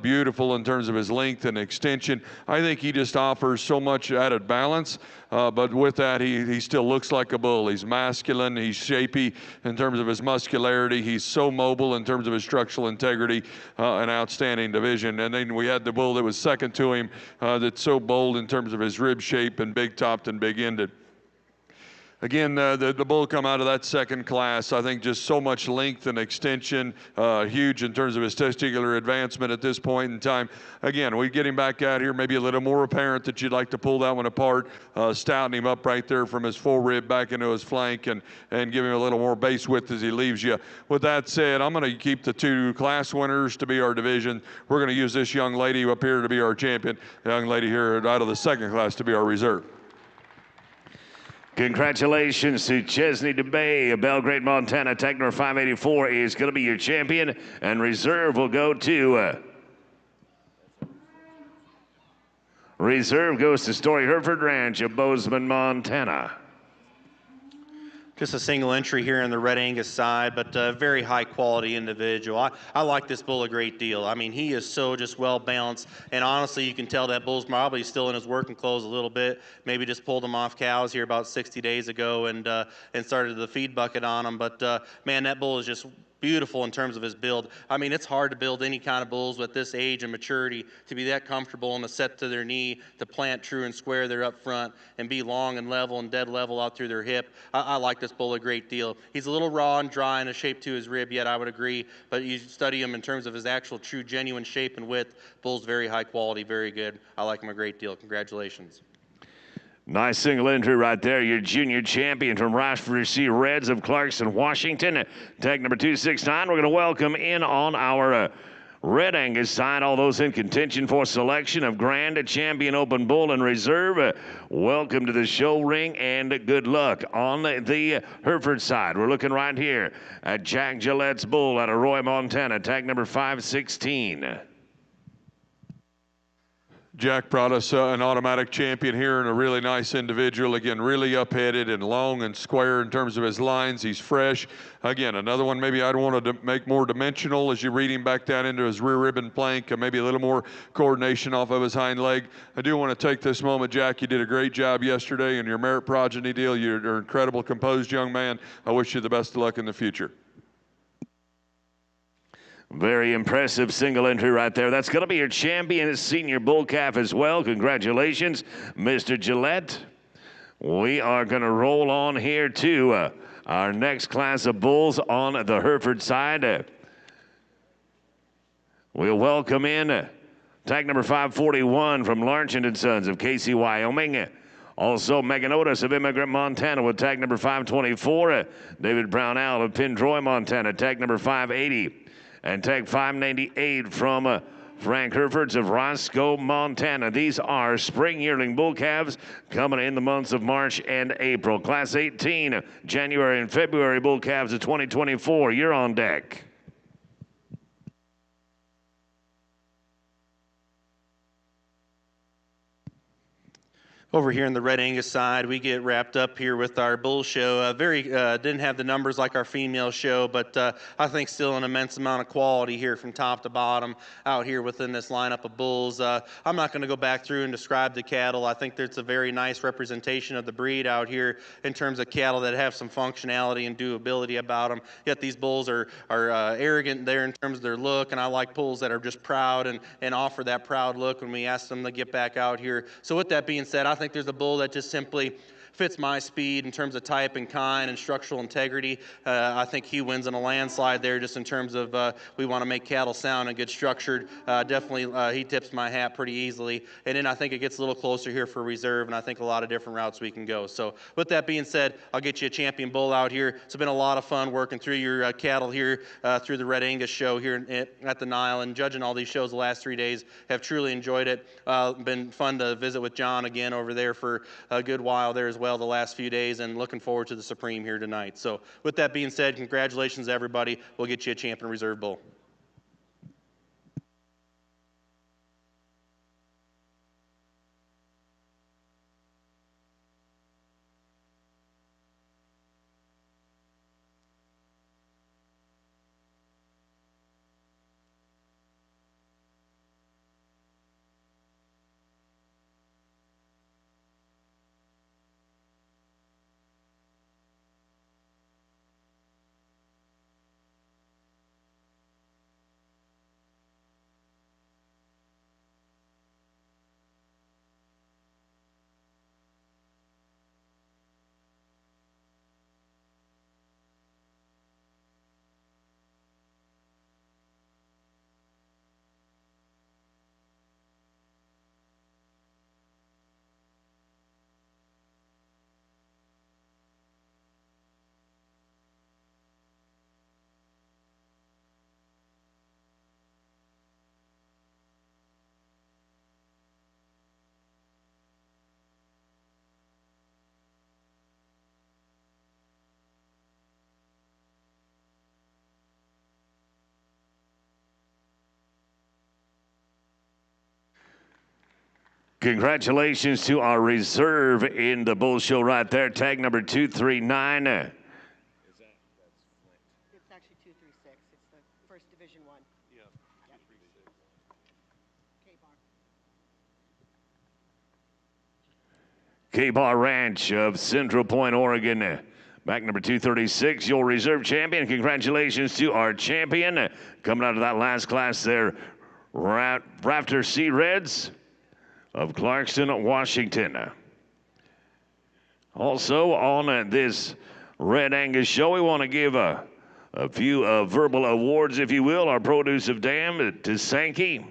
beautiful in terms of his length and extension. I think he just offers so much added balance, but with that, he still looks like a bull. He's masculine, he's shapy in terms of his muscularity, he's so mobile in terms of his structural integrity, an outstanding division. And then we had the bull that was second to him, that's so bold in terms of his rib shape and big-topped and big-ended. Again, the bull come out of that second class, I think just so much length and extension, huge in terms of his testicular advancement at this point in time. Again, we get him back out here, maybe a little more apparent that you'd like to pull that one apart, stouten him up right there from his full rib back into his flank and give him a little more base width as he leaves you. With that said, I'm going to keep the 2 class winners to be our division. We're going to use this young lady up here to be our champion, the young lady here out of the second class to be our reserve. Congratulations to Chesney DeBay of Belgrade, Montana. Tech number 584 is going to be your champion, and reserve will go to reserve goes to Story Hereford Ranch of Bozeman, Montana. Just a single entry here on the Red Angus side, but a very high quality individual. I like this bull a great deal. I mean, he is so just well balanced, and honestly, you can tell that bull's probably still in his working clothes a little bit. Maybe just pulled him off cows here about 60 days ago and started the feed bucket on him. But man, that bull is just beautiful in terms of his build. I mean, it's hard to build any kind of bulls with this age and maturity to be that comfortable and to set to their knee, to plant true and square there up front, and be long and level and dead level out through their hip. I like this bull a great deal. He's a little raw and dry and a shape to his rib yet, I would agree, but you study him in terms of his actual true genuine shape and width. Bull's very high quality, very good. I like him a great deal. Congratulations. Nice single entry right there. Your junior champion from Rafter C Reds of Clarkson, Washington. Tag number 269. We're going to welcome in on our Red Angus side all those in contention for selection of Grand Champion Open Bull and Reserve. Welcome to the show ring and good luck. On the Hereford side, we're looking right here at Jack Gillette's bull out of Roy, Montana. Tag number 516. Jack brought us an automatic champion here and a really nice individual. Again, really up-headed and long and square in terms of his lines. He's fresh. Again, another one maybe I'd want to make more dimensional as you read him back down into his rear ribbon plank, and maybe a little more coordination off of his hind leg. I do want to take this moment, Jack. You did a great job yesterday in your merit progeny deal. You're an incredible, composed young man. I wish you the best of luck in the future. Very impressive single entry right there. That's going to be your champion senior bull calf as well. Congratulations, Mr. Gillette. We are going to roll on here to our next class of bulls on the Hereford side. We'll welcome in tag number 541 from Larchant & Sons of Casey, Wyoming. Also, Megan Otis of Immigrant, Montana with tag number 524. David Brownell of Pindroy, Montana, tag number 580. And tag 598 from Frank Herfords of Roscoe, Montana. These are spring yearling bull calves coming in the months of March and April. Class 18, January and February bull calves of 2024. You're on deck. Over here on the Red Angus side, we get wrapped up here with our bull show. Didn't have the numbers like our female show, but I think still an immense amount of quality here from top to bottom out here within this lineup of bulls. I'm not going to go back through and describe the cattle. I think there's a very nice representation of the breed out here in terms of cattle that have some functionality and doability about them. Yet these bulls are arrogant there in terms of their look, and I like bulls that are just proud and offer that proud look when we ask them to get back out here. So with that being said, I think there's a bull that just simply fits my speed in terms of type and kind and structural integrity. I think he wins in a landslide there just in terms of we want to make cattle sound and get structured. Definitely he tips my hat pretty easily. And then I think it gets a little closer here for reserve, and I think a lot of different routes we can go. So with that being said, I'll get you a champion bull out here. It's been a lot of fun working through your cattle here through the Red Angus show here at the NILE, and judging all these shows the last 3 days. Have truly enjoyed it. Been fun to visit with John again over there for a good while there as well the last few days, and looking forward to the Supreme here tonight. So with that being said, congratulations to everybody. We'll get you a champion reserve bull. Congratulations to our reserve in the bull show right there. Tag number 239. It's actually 236. It's the first Division 1. Yeah. Yep. K-Bar. K-Bar Ranch of Central Point, Oregon. Back number 236, your reserve champion. Congratulations to our champion. Coming out of that last class there, Rafter Sea Reds of Clarkston, Washington. Also on this Red Angus show, we want to give a few verbal awards, if you will. Our produce of Dam to Sankey.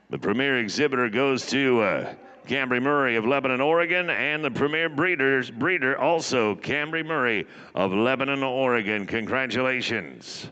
The premier exhibitor goes to Cambry Murray of Lebanon, Oregon, and the premier breeder also Cambry Murray of Lebanon, Oregon. Congratulations.